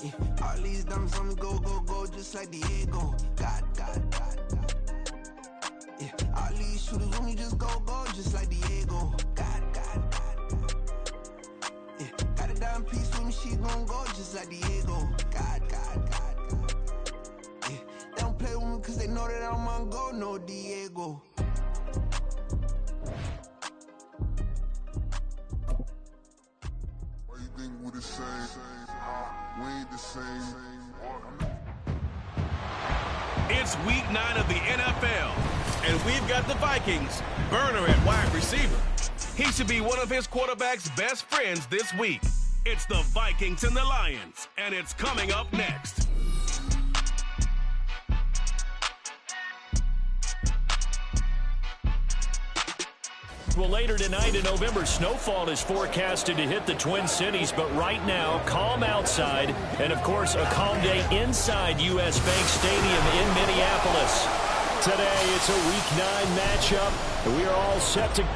Yeah, all these diamonds on me go, go, go, just like Diego. God, God, God, God. Yeah, all these shooters on me just go, go, just like Diego. God, God, God, God. Yeah, got a diamond piece with me, she gon' go, just like Diego. God, God, God, God. Yeah, they don't play with me cause they know that I'm on go, no Diego. Why you think we the same? We ain't the same. It's week 9 of the NFL, and we've got the Vikings burner at wide receiver. He should be one of his quarterback's best friends this week. It's the Vikings and the Lions, and it's coming up next. Well, later tonight in November, snowfall is forecasted to hit the Twin Cities, but right now, calm outside, and of course, a calm day inside U.S. Bank Stadium in Minneapolis. Today, it's a Week 9 matchup, and we are all set to...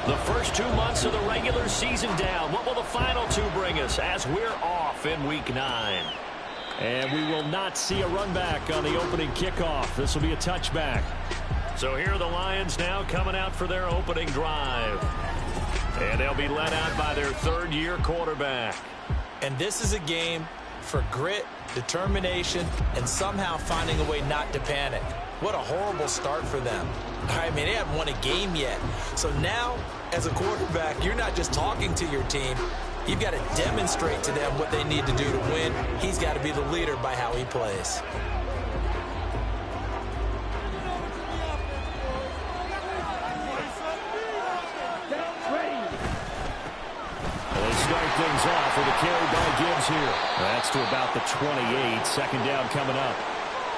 The first 2 months of the regular season down. What will the final 2 bring us as we're off in Week 9? And we will not see a run back on the opening kickoff. This will be a touchback. So here are the Lions now coming out for their opening drive. And they'll be led out by their third-year quarterback. And this is a game for grit, determination, and somehow finding a way not to panic. What a horrible start for them. I mean, they haven't won a game yet. So now, as a quarterback, you're not just talking to your team. You've got to demonstrate to them what they need to do to win. He's got to be the leader by how he plays. They start things off with a carry by Gibbs here. That's to about the 28. Second down coming up.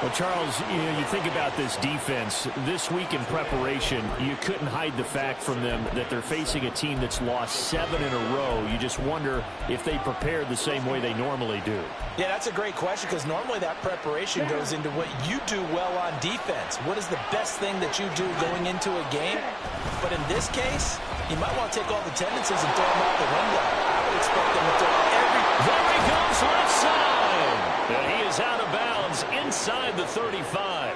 Well, Charles, you think about this defense. This week in preparation, you couldn't hide the fact from them that they're facing a team that's lost 7 in a row. You just wonder if they prepared the same way they normally do. Yeah, that's a great question because normally that preparation goes into what you do well on defense. What is the best thing that you do going into a game? But in this case, you might want to take all the tendencies and throw them out the window. I would expect them to throw every... There he goes left side. And he is out of bounds inside the 35.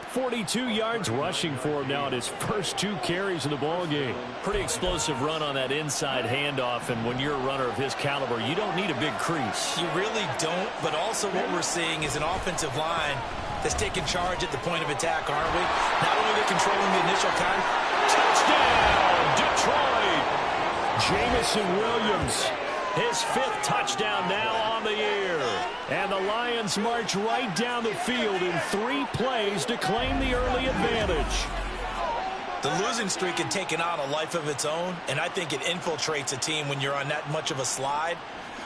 42 yards rushing for him now in his first 2 carries in the ballgame. Pretty explosive run on that inside handoff, and when you're a runner of his caliber, you don't need a big crease. You really don't, but also what we're seeing is an offensive line that's taking charge at the point of attack, aren't we? Not only are they controlling the initial time. Touchdown, Detroit! Jamison Williams, his 5th touchdown now on the year. And the Lions march right down the field in 3 plays to claim the early advantage. The losing streak had taken on a life of its own, and I think it infiltrates a team when you're on that much of a slide.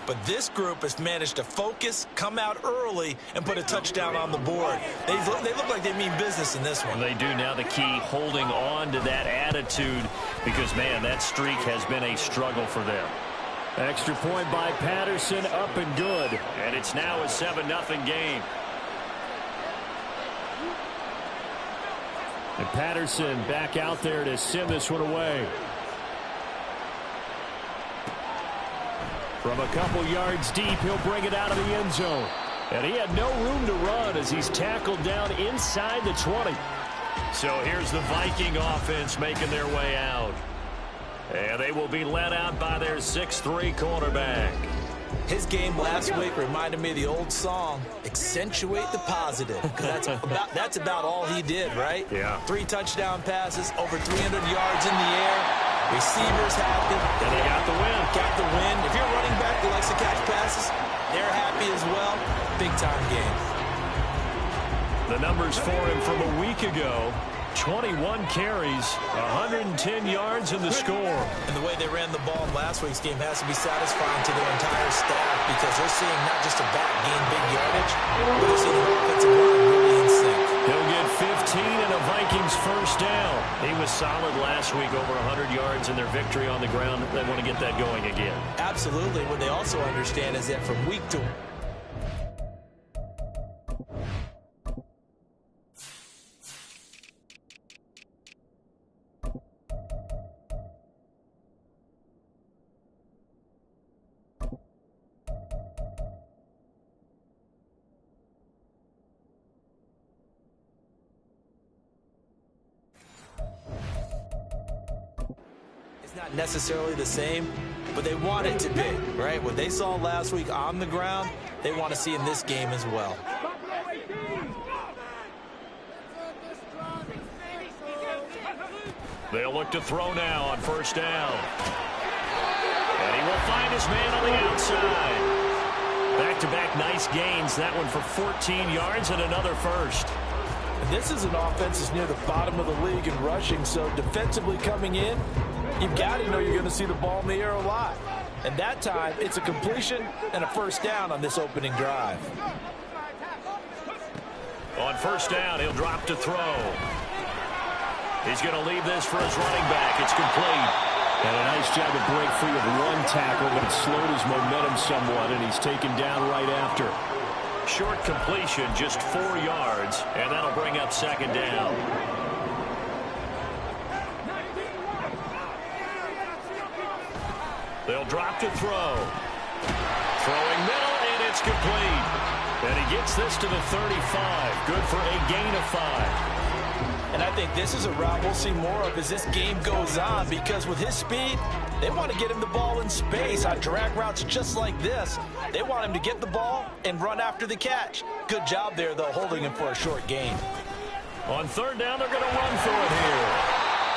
But this group has managed to focus, come out early, and put a touchdown on the board. They look like they mean business in this one. They do. Now the key, holding on to that attitude, because, man, that streak has been a struggle for them. Extra point by Patterson, up and good. And it's now a 7-0 game. And Patterson back out there to send this one away. From a couple yards deep, he'll bring it out of the end zone. And he had no room to run as he's tackled down inside the 20. So here's the Viking offense making their way out. And they will be led out by their 6'3" quarterback. His game last week reminded me of the old song, Accentuate the Positive. That's about all he did, right? Yeah. 3 touchdown passes, over 300 yards in the air. Receivers happy. And they got the win. Got the win. If you're a running back who likes to catch passes, they're happy as well. Big-time game. The numbers for him from a week ago. 21 carries, 110 yards in the score. And the way they ran the ball in last week's game has to be satisfying to their entire staff because they're seeing not just a back gain big yardage, but they're seeing an offensive line really in sync. He'll get 15 and a Vikings first down. He was solid last week, over 100 yards in their victory on the ground. They want to get that going again. Absolutely. What they also understand is that from week to week, not necessarily the same, but they want it to be, right? What they saw last week on the ground, they want to see in this game as well. They'll look to throw now on first down. And he will find his man on the outside. Back-to-back nice gains. That one for 14 yards and another first. This is an offense that's near the bottom of the league in rushing, so defensively coming in, you've got to know you're going to see the ball in the air a lot. And that time, it's a completion and a first down on this opening drive. On first down, he'll drop to throw. He's going to leave this for his running back. It's complete. And a nice job to break free of one tackle, but it slowed his momentum somewhat, and he's taken down right after. Short completion, just 4 yards, and that'll bring up second down. They'll drop to throw. Throwing middle, and it's complete. And he gets this to the 35. Good for a gain of 5. And I think this is a route we'll see more of as this game goes on, because with his speed, they want to get him the ball in space on drag routes just like this. They want him to get the ball and run after the catch. Good job there, though, holding him for a short gain. On third down, they're going to run for it here.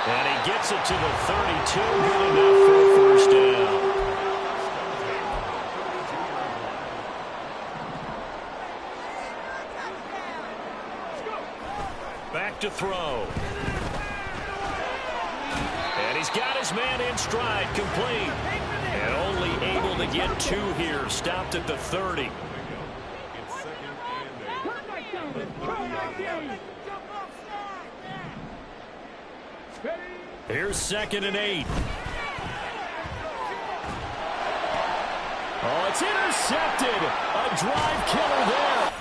And he gets it to the 32. Good enough for a first down. Back to throw. And he's got his man in stride, complete. And only able to get 2 here, stopped at the 30. Here's 2nd and 8. Oh, it's intercepted. A drive killer there.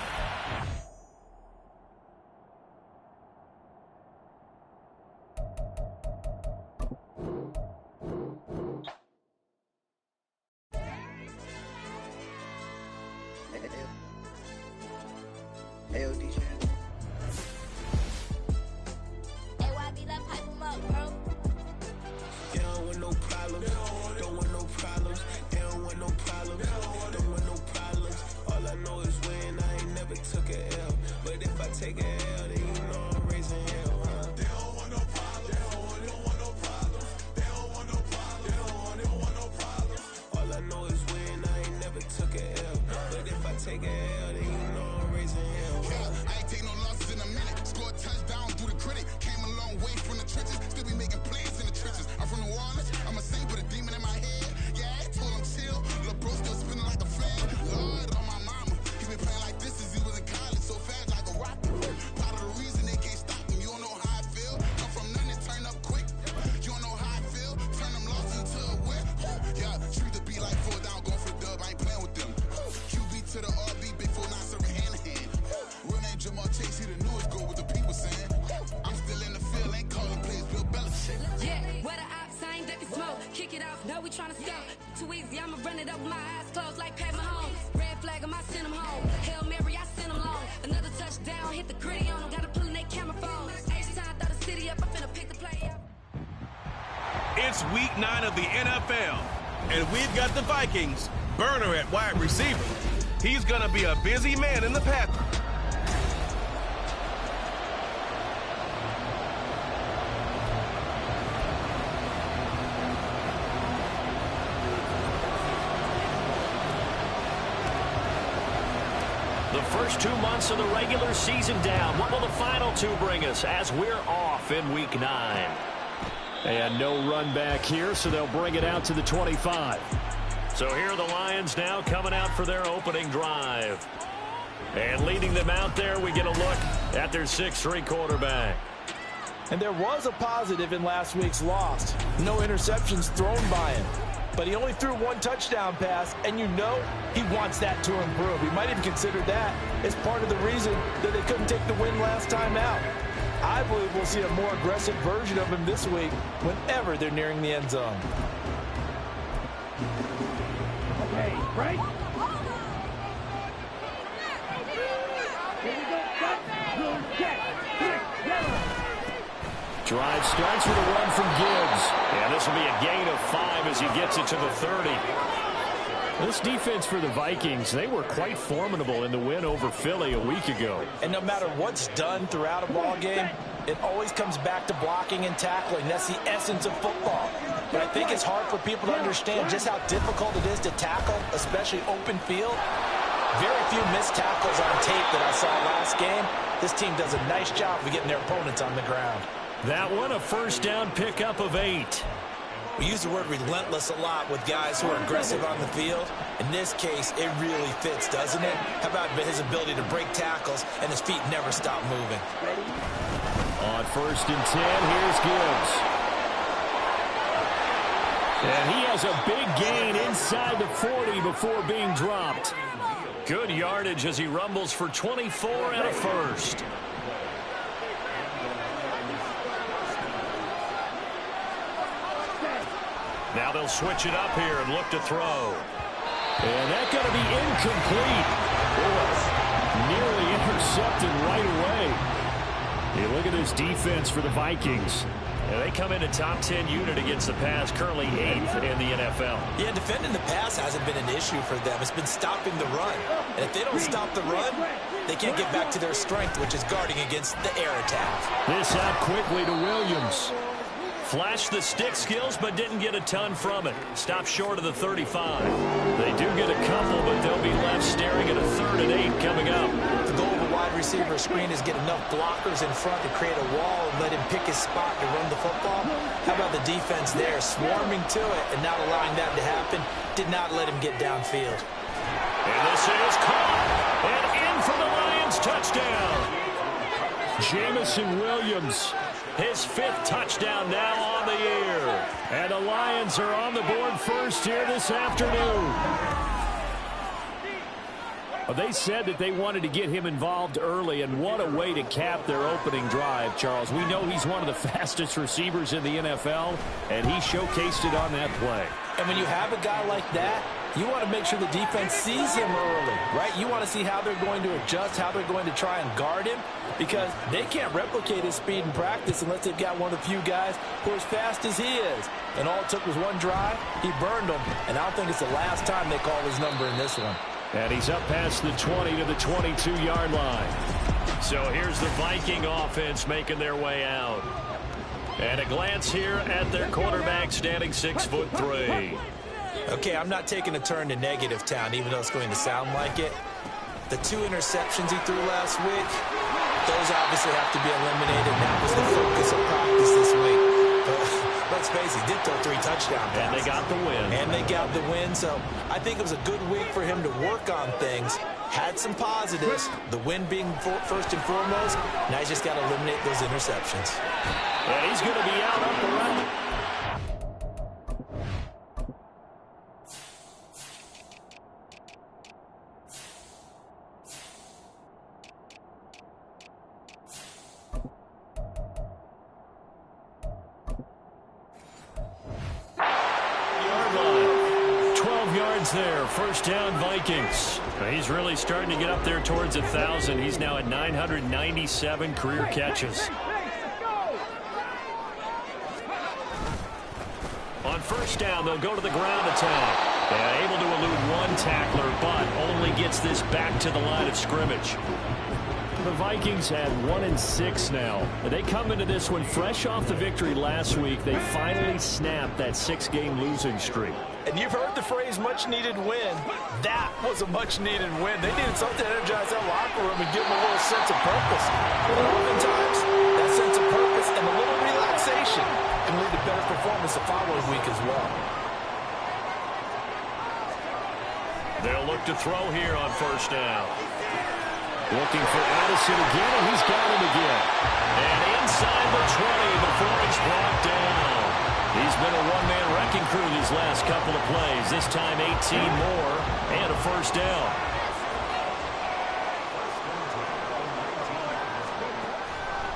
It's week 9 of the NFL, and we've got the Vikings burner at wide receiver. He's going to be a busy man in the pack. The first 2 months of the regular season down. What will the final 2 bring us as we're off in week 9? And no run back here, so they'll bring it out to the 25. So here are the Lions now coming out for their opening drive. And leading them out there, we get a look at their 6'3" quarterback. And there was a positive in last week's loss. No interceptions thrown by him. But he only threw one touchdown pass, and you know he wants that to improve. He might even consider that as part of the reason that they couldn't take the win last time out. I believe we'll see a more aggressive version of him this week whenever they're nearing the end zone. Okay, right? Drive starts with a run from Gibbs. And this will be a gain of 5 as he gets it to the 30. This defense for the Vikings, they were quite formidable in the win over Philly a week ago. And no matter what's done throughout a ball game, it always comes back to blocking and tackling. That's the essence of football. But I think it's hard for people to understand just how difficult it is to tackle, especially open field. Very few missed tackles on tape that I saw last game. This team does a nice job of getting their opponents on the ground. That one, a first down pickup of 8. We use the word relentless a lot with guys who are aggressive on the field. In this case, it really fits, doesn't it? How about his ability to break tackles and his feet never stop moving? On 1st and 10, here's Gibbs. And he has a big gain inside the 40 before being dropped. Good yardage as he rumbles for 24 and a first. Now they'll switch it up here and look to throw. And that's going to be incomplete. Nearly intercepted right away. You look at this defense for the Vikings. And they come in a top 10 unit against the pass, currently 8th in the NFL. Yeah, defending the pass hasn't been an issue for them. It's been stopping the run. And if they don't stop the run, they can't get back to their strength, which is guarding against the air attack. This out quickly to Williams. Flashed the stick skills, but didn't get a ton from it. Stopped short of the 35. They do get a couple, but they'll be left staring at a 3rd and 8 coming up. The goal of a wide receiver screen is get enough blockers in front to create a wall and let him pick his spot to run the football. How about the defense there, swarming to it and not allowing that to happen? Did not let him get downfield. And this is caught. And in for the Lions touchdown. Jamison Williams. His 5th touchdown now on the year. And the Lions are on the board first here this afternoon. Well, they said that they wanted to get him involved early, and what a way to cap their opening drive, Charles. We know he's one of the fastest receivers in the NFL, and he showcased it on that play. And when you have a guy like that, you want to make sure the defense sees him early, right? You want to see how they're going to adjust, how they're going to try and guard him, because they can't replicate his speed in practice unless they've got one of the few guys who are as fast as he is. And all it took was one drive. He burned them, and I don't think it's the last time they call his number in this one. And he's up past the 20 to the 22-yard line. So here's the Viking offense making their way out. And a glance here at their quarterback standing 6'3". Okay, I'm not taking a turn to negative town, even though it's going to sound like it. The 2 interceptions he threw last week, those obviously have to be eliminated. That was the focus of practice this week. But let's face it, he did throw 3 touchdown passes. And they got the win. And they got the win, so I think it was a good week for him to work on things. Had some positives, the win being first and foremost. Now he's just got to eliminate those interceptions. And he's going to be out up the right. There, first down Vikings. He's really starting to get up there towards 1,000. He's now at 997 career catches. On first down, they'll go to the ground attack. And able to elude one tackler, but only gets this back to the line of scrimmage. The Vikings had 1-6 now. They come into this one fresh off the victory last week. They finally snapped that 6-game losing streak. And you've heard the phrase much-needed win. That was a much-needed win. They needed something to energize that locker room and give them a little sense of purpose. And oftentimes, that sense of purpose and a little relaxation can lead to better performance the following week as well. They'll look to throw here on first down. Looking for Addison again, and he's got him again. And inside the 20 before he's brought down. He's been a one-man wrecking crew these last couple of plays. This time 18 more and a first down.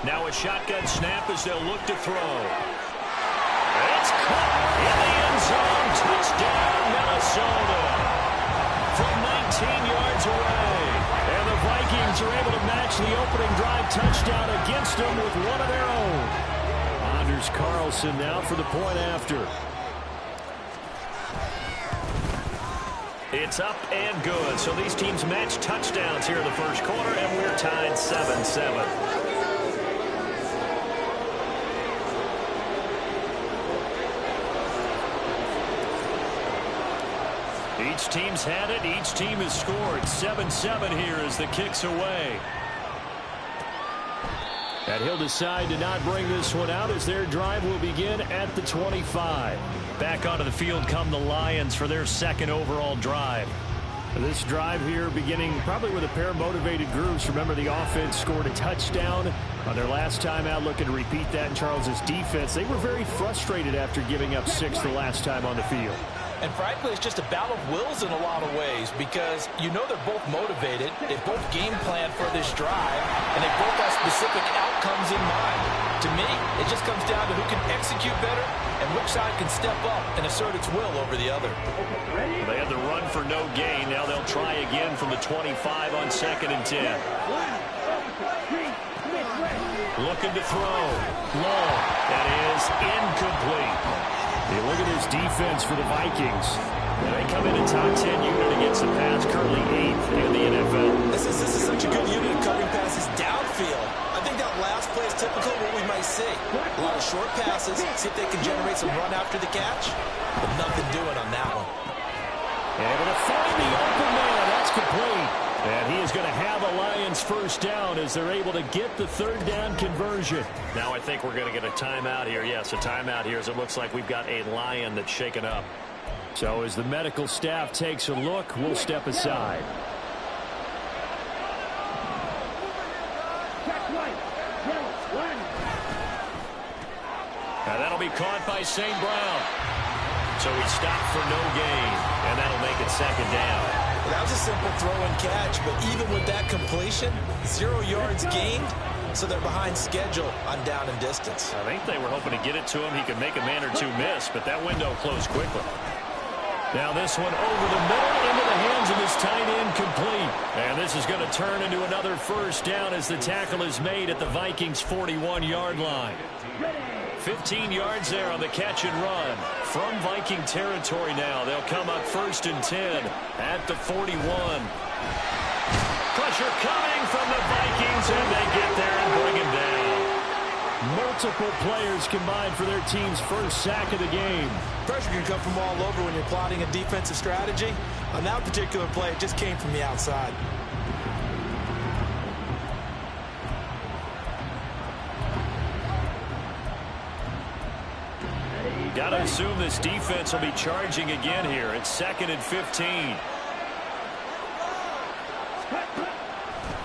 Now a shotgun snap as they'll look to throw. It's caught in the end zone. Touchdown, Minnesota. From 19 yards away. And the Vikings are able to match the opening drive touchdown against them with one of their own. Anders Carlson now for the point after. It's up and good. So these teams match touchdowns here in the first quarter, and we're tied 7-7. Each team's had it. Each team has scored. 7-7 here as the kick's away. And he'll decide to not bring this one out as their drive will begin at the 25. Back onto the field come the Lions for their second overall drive. This drive here beginning probably with a pair of motivated groups. Remember, the offense scored a touchdown on their last time out, looking to repeat that in Charles's defense. They were very frustrated after giving up 6 the last time on the field. And frankly, it's just a battle of wills in a lot of ways because you know they're both motivated. They both game plan for this drive, and they both have specific outcomes in mind. To me, it just comes down to who can execute better and which side can step up and assert its will over the other. They had the run for no gain. Now they'll try again from the 25 on 2nd and 10. Looking to throw. Long. That is incomplete. Hey, look at this defense for the Vikings. They come in a top 10 unit against the pass, currently 8th in the NFL. This is such a good unit of covering passes downfield. I think that last play is typical of what we might see. A lot of short passes, see if they can generate some run after the catch, but nothing doing on that one. Able to find the open man. That's complete. And he is going to have a Lions first down as they're able to get the third down conversion. Now I think we're going to get a timeout here. Yes, a timeout here as it looks like we've got a Lion that's shaken up. So as the medical staff takes a look, we'll step aside. Now that'll be caught by St. Brown. So he stopped for no gain, and that'll make it second down. That was a simple throw and catch, but even with that completion, 0 yards gained, so they're behind schedule on down and distance. I think they were hoping to get it to him. He could make a man or two miss, but that window closed quickly. Now this one over the middle into the hands of his tight end, complete. And this is going to turn into another first down as the tackle is made at the Vikings' 41-yard line. 15 yards there on the catch and run. From Viking territory now, they'll come up 1st and 10 at the 41. Pressure coming from the Vikings, and they get there and bring him down. Multiple players combined for their team's first sack of the game. Pressure can come from all over when you're plotting a defensive strategy. On that particular play, it just came from the outside. Got to assume this defense will be charging again here. It's 2nd and 15.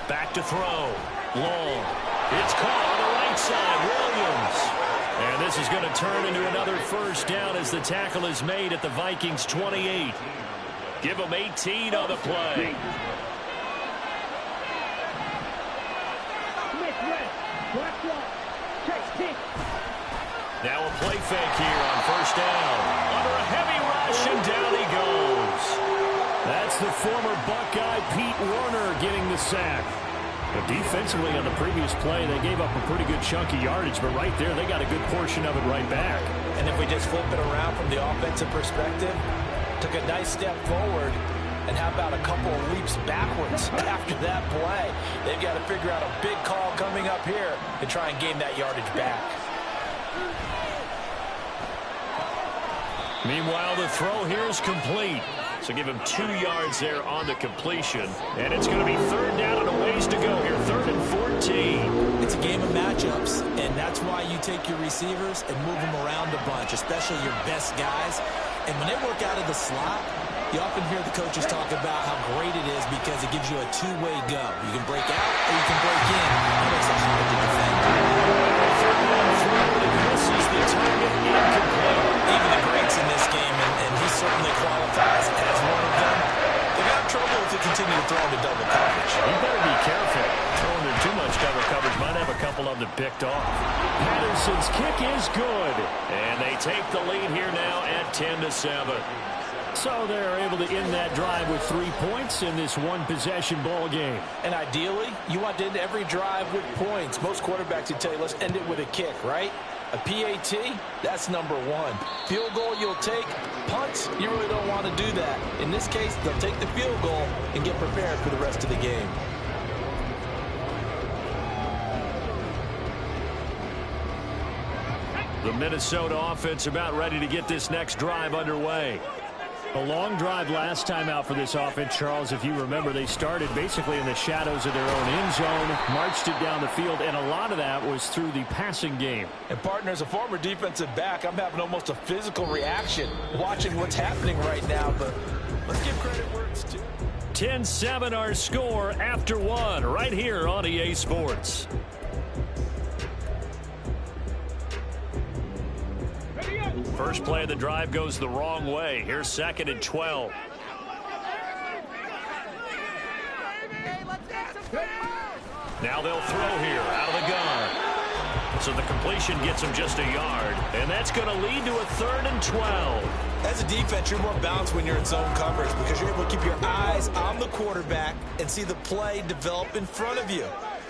Back to throw. Long. It's caught on the right side. Williams. And this is going to turn into another first down as the tackle is made at the Vikings' 28. Give them 18 on the play. Now a play fake here on first down. Under a heavy rush, and down he goes. That's the former Buckeye Pete Werner getting the sack. But defensively on the previous play, they gave up a pretty good chunk of yardage, but right there they got a good portion of it right back. And if we just flip it around from the offensive perspective, took a nice step forward, and how about a couple of leaps backwards after that play? They've got to figure out a big call coming up here to try and gain that yardage back. Meanwhile, the throw here is complete. So give him 2 yards there on the completion. And it's going to be third down and a ways to go here. 3rd and 14. It's a game of matchups, and that's why you take your receivers and move them around a bunch, especially your best guys. And when they work out of the slot, You often hear the coaches talk about how great it is because it gives you a two-way go. You can break out or you can break in. That makes it hard to defend. Third down throw, and misses the target, incomplete. Even the greats in this game, and he certainly qualifies as one of them, they've got trouble if they continue to throw into double coverage. You better be careful. Throwing in too much double coverage might have a couple of them picked off. Patterson's kick is good. And they take the lead here now at 10-7. So they're able to end that drive with 3 points in this one-possession ball game. And ideally, you want to end every drive with points. Most quarterbacks would tell you, let's end it with a kick, right? A PAT, that's number one. Field goal, you'll take. Punts, you really don't want to do that. In this case, they'll take the field goal and get prepared for the rest of the game. The Minnesota offense about ready to get this next drive underway. A long drive last time out for this offense, Charles. If you remember, they started basically in the shadows of their own end zone, marched it down the field, and a lot of that was through the passing game. And, partner, as a former defensive back, I'm having almost a physical reaction watching what's happening right now, but let's give credit where it's due. 10-7 our score after one right here on EA Sports. First play of the drive goes the wrong way. Here's 2nd and 12. Now they'll throw here out of the gun. So the completion gets them just a yard. And that's going to lead to a 3rd and 12. As a defense, you're more balanced when you're in zone coverage because you're able to keep your eyes on the quarterback and see the play develop in front of you.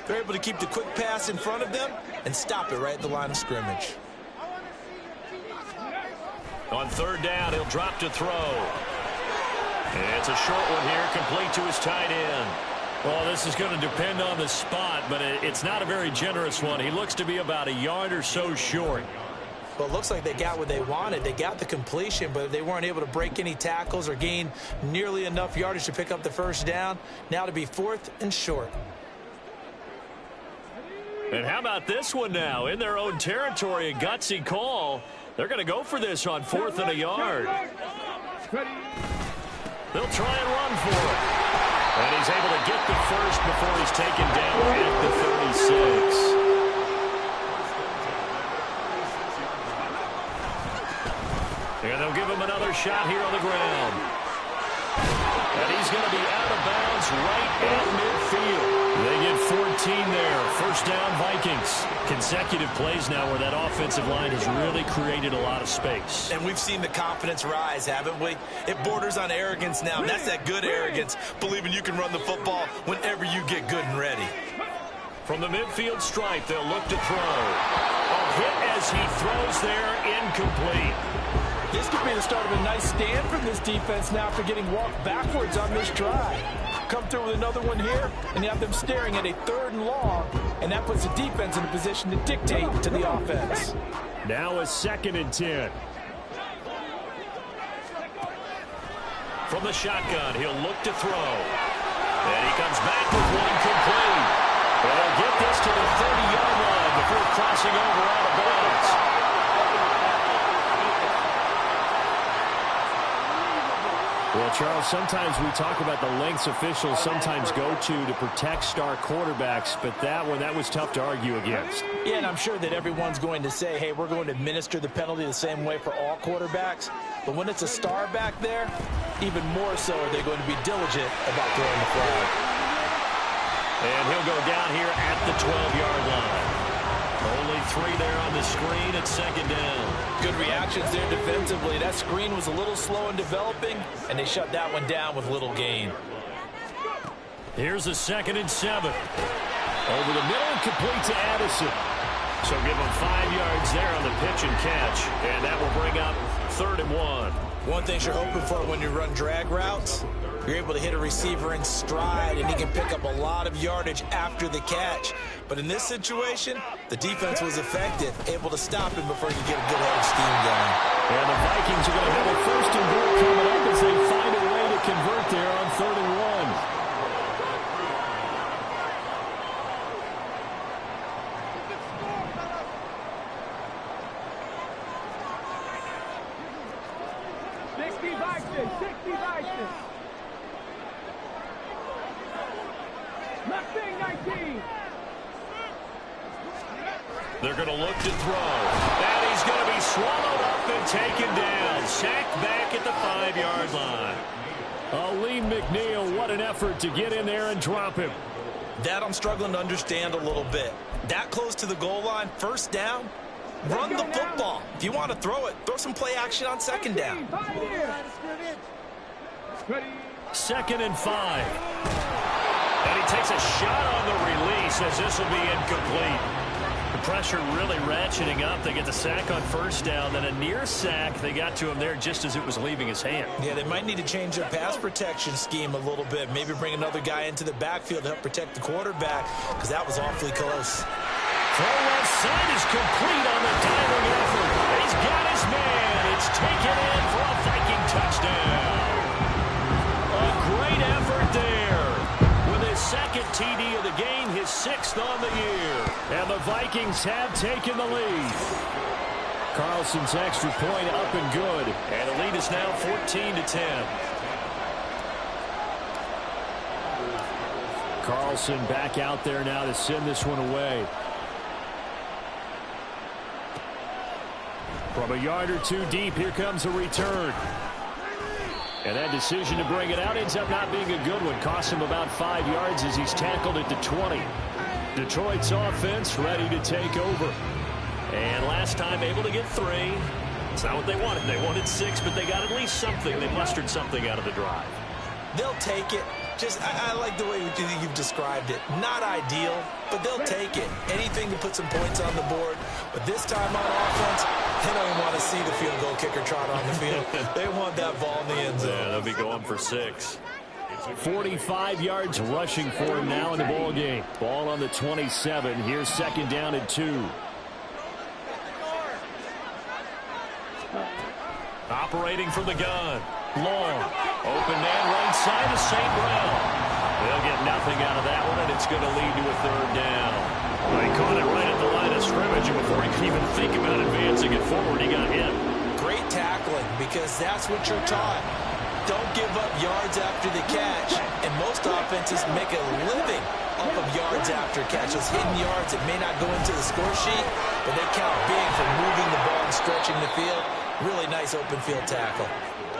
They're able to keep the quick pass in front of them and stop it right at the line of scrimmage. On 3rd down, he'll drop to throw. And it's a short one here, complete to his tight end. Well, this is going to depend on the spot, but it's not a very generous one. He looks to be about a yard or so short. Well, it looks like they got what they wanted. They got the completion, but they weren't able to break any tackles or gain nearly enough yardage to pick up the first down. Now to be 4th and short. And how about this one now? In their own territory, a gutsy call. They're going to go for this on 4th and a yard. They'll try and run for it. And he's able to get the first before he's taken down at the 36. And they'll give him another shot here on the ground. And he's going to be out of bounds right at midfield. They get 14 there. First down, Vikings. Consecutive plays now where that offensive line has really created a lot of space. And we've seen the confidence rise, haven't we? It borders on arrogance now, and that's that good arrogance, believing you can run the football whenever you get good and ready. From the midfield stripe, they'll look to throw. A hit as he throws there, incomplete. This could be the start of a nice stand from this defense now after getting walked backwards on this drive. Come through with another one here, and you have them staring at a 3rd and long, and that puts the defense in a position to dictate to the offense. Now a 2nd and 10. From the shotgun, he'll look to throw. And he comes back with one complete. And they'll get this to the 30-yard line before crossing over out of bounds. Well, Charles, sometimes we talk about the lengths officials sometimes go to protect star quarterbacks, but that one, that was tough to argue against. Yeah, and I'm sure that everyone's going to say, hey, we're going to administer the penalty the same way for all quarterbacks. But when it's a star back there, even more so are they going to be diligent about throwing the flag. And he'll go down here at the 12-yard line. Only 3 there on the screen at 2nd down. Good reactions there defensively. That screen was a little slow in developing, and they shut that one down with little gain. Here's a 2nd and 7. Over the middle and complete to Addison. So give him 5 yards there on the pitch and catch, and that will bring up 3rd and 1. One thing you're hoping for when you run drag routes, you're able to hit a receiver in stride, and he can pick up a lot of yardage after the catch. But in this situation, the defense was effective, able to stop him before he could get a good head of steam going. And the Vikings are going to have a 1st and goal coming up as they find a way to convert there on 3rd and 1. They're going to look to throw. And he's going to be swallowed up and taken down. Sacked back at the 5-yard line. Lee McNeil, what an effort to get in there and drop him. That I'm struggling to understand a little bit. That close to the goal line, first down, run the football. If you want to throw it, throw some play action on second down. 2nd and 5. And he takes a shot on the release as this will be incomplete. The pressure really ratcheting up. They get the sack on first down, then a near sack. They got to him there just as it was leaving his hand. Yeah, they might need to change their pass protection scheme a little bit. Maybe bring another guy into the backfield to help protect the quarterback, because that was awfully close. Throw left side is complete on the diving effort. He's got his man. It's taken in for a Viking touchdown. A great effort there. With his second TD of the game, his 6th on the year. And the Vikings have taken the lead. Carlson's extra point up and good. And the lead is now 14-10. Carlson back out there now to send this one away. From a yard or two deep, here comes a return. And that decision to bring it out ends up not being a good one. Costs him about 5 yards as he's tackled at the 20. Detroit's offense ready to take over. And last time able to get 3. It's not what they wanted. They wanted 6, but they got at least something. They mustered something out of the drive. They'll take it. I like the way you've described it. Not ideal, but they'll take it. Anything to put some points on the board. But this time on offense, they don't even want to see the field goal kicker trot on the field. They want that ball in the end zone. Yeah, they'll be going for 6. 45 yards rushing for him now in the ball game. Ball on the 27. Here's 2nd down and 2. Operating from the gun. Long. Open man right side of St. Brown. They'll get nothing out of that one, and it's going to lead to a 3rd down. Well, he caught it right at the line of scrimmage, and before he could even think about advancing it forward, he got hit. Great tackling, because that's what you're taught. Don't give up yards after the catch, and most offenses make a living off of yards after catches. Hidden yards that may not go into the score sheet, but they count big for moving the ball and stretching the field. Really nice open field tackle.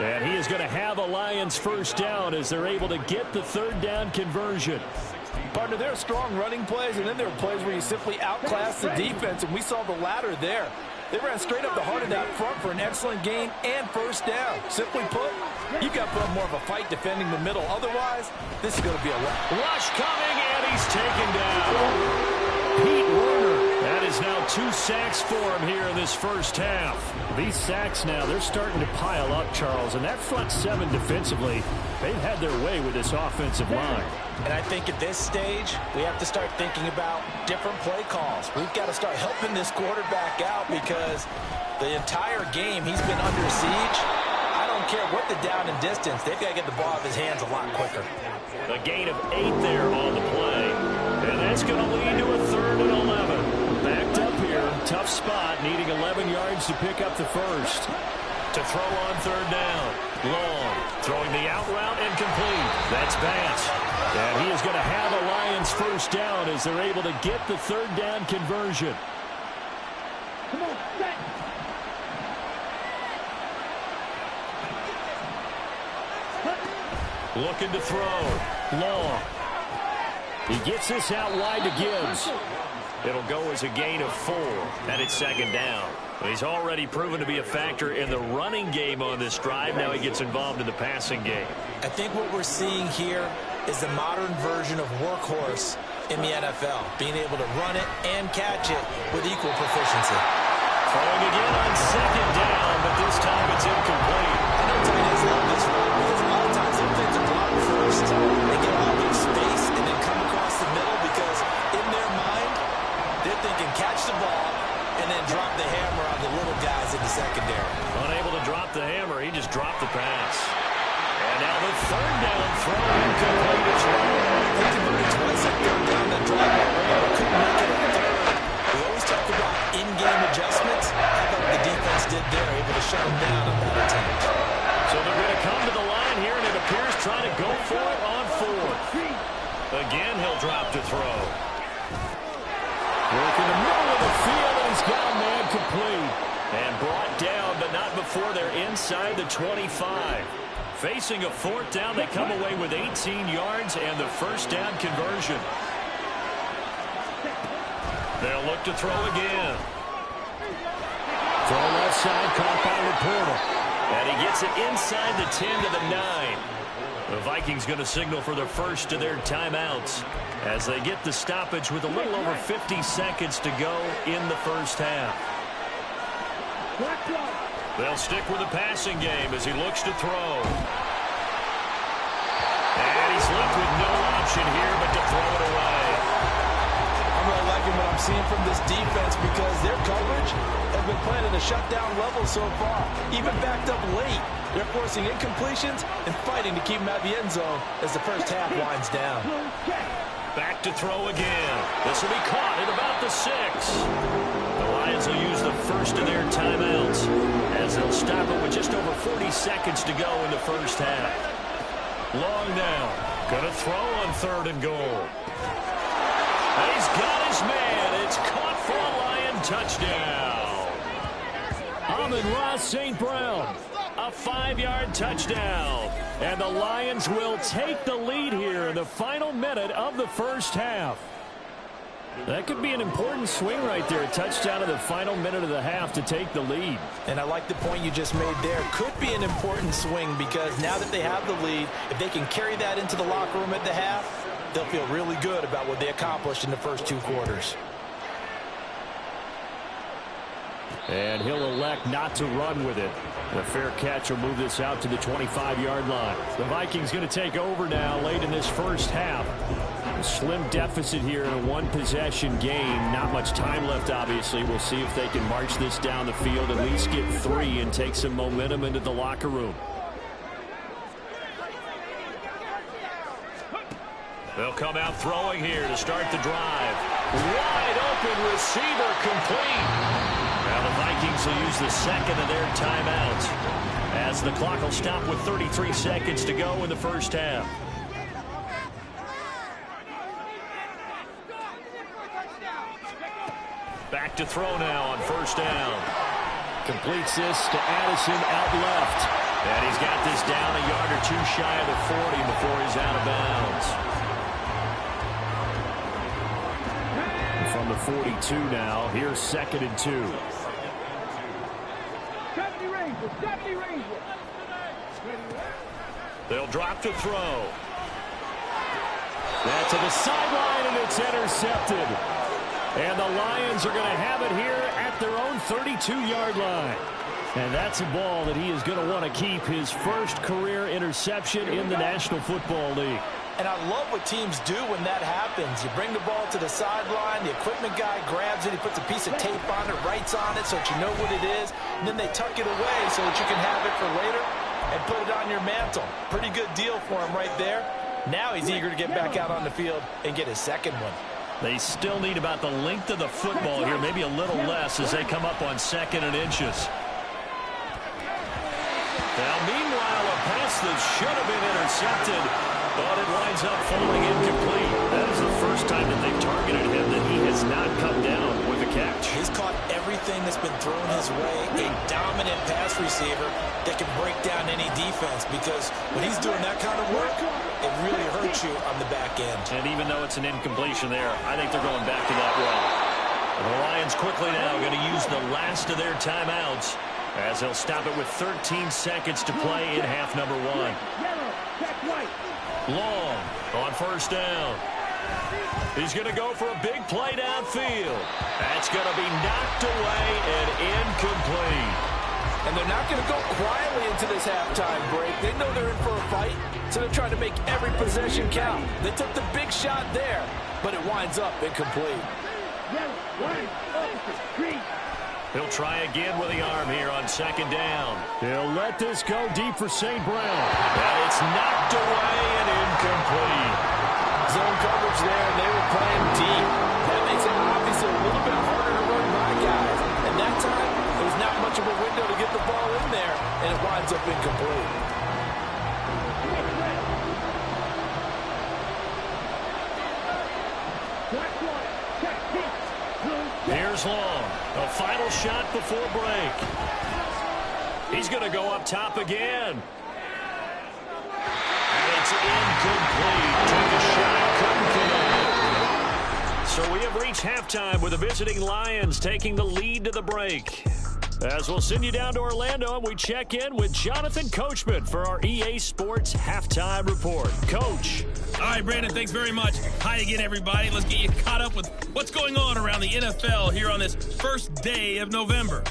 And he is going to have a Lions 1st down as they're able to get the 3rd down conversion. Partner, there are strong running plays, and then there are plays where you simply outclass the defense, and we saw the latter there. They ran straight up the heart of that front for an excellent gain and 1st down. Simply put, you've got to put up more of a fight defending the middle. Otherwise, this is going to be a rush coming, and he's taken down. Pete Werner. That is now 2 sacks for him here in this first half. These sacks now, they're starting to pile up, Charles, and that front 7 defensively, they've had their way with this offensive line. And I think at this stage, we have to start thinking about different play calls. We've got to start helping this quarterback out because the entire game he's been under siege. I don't care what the down and distance, they've got to get the ball out of his hands a lot quicker. A gain of 8 there on the play. And that's going to lead to a 3rd and 11. Backed up here, tough spot, needing 11 yards to pick up the 1st. To throw on 3rd down. Long, throwing the out route and complete. That's Bass. And he is going to have a Lions 1st down as they're able to get the 3rd down conversion. Come on, set. Looking to throw. Long. He gets this out wide to Gibbs. It'll go as a gain of 4, and it's 2nd down. He's already proven to be a factor in the running game on this drive. Now he gets involved in the passing game. I think what we're seeing here is the modern version of workhorse in the NFL, being able to run it and catch it with equal proficiency. Throwing again on 2nd down, but this time it's incomplete. I know tight ends love this run because a lot of times they'll think to block first. They get all their space and then come across the middle because in their mind, they're thinking catch the ball and then drop the hammer on the little guys in the secondary. Unable to drop the hammer, he just dropped the pass. And now the 3rd down throw incomplete as well. They converted twice on 3rd down that drive already, but couldn't make it a 3rd. We always talk about in-game adjustments. How about what the defense did there, able to shut them down on that attempt. So the He'll drop to throw. Work in the middle of the field, and he's got a man complete. And brought down, but not before they're inside the 25. Facing a fourth down, they come away with 18 yards and the first down conversion. They'll look to throw again. Throw left side, caught by Laporta. And he gets it inside the 10 to the 9. The Vikings going to signal for their first of their timeouts as they get the stoppage with a little over 50 seconds to go in the first half. They'll stick with the passing game as he looks to throw. And he's left with no option here but to throw it away. I'm really liking what I'm seeing from this defense because their coverage has been playing at a shutdown level so far. Even backed up late, they're forcing incompletions and fighting to keep them out of the end zone as the first half winds down. Back to throw again. This will be caught at about the 6. The Lions will use the first of their timeouts as they'll stop it with just over 40 seconds to go in the first half. Long now. Going to throw on 3rd and goal. And he's got his man. It's caught for a Lion touchdown. Amon-Ra St. Brown. A 5-yard touchdown. And the Lions will take the lead here in the final minute of the first half. That could be an important swing right there. A touchdown in the final minute of the half to take the lead. And I like the point you just made there. Could be an important swing because now that they have the lead, if they can carry that into the locker room at the half, they'll feel really good about what they accomplished in the first 2 quarters. And he'll elect not to run with it. The fair catch will move this out to the 25-yard line. The Vikings going to take over now late in this first half. A slim deficit here in a one-possession game. Not much time left, obviously. We'll see if they can march this down the field, at least get 3 and take some momentum into the locker room. They'll come out throwing here to start the drive. Wide open receiver complete. Now the Vikings will use the second of their timeouts as the clock will stop with 33 seconds to go in the first half. Back to throw now on first down. Completes this to Addison out left. And he's got this down a yard or 2 shy of the 40 before he's out of bounds. From the 42 now, here's 2nd and 2. 70 Rangers, 70 Rangers. They'll drop to throw. That's to the sideline, and it's intercepted. And the Lions are going to have it here at their own 32-yard line. And that's a ball that he is going to want to keep, his first career interception in the National Football League. And I love what teams do when that happens. You bring the ball to the sideline, the equipment guy grabs it, he puts a piece of tape on it, writes on it so that you know what it is, and then they tuck it away so that you can have it for later and put it on your mantle. Pretty good deal for him right there. Now he's eager to get back out on the field and get his second one. They still need about the length of the football here, maybe a little less as they come up on 2nd and inches. Now, meanwhile, a pass that should have been intercepted, but it winds up falling incomplete. That is the first time that they've targeted him that he has not come down with a catch. He's caught everything that's been thrown his way. A dominant pass receiver that can break down any defense because when he's doing that kind of work, it really hurts you on the back end. And even though it's an incompletion there, I think they're going back to that well. The Lions quickly now going to use the last of their timeouts as they'll stop it with 13 seconds to play in half number 1. Long on first down. He's going to go for a big play downfield. That's going to be knocked away and incomplete. And they're not going to go quietly into this halftime break. They know they're in for a fight, so they're trying to make every possession count. They took the big shot there, but it winds up incomplete. He'll try again with the arm here on 2nd down. He'll let this go deep for St. Brown. And it's knocked away and incomplete. Zone coverage there, and they were playing deep. That makes it obviously a little bit harder to run by guys. And that time, there's not much of a window to get the ball in there, and it winds up incomplete. is long. A final shot before break. He's going to go up top again. And it's incomplete. Took a shot, couldn't connect. So we have reached halftime with the visiting Lions taking the lead to the break. As we'll send you down to Orlando, and we check in with Jonathan Coachman for our EA Sports Halftime Report. Coach. All right, Brandon, thanks very much. Hi again, everybody. Let's get you caught up with what's going on around the NFL here on this first day of November.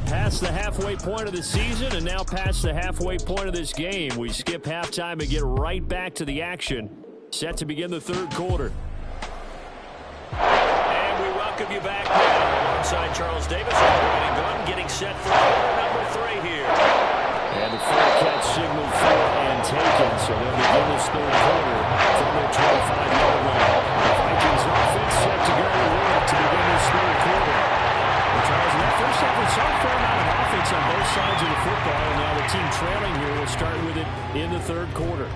Past the halfway point of the season and now past the halfway point of this game. We skip halftime and get right back to the action. Set to begin the third quarter. And we welcome you back now alongside Charles Davis and Gunn getting set for quarter number 3 here. And the full catch signaled for and taken. So they'll begin this third quarter from their 25-yard line. The Vikings offense set to go to work to begin this third quarter. Charles, in that first half, we saw a fair amount of offense on both sides of the football, and now the team trailing here will start with it in the third quarter.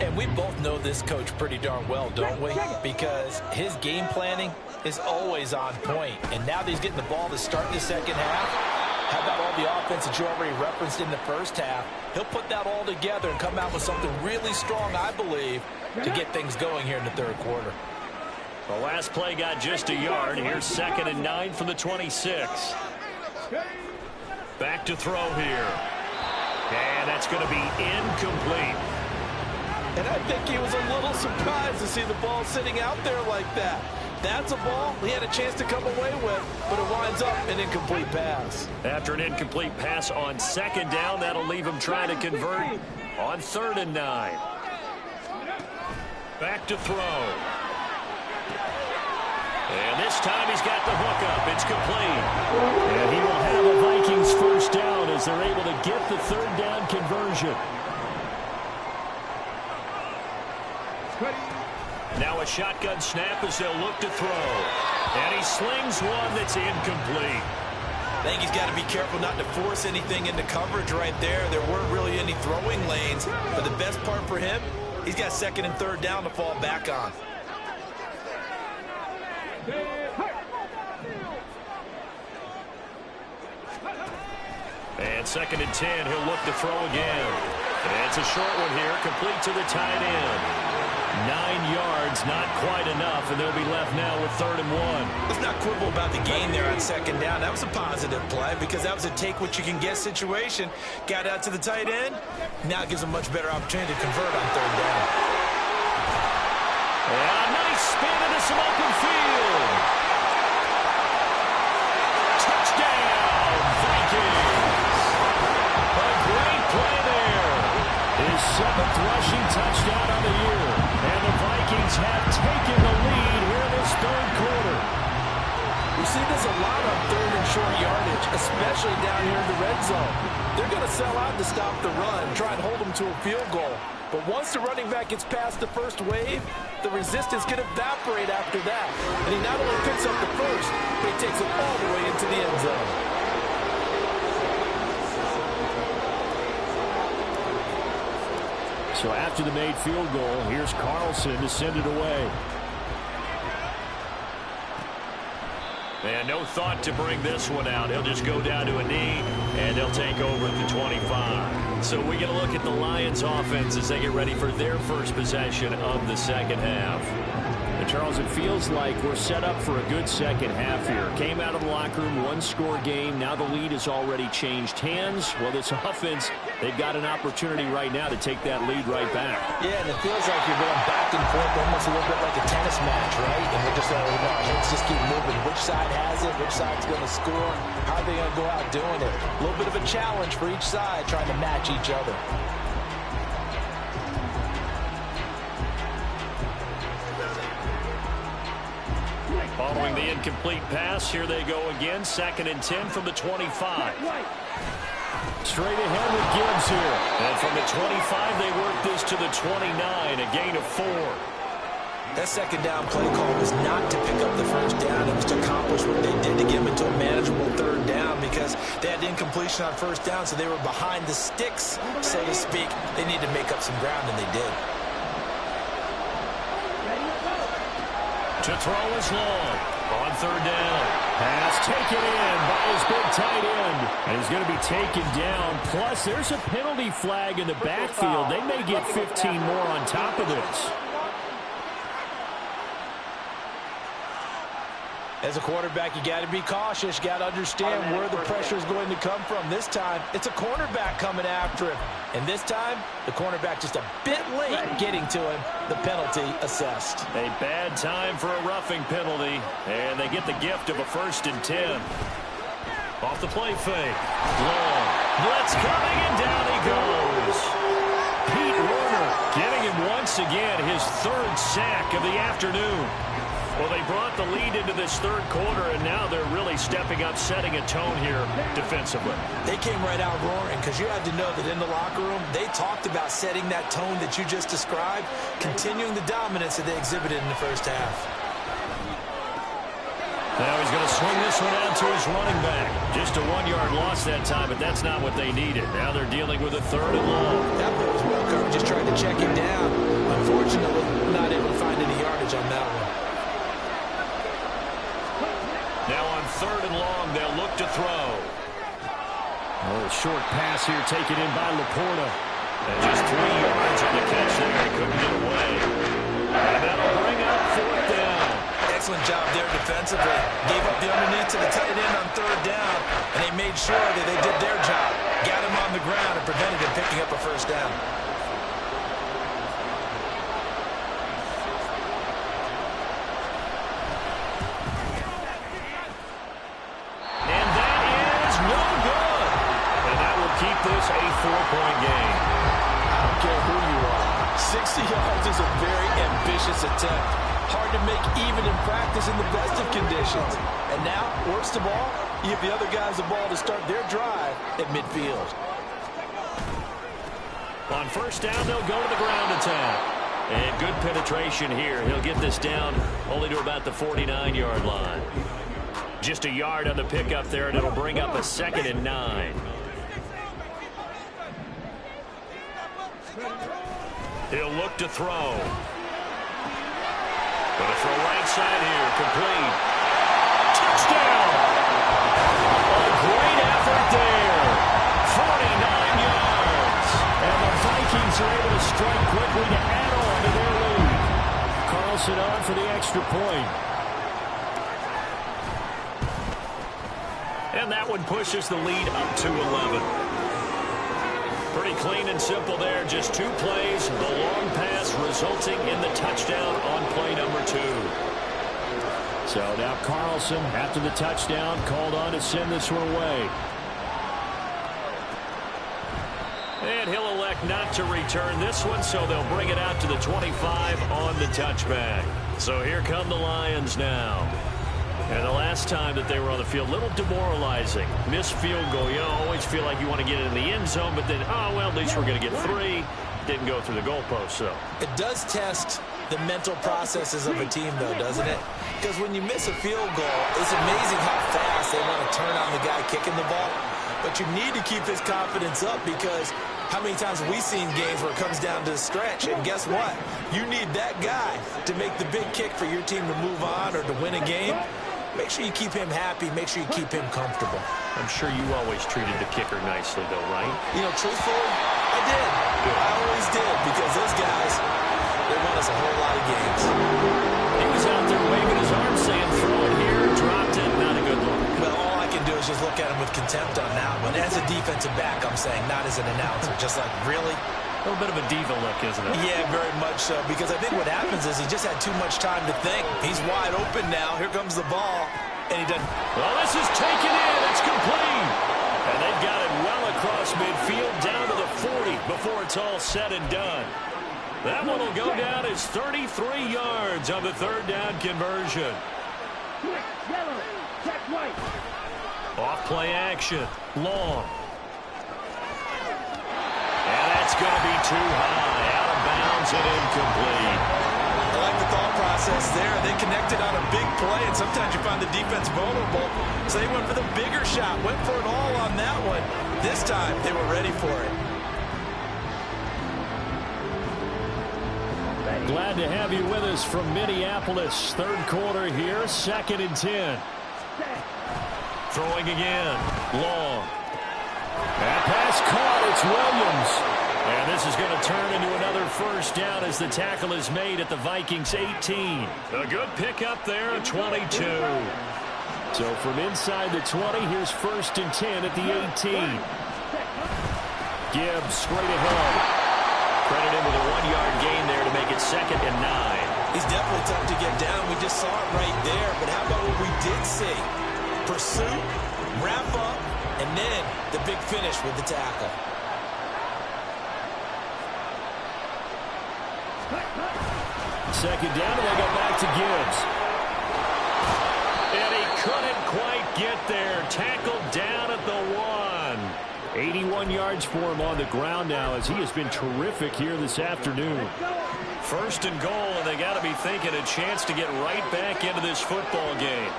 And we both know this coach pretty darn well, don't we? Because his game planning is always on point. And now that he's getting the ball to start the second half, how about all the offense that you already referenced in the first half? He'll put that all together and come out with something really strong, I believe, to get things going here in the third quarter. The last play got just a yard. Here's 2nd and 9 from the 26. Back to throw here. And that's going to be incomplete. And I think he was a little surprised to see the ball sitting out there like that. That's a ball he had a chance to come away with, but it winds up an incomplete pass. After an incomplete pass on 2nd down, that'll leave him trying to convert on 3rd and 9. Back to throw. And this time he's got the hook up. It's complete. And he will have a Vikings first down as they're able to get the 3rd down conversion. Now a shotgun snap as they'll look to throw. And he slings one that's incomplete. I think he's got to be careful not to force anything into coverage right there. There weren't really any throwing lanes. But the best part for him, he's got 2nd and 3rd down to fall back on. And 2nd and 10, he'll look to throw again. And it's a short one here, complete to the tight end. 9 yards, not quite enough, and they'll be left now with 3rd and 1. Let's not quibble about the gain there on 2nd down. That was a positive play because that was a take-what-you-can-get situation. Got out to the tight end. Now it gives a much better opportunity to convert on 3rd down. And a nice spin into some open field. Touchdown, Vikings. A great play there. His 7th rushing touchdown of the year. And the Vikings have taken the lead here in this third quarter. We see this a lot on 3rd and short yardage, especially down here in the red zone. They're going to sell out to stop the run, try and hold them to a field goal. But once the running back gets past the first wave, the resistance can evaporate after that. And he not only picks up the first, but he takes it all the way into the end zone. So after the made field goal, here's Carlson to send it away. And no thought to bring this one out. He'll just go down to a knee, and they'll take over at the 25. So we get a look at the Lions offense as they get ready for their first possession of the second half. And Charles, it feels like we're set up for a good second half here. Came out of the locker room, 1-score game. Now the lead has already changed hands. Well, this offense, they've got an opportunity right now to take that lead right back. Yeah, and it feels like you're going back and forth almost a little bit like a tennis match, right? And we're just let's just keep moving. Which side has it? Which side's going to score? How are they going to go out doing it? A little bit of a challenge for each side trying to match each other. Following the incomplete pass, here they go again. 2nd and 10 from the 25. Straight ahead with Gibbs here. And from the 25, they work this to the 29, a gain of 4. That second down play call was not to pick up the first down. It was to accomplish what they did to get them into a manageable third down because they had incompletion on first down, so they were behind the sticks, so to speak. They needed to make up some ground, and they did. To throw is long. On third down. Pass taken in by his big tight end. And he's going to be taken down. Plus, there's a penalty flag in the backfield. They may get 15 more on top of this. As a quarterback, you got to be cautious. You got to understand where the pressure is going to come from. This time, it's a cornerback coming after him. And this time, the cornerback just a bit late getting to him. The penalty assessed. A bad time for a roughing penalty. And they get the gift of a 1st and 10. Off the play fake. Long. Blitz coming, and down he goes. Pete Werner getting him once again his 3rd sack of the afternoon. Well, they brought the lead into this 3rd quarter, and now they're really stepping up, setting a tone here defensively. They came right out roaring because you had to know that in the locker room, they talked about setting that tone that you just described, continuing the dominance that they exhibited in the first half. Now he's going to swing this one out to his running back. Just a 1-yard loss that time, but that's not what they needed. Now they're dealing with a 3rd and long. That play was well covered, just trying to check him down. Unfortunately, not able to find any yardage on that one. Now on 3rd and long, they'll look to throw. Oh, a short pass here taken in by Laporta. And just 3 yards on the catch there. He couldn't get away. And that'll bring up 4th down. Excellent job there defensively. Gave up the underneath to the tight end on 3rd down, and they made sure that they did their job. Got him on the ground and prevented him picking up a 1st down. This a 4-point game. I don't care who you are. 60 yards is a very ambitious attempt. Hard to make even in practice in the best of conditions. And now, worst of all, you give the other guys the ball to start their drive at midfield. On 1st down, they'll go to the ground attack. And good penetration here. He'll get this down only to about the 49-yard line. Just a yard on the pickup there, and it'll bring up a 2nd and 9. He'll look to throw. Going to throw right side here. Complete. Touchdown! A great effort there. 49 yards. And the Vikings are able to strike quickly to add on to their lead. Carlson on for the extra point. And that one pushes the lead up to 11. Pretty clean and simple there. Just 2 plays. The long pass resulting in the touchdown on play number 2. So now Carlson, after the touchdown, called on to send this one away. And he'll elect not to return this one, so they'll bring it out to the 25 on the touchback. So here come the Lions now. And the last time that they were on the field, a little demoralizing. Missed field goal. You always feel like you want to get it in the end zone, but then, oh, well, at least we're going to get 3. Didn't go through the goalpost, so. It does test the mental processes of a team, though, doesn't it? Because when you miss a field goal, it's amazing how fast they want to turn on the guy kicking the ball. But you need to keep his confidence up because how many times have we seen games where it comes down to the stretch? And guess what? You need that guy to make the big kick for your team to move on or to win a game. Make sure you keep him happy. Make sure you keep him comfortable. I'm sure you always treated the kicker nicely, though, right? You know, truthfully, I did. Good. I always did because those guys, they won us a whole lot of games. He was out there waving his arm saying, throw it here, dropped it, not a good look. Well, all I can do is just look at him with contempt on that one. As a defensive back, I'm saying, not as an announcer. Just like, really? A little bit of a diva look, isn't it? Yeah, very much so, because I think what happens is he just had too much time to think. He's wide open now. Here comes the ball, and he doesn't. Well, this is taken in. It's complete. And they've got it well across midfield, down to the 40 before it's all said and done. That one will go down as 33 yards on the 3rd down conversion. Yellow, check white. Off play action. Long. And that's going to be too high. Out of bounds and incomplete. I like the thought process there. They connected on a big play, and sometimes you find the defense vulnerable. So they went for the bigger shot, went for it all on that one. This time, they were ready for it. Glad to have you with us from Minneapolis. Third quarter here, 2nd and 10. Throwing again. Long. That pass caught. It's Williams. And this is going to turn into another first down as the tackle is made at the Vikings 18. A good pickup there, 22. So from inside the 20, here's 1st and 10 at the 18. Gibbs straight ahead. Credit him with a 1-yard gain there to make it 2nd and 9. He's definitely tough to get down. We just saw it right there. But how about what we did see? Pursuit, wrap up, and then the big finish with the tackle. Second down, and they go back to Gibbs. And he couldn't quite get there. Tackled down at the 1. 81 yards for him on the ground now as he has been terrific here this afternoon. 1st and goal, and they got to be thinking a chance to get right back into this football game.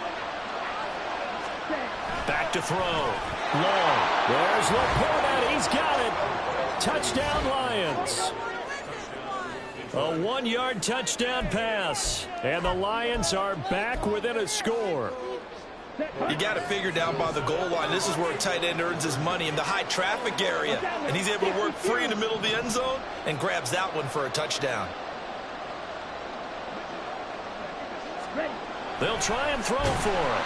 Back to throw. Long. There's Laporta. He's got it. Touchdown, Lions. A 1-yard touchdown pass. And the Lions are back within a score. You got to figure down by the goal line. This is where a tight end earns his money in the high traffic area. And he's able to work free in the middle of the end zone and grabs that one for a touchdown. They'll try and throw for it.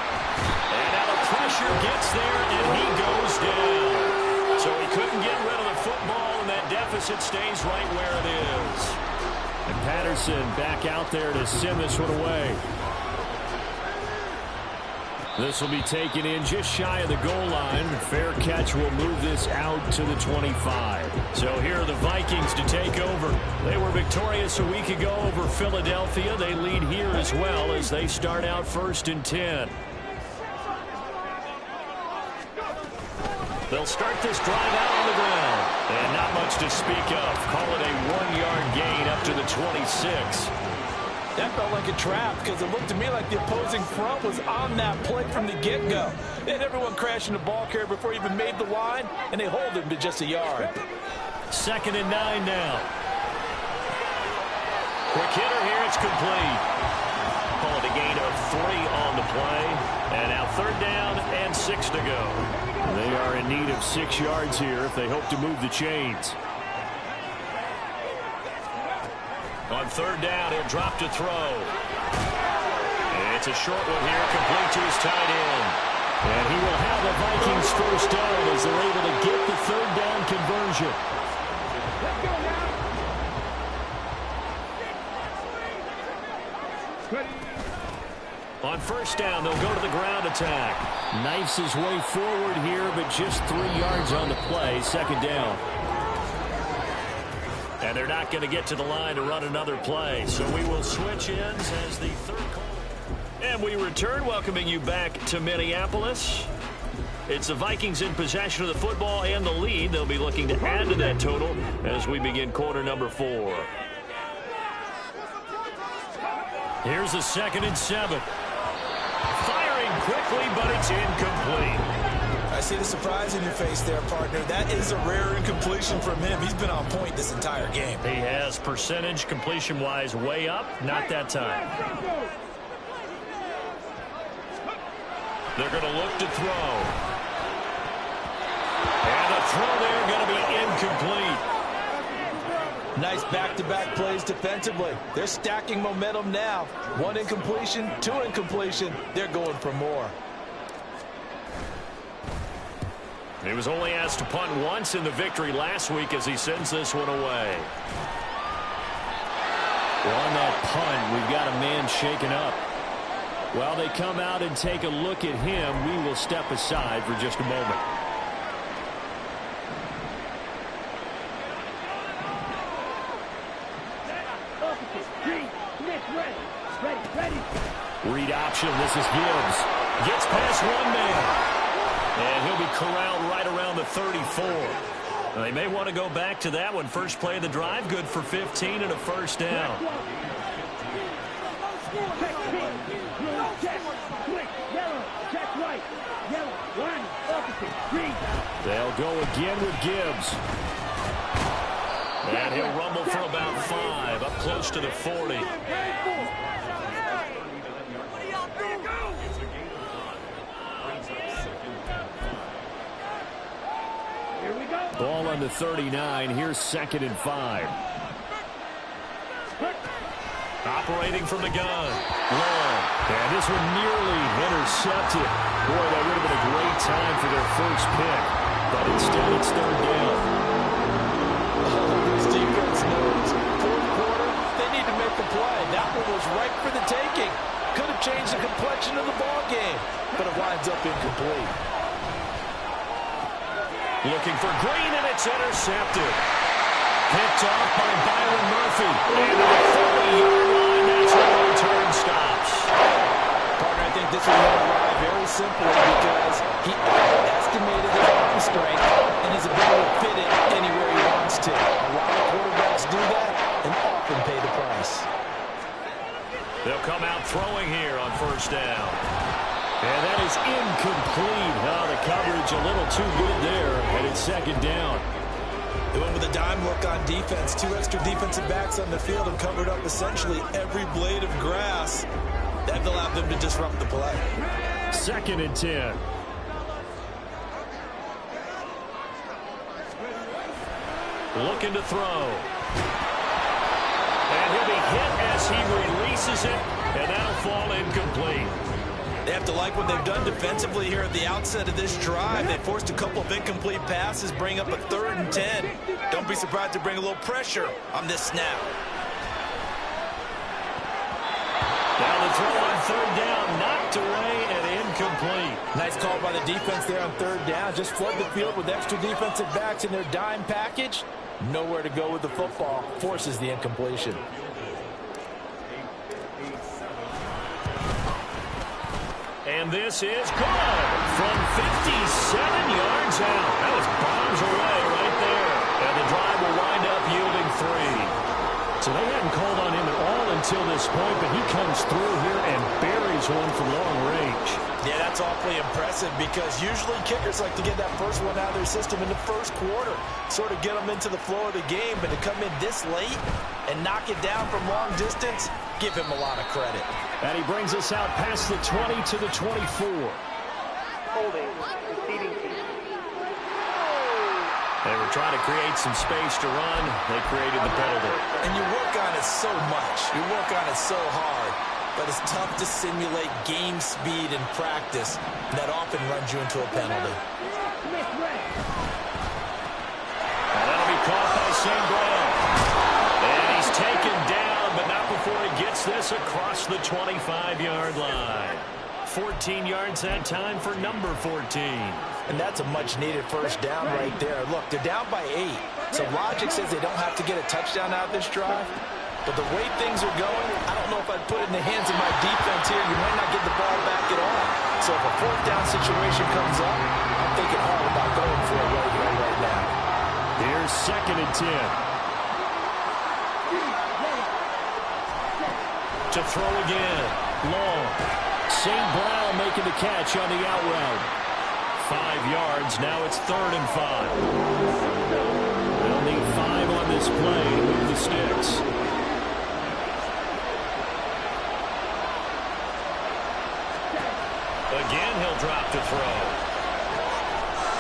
And now the pressure gets there, and he goes down. So he couldn't get rid of the football, and that deficit stays right where it is. And Patterson back out there to send this one away. This will be taken in just shy of the goal line. Fair catch will move this out to the 25. So here are the Vikings to take over. They were victorious a week ago over Philadelphia. They lead here as well as they start out 1st and 10. They'll start this drive out on the ground. And not much to speak of. Call it a 1-yard gain up to the 26. That felt like a trap because it looked to me like the opposing front was on that play from the get-go. They had everyone crashing the ball carrier before he even made the line, and they hold him to just a yard. 2nd and 9 now. Quick hitter here, it's complete. Call it a gain of 3 on the play. And now 3rd down and 6 to go. They are in need of 6 yards here if they hope to move the chains. On 3rd down, he'll drop to throw. It's a short one here, complete to his tight end. And he will have the Vikings 1st down as they're able to get the 3rd down conversion. On 1st down, they'll go to the ground attack. Knifes his way forward here, but just 3 yards on the play. 2nd down. And they're not going to get to the line to run another play. So we will switch ends as the 3rd call. And we return, welcoming you back to Minneapolis. It's the Vikings in possession of the football and the lead. They'll be looking to add to that total as we begin quarter number 4. Here's a 2nd and 7. Firing quickly, but it's incomplete. I see the surprise in your face there, partner. That is a rare incompletion from him. He's been on point this entire game. He has percentage completion-wise way up. Not that time. They're going to look to throw. And the throw there going to be incomplete. Nice back-to-back plays defensively. They're stacking momentum now. 1 incompletion, 2 incompletion. They're going for more. He was only asked to punt once in the victory last week as he sends this one away. Well, on that punt, we've got a man shaken up. While they come out and take a look at him, we will step aside for just a moment. Read option. This is Gibbs. Gets past one man. And he'll be corralled right around the 34. Now, they may want to go back to that one. First play of the drive, good for 15 and a 1st down. Check pink. Blue, check. Switch. Yellow. Check white. Yellow. Line. Opposite. Green. They'll go again with Gibbs. And he'll rumble for about 5, up close to the 40. Ball on the 39. Here's 2nd and 5. Operating from the gun. Long. And this one nearly intercepted. Boy, that would have been a great time for their first pick. But instead, it's 3rd down. This defense knows 4th quarter, they need to make the play. That one was right for the taking. Could have changed the complexion of the ball game, but it winds up incomplete. Looking for Green, and it's intercepted. Picked off by Byron Murphy. And to the 40-yard line, that's where the return stops. Partner, I think this is going to lie very simply because he estimated his arm strength and his ability to fit it anywhere he wants to. A lot of quarterbacks do that and often pay the price. They'll come out throwing here on 1st down. And that is incomplete. Oh, the coverage a little too good there, and it's 2nd down. They went with a dime look on defense. 2 extra defensive backs on the field and covered up essentially every blade of grass. That allowed them to disrupt the play. 2nd and 10. Looking to throw. And he'll be hit as he releases it, and that'll fall incomplete. They have to like what they've done defensively here at the outset of this drive. They forced a couple of incomplete passes, bring up a 3rd and 10. Don't be surprised to bring a little pressure on this snap. Now the throw on 3rd down, knocked away and incomplete. Nice call by the defense there on 3rd down. Just flood the field with extra defensive backs in their dime package. Nowhere to go with the football. Forces the incompletion. And this is good from 57 yards out. That was bombs away right there. And the drive will wind up yielding 3. So they hadn't called on him at all until this point, but he comes through here and buries one from long range. Yeah, that's awfully impressive because usually kickers like to get that first one out of their system in the 1st quarter, sort of get them into the flow of the game, but to come in this late and knock it down from long distance, give him a lot of credit. And he brings us out past the 20 to the 24. Holding. Receiving team. They were trying to create some space to run. They created the penalty. And you work on it so much. You work on it so hard. But it's tough to simulate game speed in practice. That often runs you into a penalty. And that'll be caught by St. Brown. And he's taken down, but not before he gets this across the 25-yard line. 14 yards that time for number 14. And that's a much-needed 1st down right there. Look, they're down by 8. So logic says they don't have to get a touchdown out of this drive. But the way things are going, I don't know if I'd put it in the hands of my defense here. You might not get the ball back at all. So if a 4th down situation comes up, I'm thinking hard about going for it right now. Here's 2nd and 10. To throw again. Long. St. Brown making the catch on the out route. 5 yards. Now it's 3rd and 5. They'll need 5 on this play to move the sticks. Again, he'll drop to throw.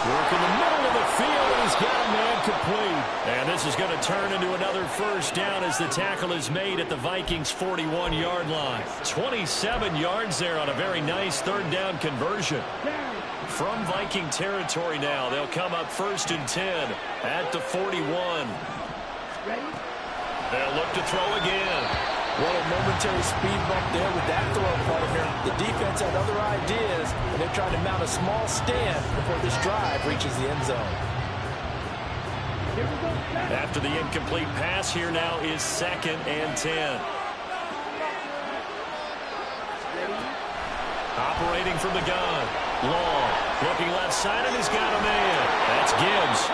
Work in the middle of the field, and he's got a man complete. And this is going to turn into another 1st down as the tackle is made at the Vikings' 41-yard line. 27 yards there on a very nice 3rd down conversion. From Viking territory now, they'll come up 1st and 10 at the 41. They'll look to throw again. What a momentary speed bump there with that throw partner. The defense had other ideas, and they're trying to mount a small stand before this drive reaches the end zone. After the incomplete pass, here now is 2nd and 10. Operating from the gun. Long. Looking left side, and he's got a man. That's Gibbs.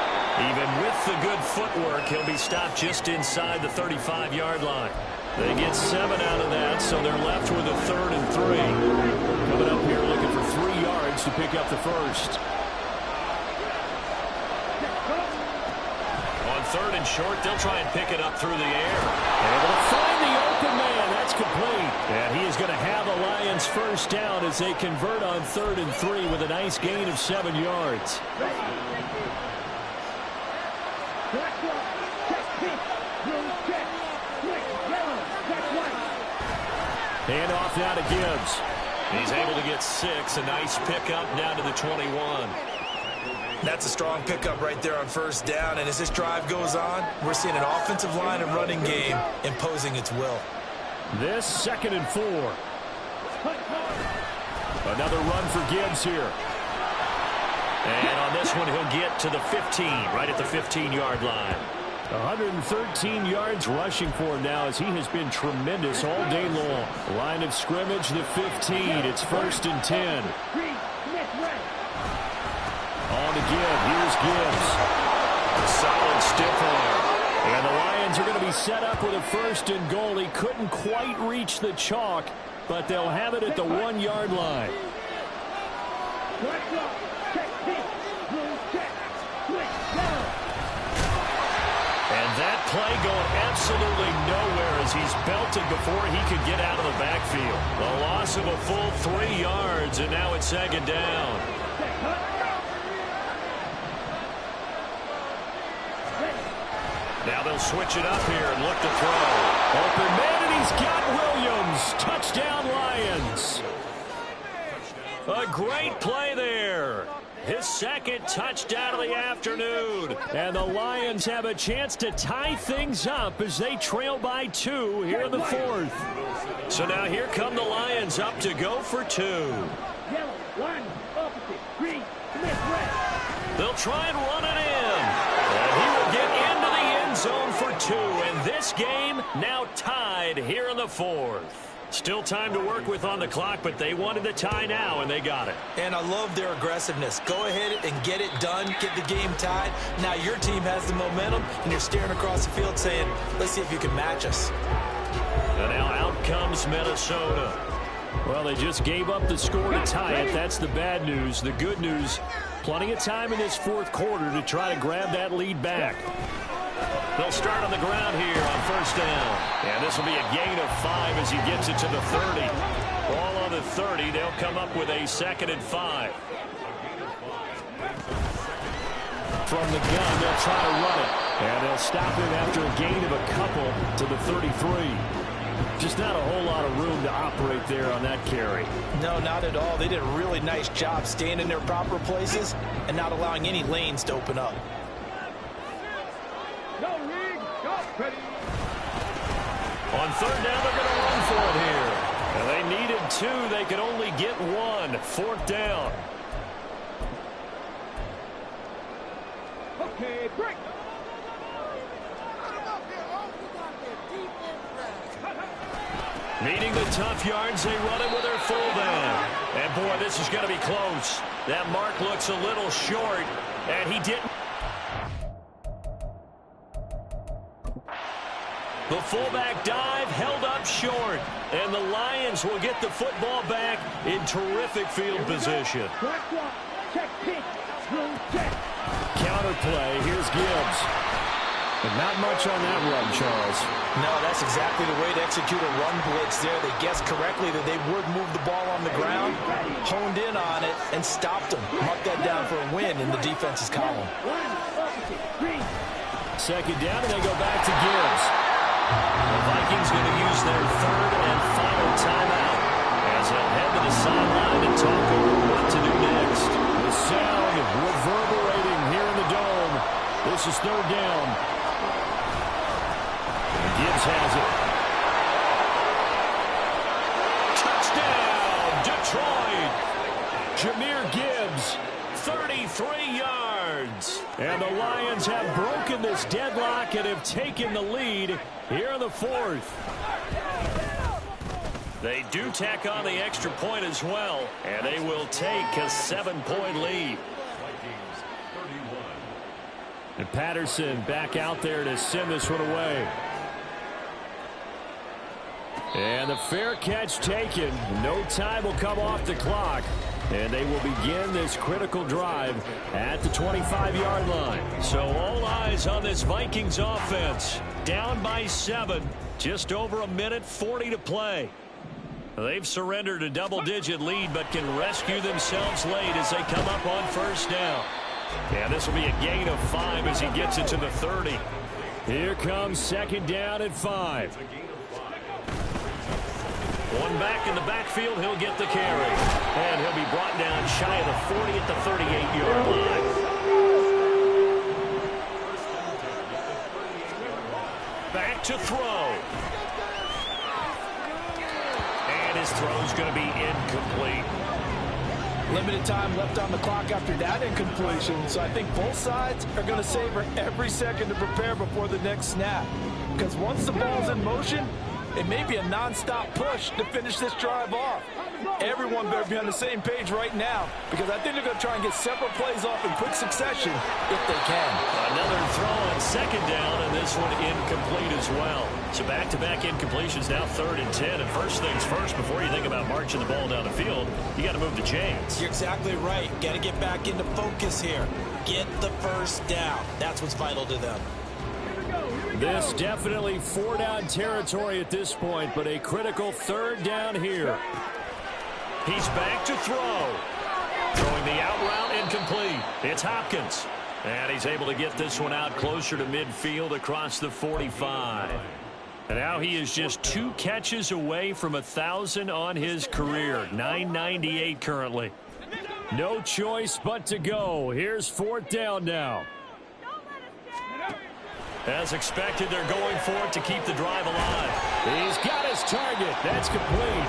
Even with the good footwork, he'll be stopped just inside the 35-yard line. They get 7 out of that, so they're left with a 3rd and 3. Coming up here looking for 3 yards to pick up the first. On 3rd and short, they'll try and pick it up through the air. Able to find the open man. That's complete. And he is going to have the Lions first down as they convert on 3rd and 3 with a nice gain of 7 yards. Hand off now to Gibbs. He's able to get 6. A nice pickup down to the 21. That's a strong pickup right there on first down. And as this drive goes on, we're seeing an offensive line and running game imposing its will. This 2nd and 4. Another run for Gibbs here. And on this one, he'll get to the 15, right at the 15-yard line. 113 yards rushing for him now as he has been tremendous all day long. Line of scrimmage, the 15. It's 1st and 10. On to Gibbs. Here's Gibbs. A solid stiff arm. And the Lions are going to be set up with a 1st and goal. He couldn't quite reach the chalk, but they'll have it at the 1-yard line. And that play going absolutely nowhere as he's belted before he could get out of the backfield. The loss of a full 3 yards, and now it's 2nd down. Now they'll switch it up here and look to throw. Open man, and he's got Williams. Touchdown, Lions. A great play there. His 2nd touchdown of the afternoon. And the Lions have a chance to tie things up as they trail by 2 here in the 4th. So now here come the Lions up to go for 2. They'll try and run it in. And he will get into the end zone for 2. And this game now tied here in the 4th. Still time to work with on the clock, but they wanted the tie now, and they got it. And I love their aggressiveness. Go ahead and get it done, get the game tied. Now your team has the momentum, and you're staring across the field saying, let's see if you can match us. And now out comes Minnesota. Well, they just gave up the score to tie it. That's the bad news. The good news, plenty of time in this 4th quarter to try to grab that lead back. They'll start on the ground here on 1st down. And this will be a gain of 5 as he gets it to the 30. Ball on the 30. They'll come up with a 2nd and 5. From the gun, they'll try to run it. And they'll stop him after a gain of a couple to the 33. Just not a whole lot of room to operate there on that carry. No, not at all. They did a really nice job staying in their proper places and not allowing any lanes to open up. On 3rd down, they're going to run for it here. And they needed 2. They could only get 1. 4th down. Okay, break. Needing the tough yards, they run it with their fullback. And boy, this is going to be close. That mark looks a little short, and he didn't. The fullback dive held up short, and the Lions will get the football back in terrific field position. Counter play. Here's Gibbs. But not much on that run, Charles. No, that's exactly the way to execute a run blitz there. They guessed correctly that they would move the ball on the ground, honed in on it, and stopped them. Marked that down for a win in the defense's column. 2nd down, and they go back to Gibbs. The Vikings going to use their 3rd and final timeout as they'll head to the sideline and talk over what to do next. The sound reverberating here in the dome. This is 3rd down. And Gibbs has it. Touchdown, Detroit! Jahmyr Gibbs, 33 yards. And the Lions have broken this deadlock and have taken the lead here in the 4th. They do tack on the extra point as well, and they will take a 7-point lead. And Patterson back out there to send this one away. And the fair catch taken. No time will come off the clock. And they will begin this critical drive at the 25-yard line. So all eyes on this Vikings offense. Down by 7. Just over a minute 40 to play. They've surrendered a double-digit lead but can rescue themselves late as they come up on first down. And this will be a gain of 5 as he gets it to the 30. Here comes second down at 5. One back in the backfield, he'll get the carry. And he'll be brought down shy of the 40 at the 38-yard line. Back to throw. And his throw's going to be incomplete. Limited time left on the clock after that incompletion, so I think both sides are going to savor every second to prepare before the next snap. Because once the ball's in motion, it may be a non-stop push to finish this drive off. Everyone better be on the same page right now, because I think they're going to try and get several plays off in quick succession if they can. Another throw on second down, and this one incomplete as well. So back-to-back incompletions, now 3rd and 10. And first things first, before you think about marching the ball down the field, you got to move the chains. You're exactly right. Got to get back into focus here. Get the first down. That's what's vital to them. This definitely 4-down territory at this point, but a critical 3rd down here. He's back to throw. Throwing the out route incomplete. It's Hopkins. And he's able to get this one out closer to midfield across the 45. And now he is just 2 catches away from 1,000 on his career. 998 currently. No choice but to go. Here's 4th down now. As expected, they're going for it to keep the drive alive. He's got his target. That's complete.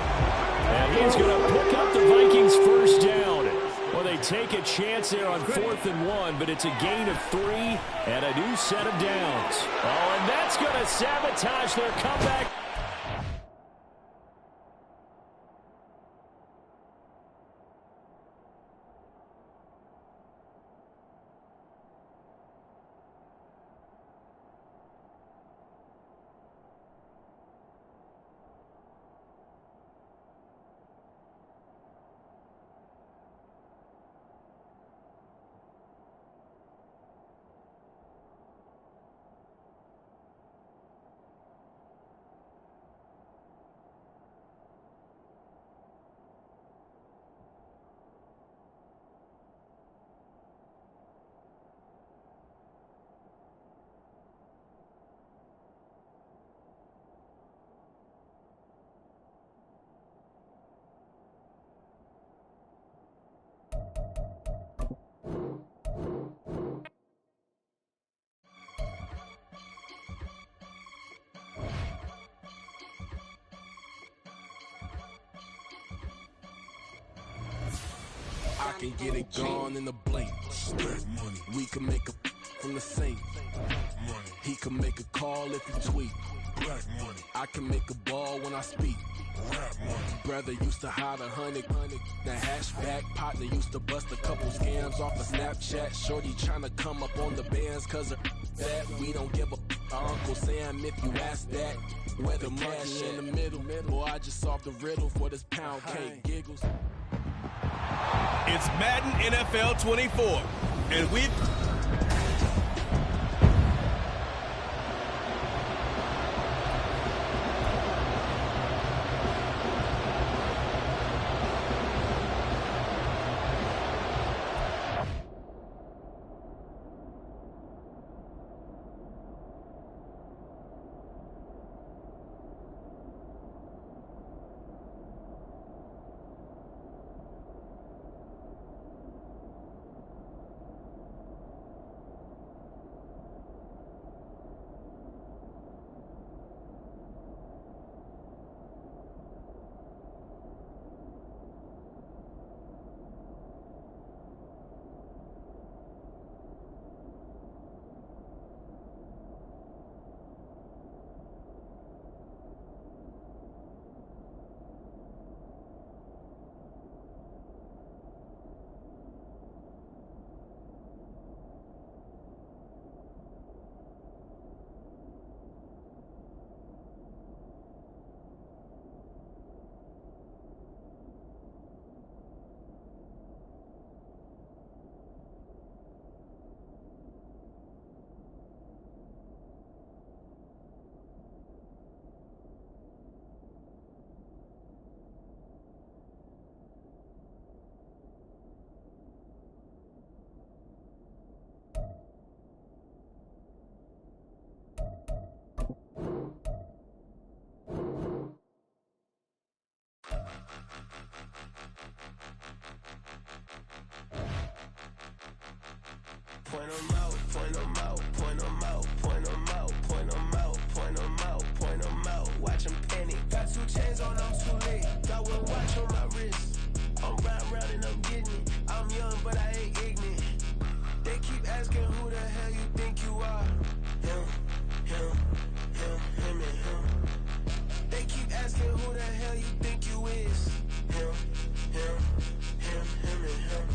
And he's going to pick up the Vikings' first down. Well, they take a chance there on 4th and 1, but it's a gain of 3 and a new set of downs. Oh, and that's going to sabotage their comeback. I can get it gone in a blink. We can make a from the sink. He can make a call if he tweet. I can make a ball when I speak. Brother used to hide 100. The hatchback partner used to bust a couple scams off of Snapchat. Shorty tryna come up on the bands cause of that. We don't give a our Uncle Sam if you ask that. Whether cash in the middle. Boy, I just solved the riddle for this pound cake. Giggles. It's Madden NFL 24, and we've... Point them out, point them out, point them out, point them out, point them out, point them out, point them out. Watch them panic. Got 2 chains on, I'm too late. Got 1 watch on my wrist. I'm riding round and I'm getting it. I'm young, but I ain't ignorant. They keep asking who the hell you think you are. Him, and him. They keep asking who the hell you think you is. Him, and him.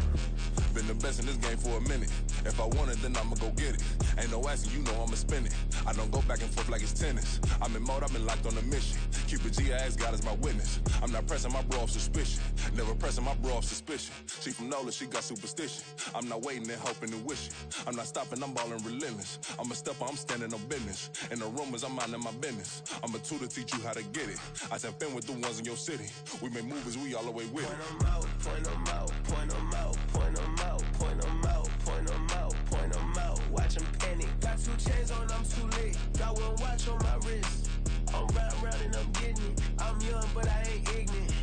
Been the best in this game for a minute. If I want it, then I'ma go get it. Ain't no asking, you know I'ma spin it. I don't go back and forth like it's tennis. I'm in mode, I've been locked on a mission. Cupid G, I ask God as my witness. I'm not pressing my bro off suspicion. Never pressing my bro off suspicion. She from Nola, she got superstition. I'm not waiting and hoping and wishing. I'm not stopping, I'm balling relentless. I'm a stepper, I'm standing on business. In the rumors, I'm minding my business. I'm a tutor, teach you how to get it. I said, been with the ones in your city. We make movies, we all the way with it. Point them out, point them out, point them out, point them out, point them out, point them out, point them out. Watch them panic. Got 2 chains on, I'm too late. Got 1 watch on my wrist. I'm riding round and I'm getting it. I'm young, but I ain't ignorant.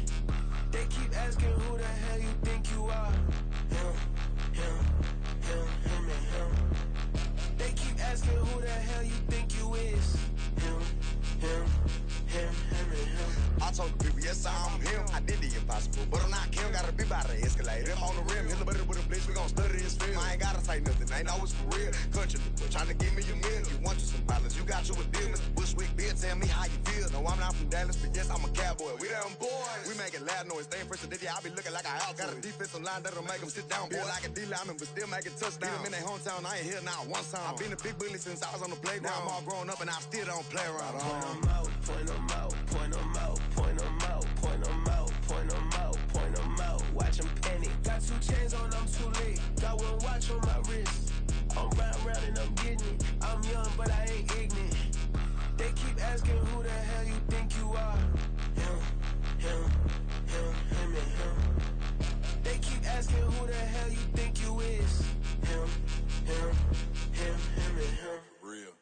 They keep asking who the hell you think you are. Him, and him. They keep asking who the hell you think you is. Him, and him. I told the people, yes, I'm him. I did the impossible, but I'm not Kim. Gotta be by the escalator. I'm on the rim, hit the butter with a blitz. We gon' study this film. I ain't gotta say nothing, ain't always for real. Country people trying to give me a meal. You want you some balance, you got you a deal. Mr. Bushwick, Bill, tell me how you feel. No, I'm not from Dallas, but yes, I'm a cowboy. We them boys. We making loud noise. Staying first today, I be looking like I out. Got a defensive line that'll make them sit down. Boy, like a D-lineman, but still making touchdowns. Beat them in their hometown, I ain't here now one time. I've been a big bully since I was on the playground. I'm all grown up and I still don't play around. Point them out, point them out, point them out, point them out, point them out, point them out, point them out. Watch them panic. Got 2 chains on, I'm too late. Got 1 watch on my wrist. I'm riding round and I'm getting it. I'm young, but I ain't ignorant. They keep asking who the hell you think you are. Him, and him. They keep asking who the hell you think you is. Him, and him. Real.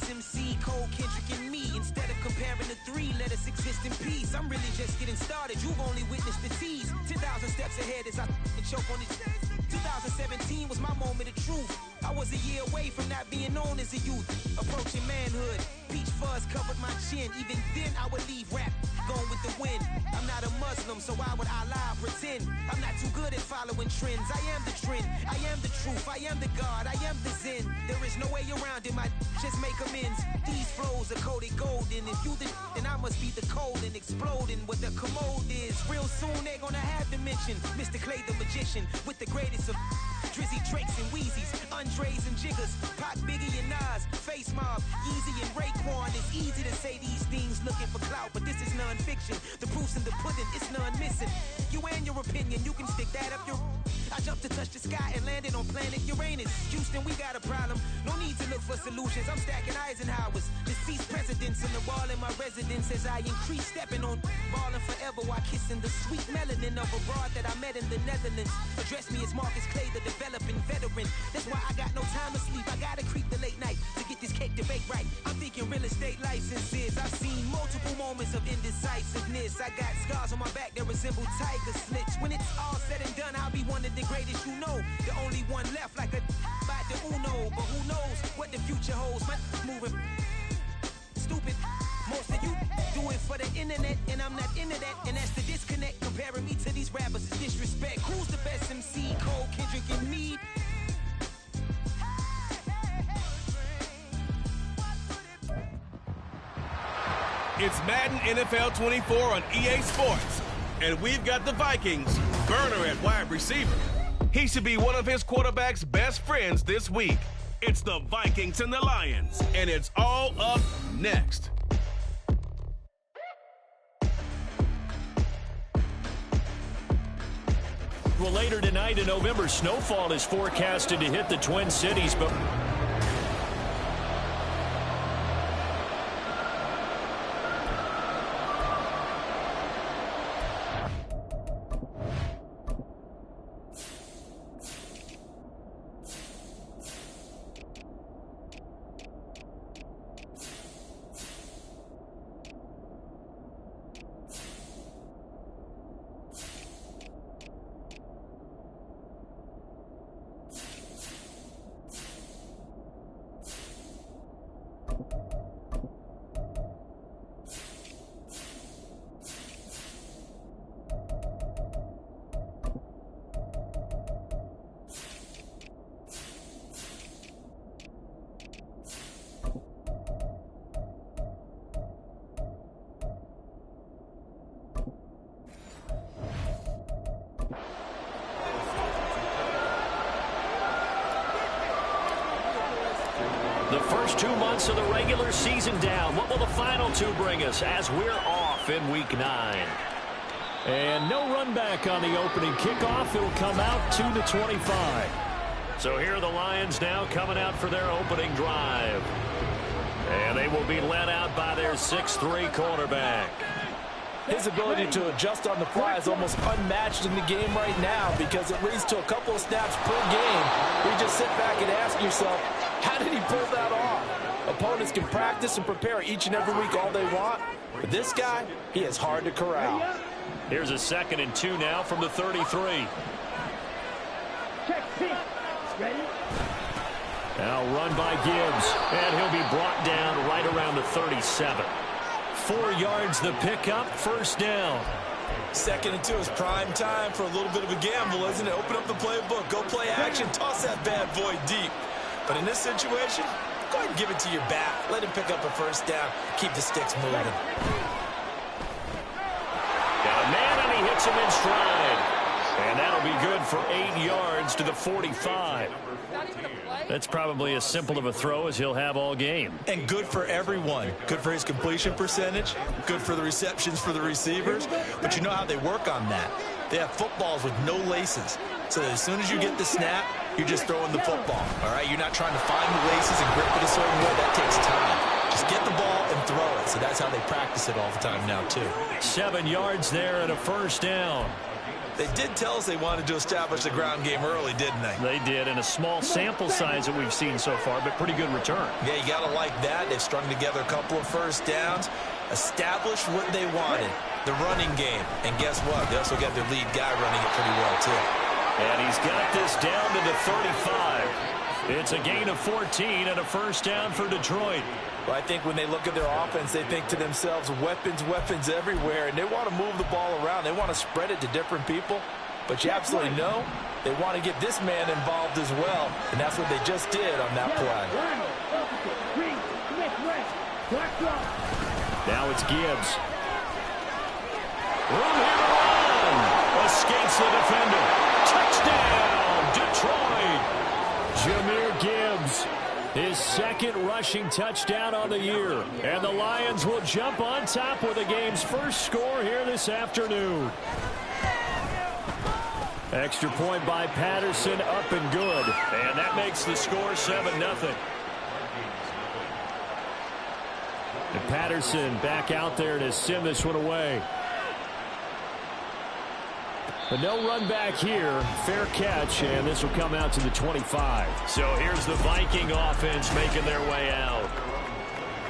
MC, Cole, Kendrick, and me. Instead of comparing the 3, let us exist in peace. I'm really just getting started. You've only witnessed the tease. 10,000 steps ahead as I choke on this. 2017 was my moment of truth. I was a year away from not being known as a youth. Approaching manhood. Peach fuzz covered my chin. Even then I would leave rap going with the wind. I'm not a Muslim, so why would Allah pretend? I'm not too good at following trends. I am the trend. I am the truth. I am the God. I am the Zen. There is no way around it. I just make amends. These flows are coated golden. If you the then I must be the cold and exploding what the commode is. Real soon they're gonna have to mention Mr. Clay the magician with the greatest of Drizzy, Drakes, and Wheezies, Andres and Jiggers, Pac, Biggie, and Nas, Face Mob, Easy and Raekwon. It's easy to say these things looking for clout, but this is non-fiction. The proof's in the pudding, it's none missing. You and your opinion, you can stick that up your... I jumped to touch the sky and landed on planet Uranus. Houston, we got a problem. No need to look for solutions. I'm stacking Eisenhowers. Deceased presidents in the wall in my residence as I increase stepping on balling forever while kissing the sweet melanin of a broad that I met in the Netherlands. Address me as Marcus Clay, the developing veteran. That's why I got no time to sleep. I gotta creep the late night to get this cake to bake right. I'm thinking real estate licenses. I've seen multiple moments of indecisiveness. I got scars on my back that resemble tiger slits. When it's all said and done, I'll be one of the greatest you know. The only one left like a by the Uno. But who knows what the future holds. My moving stupid. Most of you do it for the internet, and I'm not into that. And that's the disconnect. Comparing me to these rappers is disrespect. Who's the best MC? Cole, Kendrick, and me. It's Madden NFL 24 on EA Sports. And we've got the Vikings, Burner at wide receiver. He should be one of his quarterback's best friends this week. It's the Vikings and the Lions, and it's all up next. Well, later tonight in November, snowfall is forecasted to hit the Twin Cities, but... The first 2 months of the regular season down. What will the final 2 bring us as we're off in Week 9? And no run back on the opening kickoff. It'll come out to the 25. So here are the Lions now coming out for their opening drive. And they will be led out by their 6'3" quarterback. His ability to adjust on the fly is almost unmatched in the game right now because it leads to a couple of snaps per game. You just sit back and ask yourself, how did he pull that off? Opponents can practice and prepare each and every week all they want. But this guy, he is hard to corral. Here's a 2nd and 2 now from the 33. Check pitch. Ready? Now run by Gibbs. And he'll be brought down right around the 37. 4 yards the pickup, first down. 2nd and 2 is prime time for a little bit of a gamble, isn't it? Open up the playbook, go play action, toss that bad boy deep. But in this situation, go ahead and give it to your back. Let him pick up a first down. Keep the sticks moving. Got a man, and he hits him in stride. And that'll be good for 8 yards to the 45. That's probably as simple of a throw as he'll have all game. And good for everyone. Good for his completion percentage. Good for the receptions for the receivers. But you know how they work on that. They have footballs with no laces. So as soon as you get the snap, you're just throwing the football. All right? You're not trying to find the laces and grip it a certain way. That takes time. Just get the ball and throw it. So that's how they practice it all the time now, too. 7 yards there and a first down. They did tell us they wanted to establish the ground game early, didn't they? They did, and a small sample size that we've seen so far, but pretty good return. Yeah, you got to like that. They've strung together a couple of first downs, established what they wanted, the running game. And guess what? They also got their lead guy running it pretty well, too. And he's got this down to the 35. It's a gain of 14 and a first down for Detroit. Well, I think when they look at their offense, they think to themselves, weapons, weapons everywhere, and they want to move the ball around. They want to spread it to different people, but you absolutely know they want to get this man involved as well, and that's what they just did on that play. Now it's Gibbs. Room here to run. Escapes the defender. Touchdown, Detroit. Jahmyr Gibbs. His 2nd rushing touchdown on the year. And the Lions will jump on top with the game's first score here this afternoon. Extra point by Patterson, up and good. And that makes the score 7-0. And Patterson back out there to send this one away. But no run back here. Fair catch, and this will come out to the 25. So here's the Viking offense making their way out.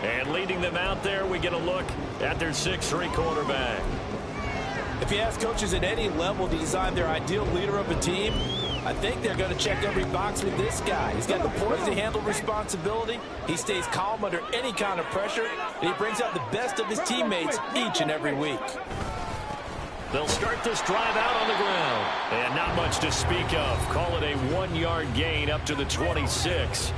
And leading them out there, we get a look at their 6'3" quarterback. If you ask coaches at any level to design their ideal leader of a team, I think they're going to check every box with this guy. He's got the poise to handle responsibility. He stays calm under any kind of pressure, and he brings out the best of his teammates each and every week. They'll start this drive out on the ground. And not much to speak of. Call it a 1-yard gain up to the 26.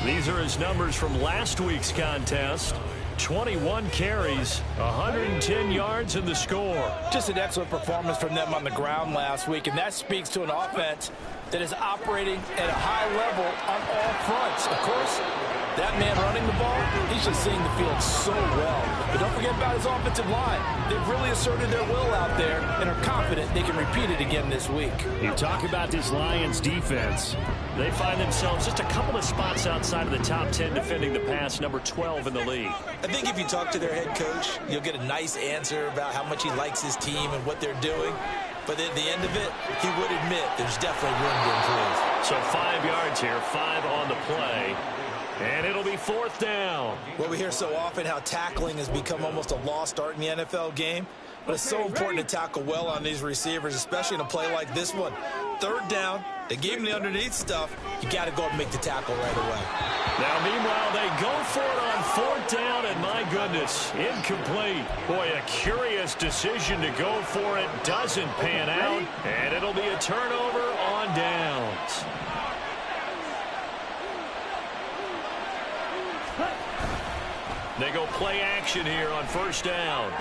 These are his numbers from last week's contest. 21 carries, 110 yards in the score. Just an excellent performance from them on the ground last week, and that speaks to an offense that is operating at a high level on all fronts. Of course, that man running the ball, he's just seeing the field so well. But don't forget about his offensive line. They've really asserted their will out there and are confident they can repeat it again this week. You talk about this Lions defense. They find themselves just a couple of spots outside of the top 10 defending the pass, number 12 in the league. I think if you talk to their head coach, you'll get a nice answer about how much he likes his team and what they're doing. But at the end of it, he would admit there's definitely room to improve. So 5 yards here, 5 on the play. And it'll be 4th down. Well, we hear so often how tackling has become almost a lost art in the NFL game. But it's so important to tackle well on these receivers, especially in a play like this one. 3rd down, They gave him the underneath stuff. You got to go and make the tackle right away. Now, meanwhile, they go for it on 4th down, and my goodness, incomplete. Boy, a curious decision to go for it. Doesn't pan out, and it'll be a turnover on downs. They go play action here on 1st down.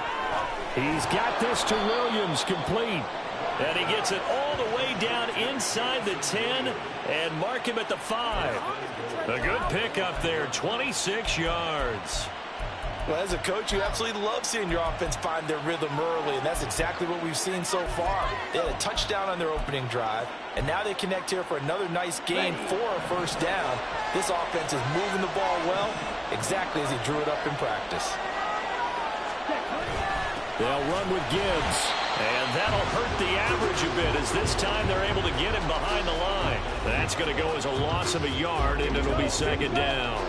He's got this to Williams, complete. And he gets it all the way down inside the 10 and mark him at the 5. A good pickup there, 26 yards. Well, as a coach, you absolutely love seeing your offense find their rhythm early, and that's exactly what we've seen so far. They had a touchdown on their opening drive, and now they connect here for another nice gain for a 1st down. This offense is moving the ball well, exactly as he drew it up in practice. They'll run with Gibbs, and that'll hurt the average a bit as this time they're able to get him behind the line. That's going to go as a loss of a yard, and it'll be 2nd down.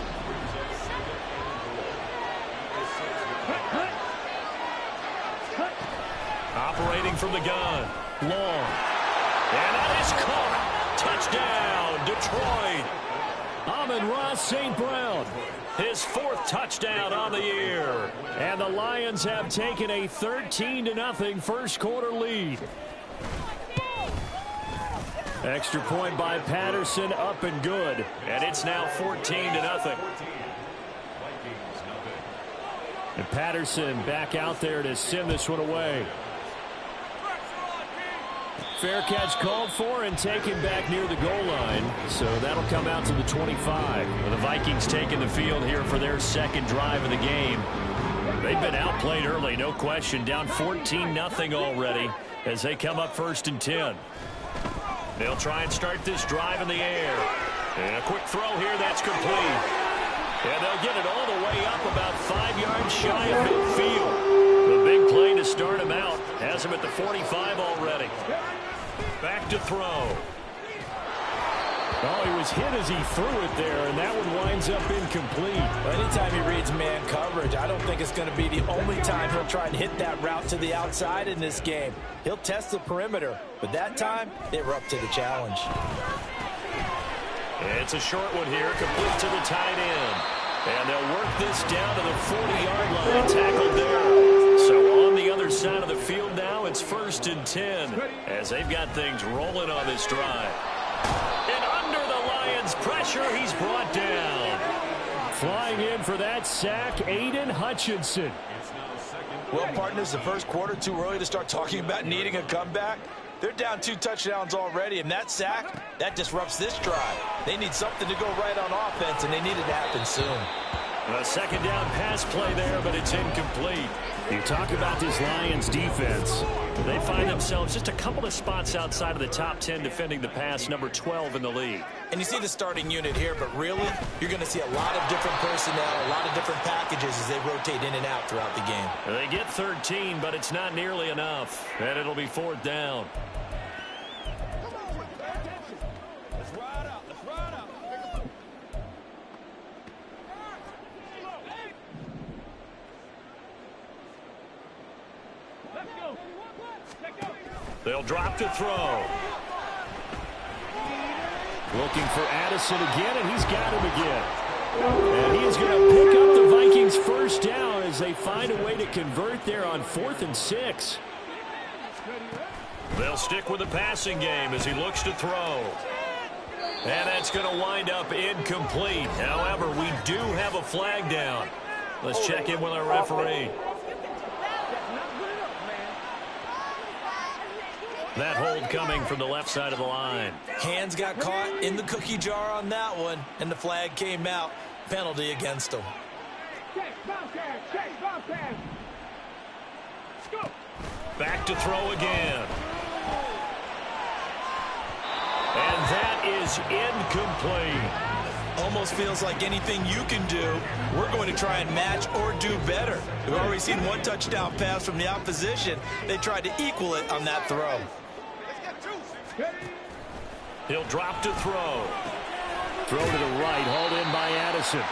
Operating from the gun, long. And that is caught. Touchdown, Detroit. Amon-Ra St. Brown. His 4th touchdown on the year. And the Lions have taken a 13-0 first quarter lead. Extra point by Patterson, up and good. And it's now 14-0. And Patterson back out there to send this one away. Fair catch called for and taken back near the goal line. So that'll come out to the 25. Well, the Vikings taking the field here for their 2nd drive of the game. They've been outplayed early, no question. Down 14-0 already as they come up 1st and 10. They'll try and start this drive in the air. And a quick throw here, that's complete. And they'll get it all the way up about 5 yards shy of midfield. The big play to start him out. Has him at the 45 already. Back to throw. Oh, he was hit as he threw it there, and that one winds up incomplete. Well, anytime he reads man coverage, I don't think it's going to be the only time he'll try and hit that route to the outside in this game. He'll test the perimeter, but that time, they were up to the challenge. It's a short one here, complete to the tight end. And they'll work this down to the 40-yard line, tackled there. So on the other side of the field now, it's 1st and 10 as they've got things rolling on this drive. And under the Lions' pressure, he's brought down. Flying in for that sack, Aiden Hutchinson. Well, partners, the first quarter, too early to start talking about needing a comeback. They're down 2 touchdowns already, and that sack, that disrupts this drive. They need something to go right on offense, and they need it to happen soon. A 2nd down pass play there, but it's incomplete. You talk about this Lions defense. They find themselves just a couple of spots outside of the top 10 defending the pass, number 12 in the league. And you see the starting unit here, but really, you're going to see a lot of different personnel, a lot of different packages as they rotate in and out throughout the game. They get 13, but it's not nearly enough, and it'll be 4th down. They'll drop to throw. Looking for Addison again, and he's got him again. And he is going to pick up the Vikings' 1st down as they find a way to convert there on 4th and 6. They'll stick with the passing game as he looks to throw. And that's going to wind up incomplete. However, we do have a flag down. Let's check in with our referee. That hold coming from the left side of the line. Hands got caught in the cookie jar on that one, and the flag came out. Penalty against them. Back to throw again. And that is incomplete. Almost feels like anything you can do, we're going to try and match or do better. We've already seen 1 touchdown pass from the opposition. They tried to equal it on that throw. He'll drop to throw. Throw to the right, hauled in by Addison.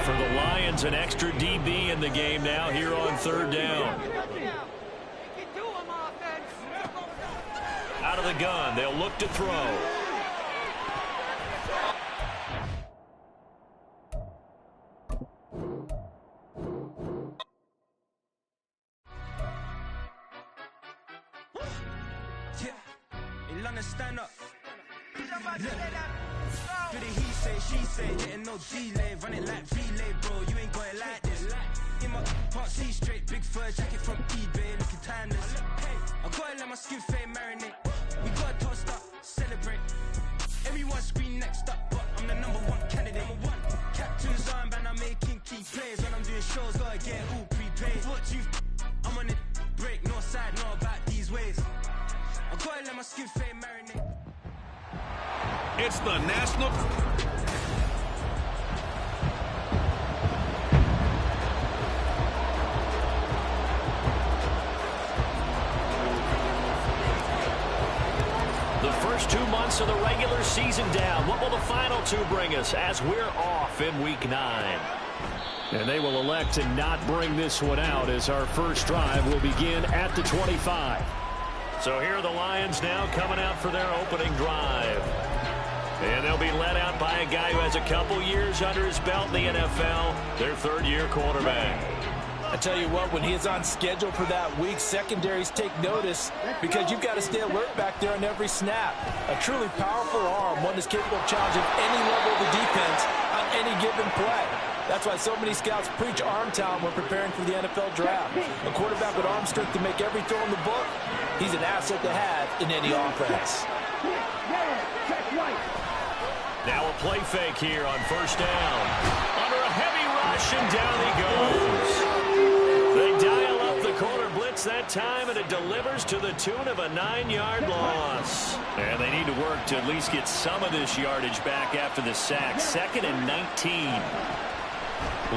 For the Lions, an extra DB in the game now here on third down. Out of the gun, they'll look to throw. Stand up. Do the he say, she say, getting no delay, run it like relay, bro. You ain't got it like this. In my part C straight, big fur jacket from eBay, looking timeless. I gotta let my skin fade marinate. We gotta toast up, celebrate. Everyone scream next up, but I'm the #1 candidate. Captain's armband, I'm making key plays. When I'm doing shows, gotta get all prepaid. What you? I'm on it, break, no side, no about these ways. I gotta let my skin fade marinate. It's the national. The first 2 months of the regular season down. What will the final 2 bring us as we're off in week 9? And they will elect to not bring this one out as our first drive will begin at the 25. So here are the Lions now coming out for their opening drive. And they'll be led out by a guy who has a couple years under his belt in the NFL, their third-year quarterback. I tell you what, when he is on schedule for that week, secondaries take notice because you've got to stay alert back there on every snap. A truly powerful arm, one that's capable of challenging any level of the defense on any given play. That's why so many scouts preach arm talent when preparing for the NFL draft. A quarterback with arm strength to make every throw in the book, he's an asset to have in any offense. Now a play fake here on first down. Under a heavy rush, and down he goes. They dial up the corner blitz that time, and it delivers to the tune of a 9-yard loss. And they need to work to at least get some of this yardage back after the sack. 2nd and 19.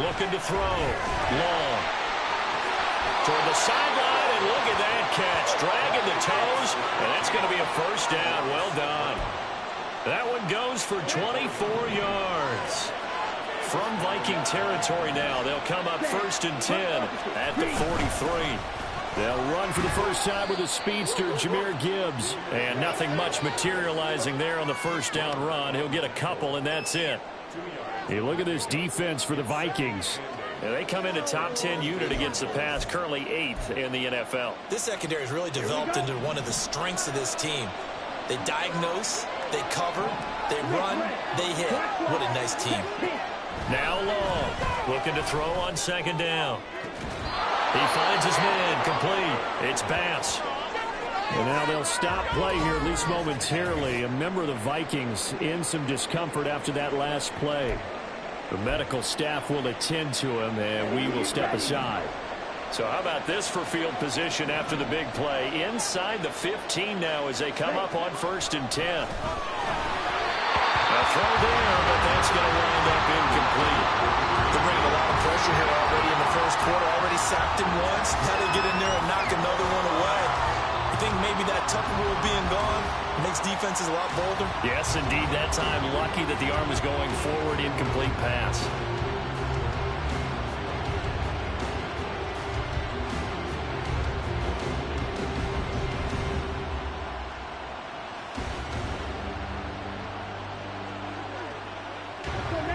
Looking to throw. Long. Toward the sideline, and look at that catch. Dragging the toes, and that's going to be a first down. Well done. That one goes for 24 yards. From Viking territory now, they'll come up 1st and 10 at the 43. They'll run for the first time with a speedster, Jahmyr Gibbs. And nothing much materializing there on the first down run. He'll get a couple, and that's it. Hey, look at this defense for the Vikings. They come in a top 10 unit against the pass, currently 8th in the NFL. This secondary has really developed into one of the strengths of this team. They diagnose, they cover, they run, they hit. What a nice team. Now Long, looking to throw on 2nd down. He finds his man, complete. It's Bass. And now they'll stop play here, at least momentarily. A member of the Vikings in some discomfort after that last play. The medical staff will attend to him, and we will step aside. So how about this for field position after the big play? Inside the 15 now as they come up on 1st and 10. A throw there, but that's going to wind up incomplete. They're bringing a lot of pressure here already in the first quarter. Already sacked him once. Had to get in there and knock another one away. You think maybe that Tucker rule being gone makes defenses a lot bolder? Yes, indeed. That time, lucky that the arm was going forward, incomplete pass.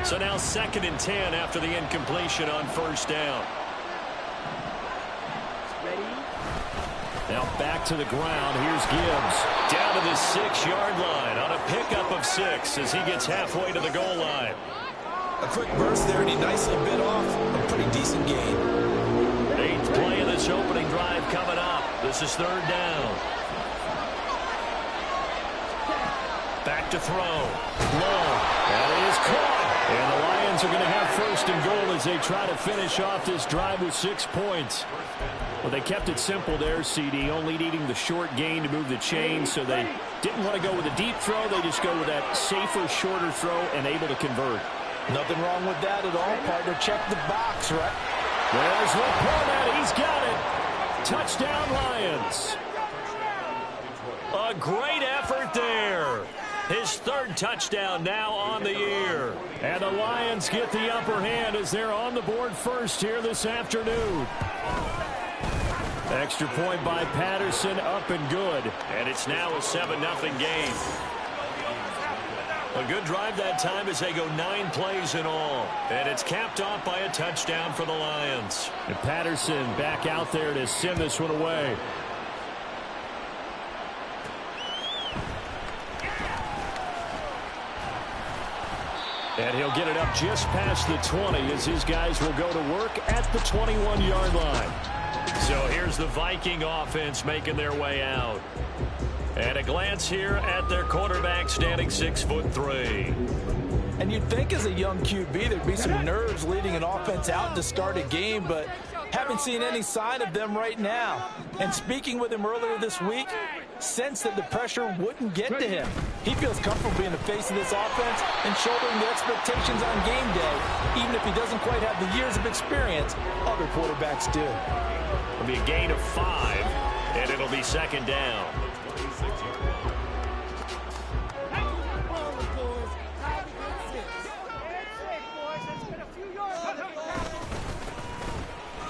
So now 2nd and 10 after the incompletion on 1st down. Now back to the ground. Here's Gibbs. Down to the 6-yard line on a pickup of 6 as he gets halfway to the goal line. A quick burst there, and he nicely bit off a pretty decent gain. 8th play of this opening drive coming up. This is 3rd down. Back to throw. Long. That is caught. And the Lions are going to have 1st and goal as they try to finish off this drive with 6 points. Well, they kept it simple there, CD, only needing the short gain to move the chain, so they didn't want to go with a deep throw. They just go with that safer, shorter throw and able to convert. Nothing wrong with that at all, partner. Check the box, right? There's LaPorta. He's got it. Touchdown, Lions. A great effort there. His third touchdown now on the year. And the Lions get the upper hand as they're on the board first here this afternoon. Extra point by Patterson, up and good. And it's now a 7-0 game. A good drive that time as they go 9 plays in all. And it's capped off by a touchdown for the Lions. And Patterson back out there to send this one away. And he'll get it up just past the 20 as his guys will go to work at the 21-yard line. So here's the Viking offense making their way out. And a glance here at their quarterback standing 6'3". And you'd think as a young QB there'd be some nerves leading an offense out to start a game, but haven't seen any sign of them right now. And speaking with him earlier this week, sensed that the pressure wouldn't get to him. He feels comfortable being the face of this offense and shouldering the expectations on game day, even if he doesn't quite have the years of experience other quarterbacks do. It'll be a gain of 5, and it'll be second down.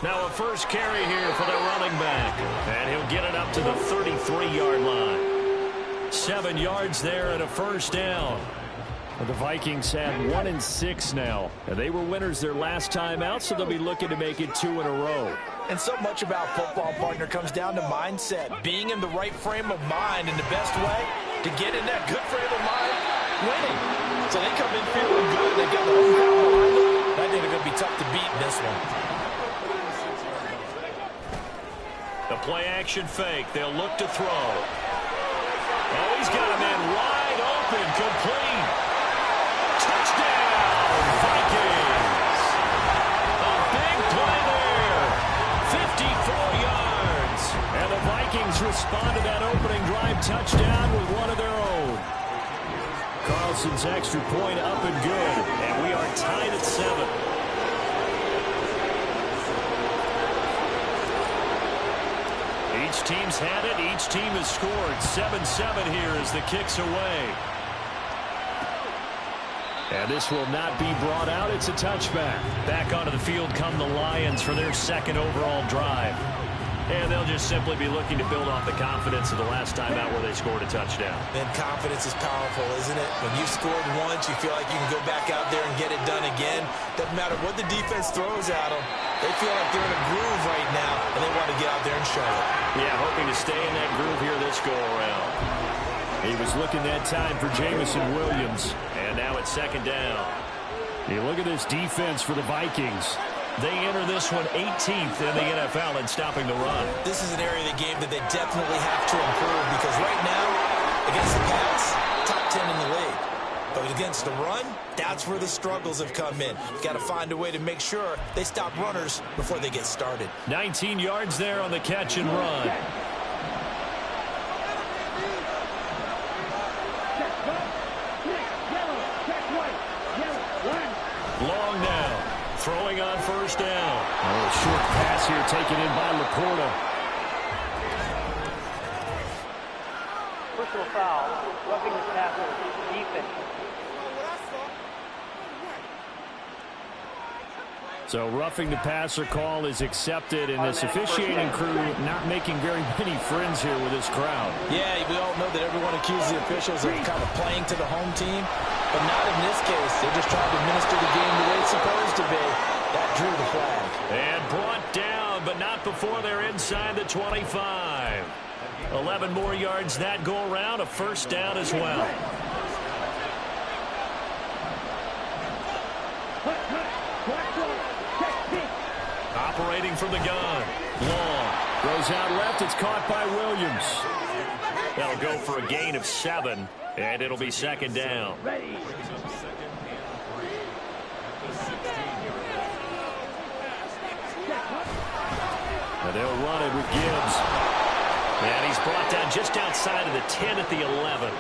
Now a first carry here for the running back. And he'll get it up to the 33-yard line. 7 yards there and a first down. Well, the Vikings have 1-6 now. And they were winners their last time out, so they'll be looking to make it 2 in a row. And so much about football, partner, comes down to mindset. Being in the right frame of mind, and the best way to get in that good frame of mind, winning. So they come in feeling good. They got the home crowd behind them. I think they're going to be tough to beat in this one. The play-action fake. They'll look to throw. Oh, he's got a man wide open. Complete. Touchdown, Vikings. A big play there. 54 yards. And the Vikings respond to that opening drive touchdown with one of their own. Carlson's extra point up and good. And we are tied at 7. Each team's had it. Each team has scored. 7-7 here as the kick's away. And this will not be brought out. It's a touchback. Back onto the field come the Lions for their second overall drive. And they'll just simply be looking to build off the confidence of the last time out where they scored a touchdown. And confidence is powerful, isn't it? When you've scored once, you feel like you can go back out there and get it done again. Doesn't matter what the defense throws at them. They feel like they're in a groove right now, and they want to get out there and show it. Yeah, hoping to stay in that groove here this go-around. He was looking that time for Jamison Williams. And now it's second down. You look at this defense for the Vikings. They enter this one 18th in the NFL in stopping the run. This is an area of the game that they definitely have to improve because right now, against the pass, top 10 in the league. But against the run, that's where the struggles have come in. Got to find a way to make sure they stop runners before they get started. 19 yards there on the catch and run. Long now. Throwing on first down. Oh, a short pass here taken in by Laporta. Personal foul, roughing the passer, defense. So roughing the passer call is accepted, and this officiating crew not making very many friends here with this crowd. Yeah, we all know that everyone accuses the officials of kind of playing to the home team, but not in this case. They're just trying to administer the game the way it's supposed to be. That drew the flag. And brought down, but not before they're inside the 25. 11 more yards that go around, a first down as well. Operating from the gun. Long. Goes out left. It's caught by Williams. That'll go for a gain of 7, and it'll be second down. And they'll run it with Gibbs. And he's brought down just outside of the 10 at the 11.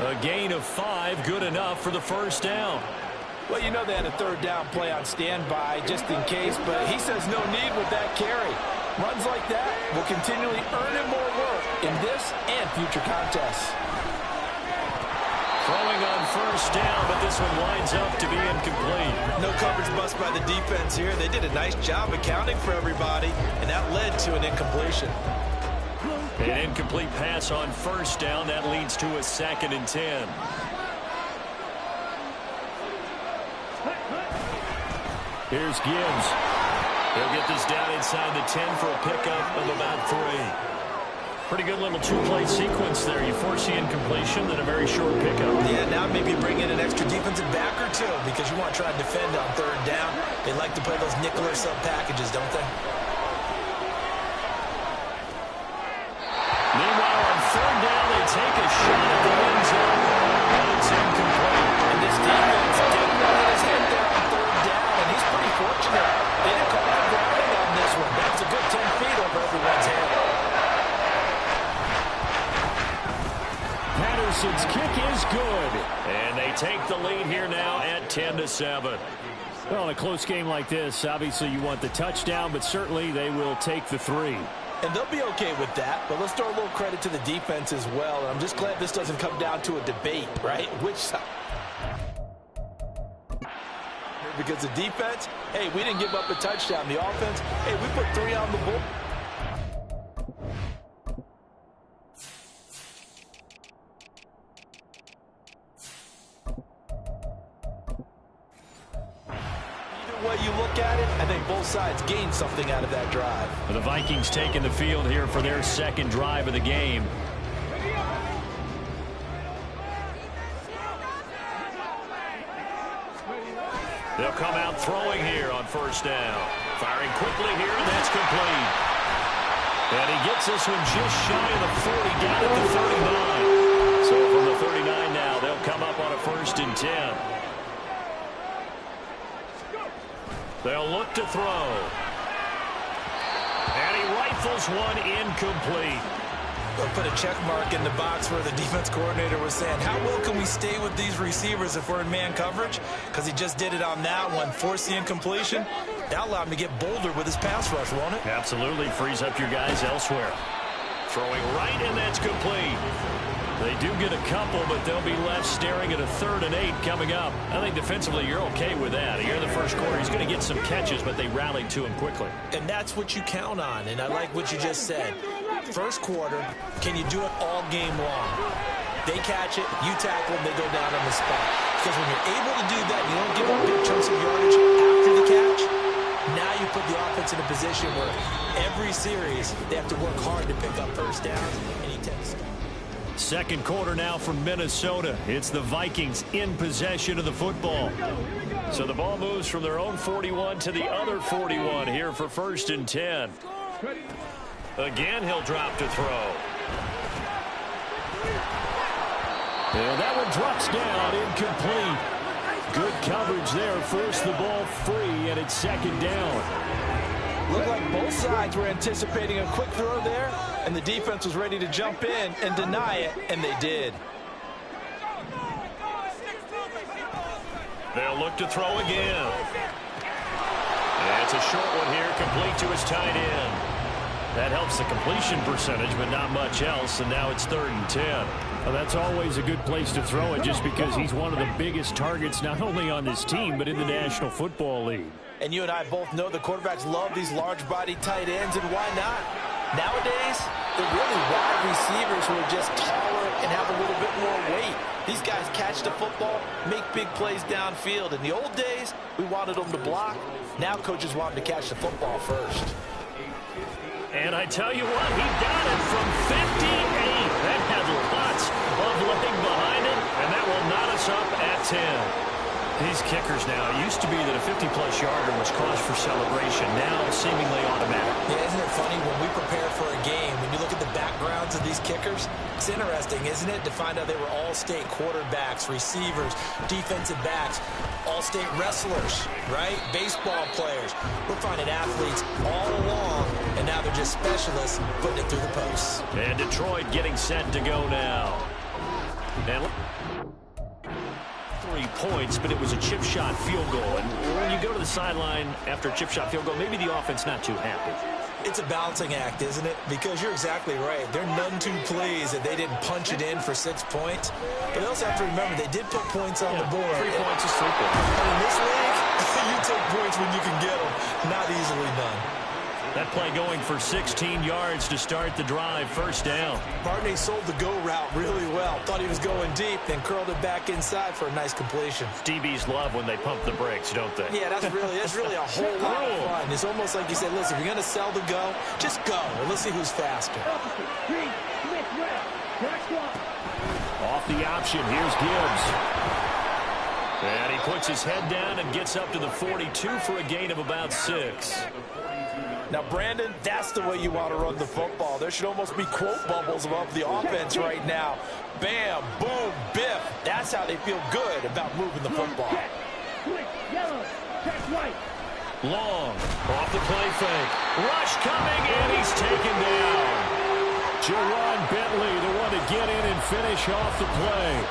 A gain of 5, good enough for the first down. Well, you know they had a third down play on standby just in case, but he says no need with that carry. Runs like that will continually earn him more work in this and future contests. Throwing on first down, but this one winds up to be incomplete. No coverage bust by the defense here. They did a nice job accounting for everybody, and that led to an incompletion. An incomplete pass on first down. That leads to a 2nd and 10. Here's Gibbs. He'll get this down inside the 10 for a pickup of about 3. Pretty good little two-play sequence there. You force the incompletion, then a very short pickup. Yeah, now maybe bring in an extra defensive back or two because you want to try and defend on 3rd down. They like to play those nickel or sub packages, don't they? Meanwhile, on 3rd down, they take a shot at the end zone, and it's incomplete. And this defense didn't let his head down on 3rd down, and he's pretty fortunate. They didn't call him grounding on this one. That's a good 10 feet over everyone's head. Patterson's kick is good, and they take the lead here now at 10-7. Well, in a close game like this, obviously you want the touchdown, but certainly they will take the 3. And they'll be okay with that, but let's throw a little credit to the defense as well. And I'm just glad this doesn't come down to a debate, right? Which side? Because the defense, hey, we didn't give up a touchdown. The offense, hey, we put 3 on the board. Way you look at it, I think both sides gained something out of that drive. The Vikings taking the field here for their 2nd drive of the game. They'll come out throwing here on first down. Firing quickly here, and that's complete. And he gets this one just shy of the 40, down at the 39. So from the 39 now, they'll come up on a 1st and 10. They'll look to throw. And he rifles one incomplete. They'll put a check mark in the box where the defense coordinator was saying, how well can we stay with these receivers if we're in man coverage? Because he just did it on that one, forced the incompletion. That allowed him to get bolder with his pass rush, won't it? Absolutely. Frees up your guys elsewhere. Throwing right, and that's complete. They do get a couple, but they'll be left staring at a 3rd and 8 coming up. I think defensively you're okay with that. Here in the first quarter, he's going to get some catches, but they rallied to him quickly. And that's what you count on, and I like what you just said. First quarter, can you do it all game long? They catch it, you tackle them, they go down on the spot. Because when you're able to do that, you don't give up big chunks of yardage after the catch. Now you put the offense in a position where every series they have to work hard to pick up first downs, and he tends to. 2nd quarter now from Minnesota. It's the Vikings in possession of the football. So the ball moves from their own 41 to the other 41 here for 1st and 10. Again, he'll drop to throw. And that one drops down, incomplete. Good coverage there, forced the ball free, and it's 2nd down. Looked like both sides were anticipating a quick throw there, and the defense was ready to jump in and deny it, and they did. They'll look to throw again. And it's a short one here, complete to his tight end. That helps the completion percentage, but not much else, and now it's 3rd and 10. Well, that's always a good place to throw it just because he's one of the biggest targets not only on this team, but in the National Football League. And you and I both know the quarterbacks love these large-body tight ends, and why not? Nowadays, they're really wide receivers who are just taller and have a little bit more weight. These guys catch the football, make big plays downfield. In the old days, we wanted them to block. Now coaches want them to catch the football first. And I tell you what, he got it from 58. That had lots of leg behind it, and that will knot us up at 10. These kickers now, it used to be that a 50-plus yarder was cause for celebration. Now seemingly automatic. Yeah, isn't it funny when we prepare for a game, when you look at the backgrounds of these kickers, it's interesting, isn't it, to find out they were all-state quarterbacks, receivers, defensive backs, all-state wrestlers, right? Baseball players. We're finding athletes all along, and now they're just specialists putting it through the posts. And Detroit getting set to go now. And 3 points, but it was a chip shot field goal. And when you go to the sideline after a chip shot field goal, maybe the offense not too happy. It's a balancing act, isn't it? Because you're exactly right. They're none too pleased that they didn't punch it in for 6 points. But they also have to remember they did put points on the board. 3 points is 3 points. And in this league, you take points when you can get them. Not easily done. That play going for 16 yards to start the drive. First down. Barney sold the go route really well. Thought he was going deep, then curled it back inside for a nice completion. DBs love when they pump the brakes, don't they? Yeah, that's really a whole lot of fun. It's almost like you said, listen, if you're going to sell the go, just go. And let's see who's faster. Off the option, here's Gibbs. And he puts his head down and gets up to the 42 for a gain of about 6. Now, Brandon, that's the way you want to run the football. There should almost be quote bubbles above the offense right now. Bam, boom, biff. That's how they feel good about moving the football. Long, off the play fake. Rush coming, and he's taken down. Jawan Bentley, the one to get in and finish off the play.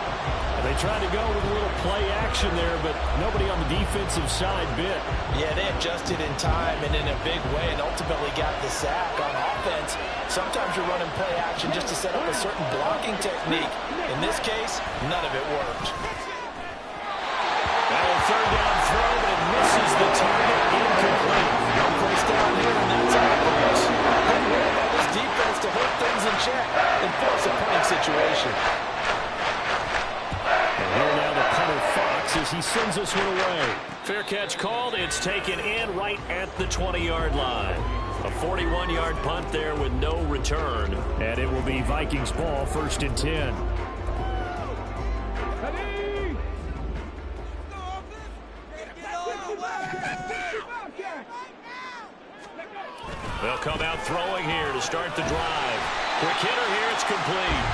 They tried to go with a little play action there, but nobody on the defensive side bit. Yeah, they adjusted in time and in a big way and ultimately got the sack on offense. Sometimes you're running play action just to set up a certain blocking technique. In this case, none of it worked. That will third down throw, but it misses the target. Incomplete. No place down here, and that's how it works. Good way by this defense to hold things in check and force a punting situation. Here now the punter Fox as he sends this one away. Fair catch called. It's taken in right at the 20-yard line. A 41-yard punt there with no return. And it will be Vikings ball, 1st and 10. They'll come out throwing here to start the drive. Quick hitter here, it's complete.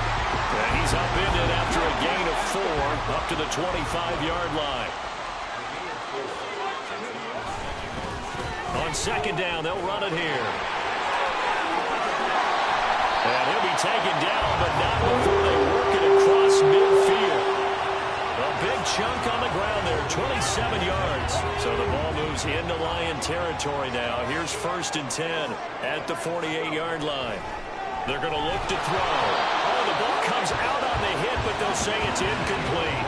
And he's upended after a gain of 4 up to the 25-yard line. On 2nd down, they'll run it here. And he'll be taken down, but not before they work it across midfield. A big chunk on the ground there, 27 yards. So the ball moves into Lion territory now. Here's 1st and 10 at the 48-yard line. They're going to look to throw. Oh, the ball comes out on the hit, but they'll say it's incomplete.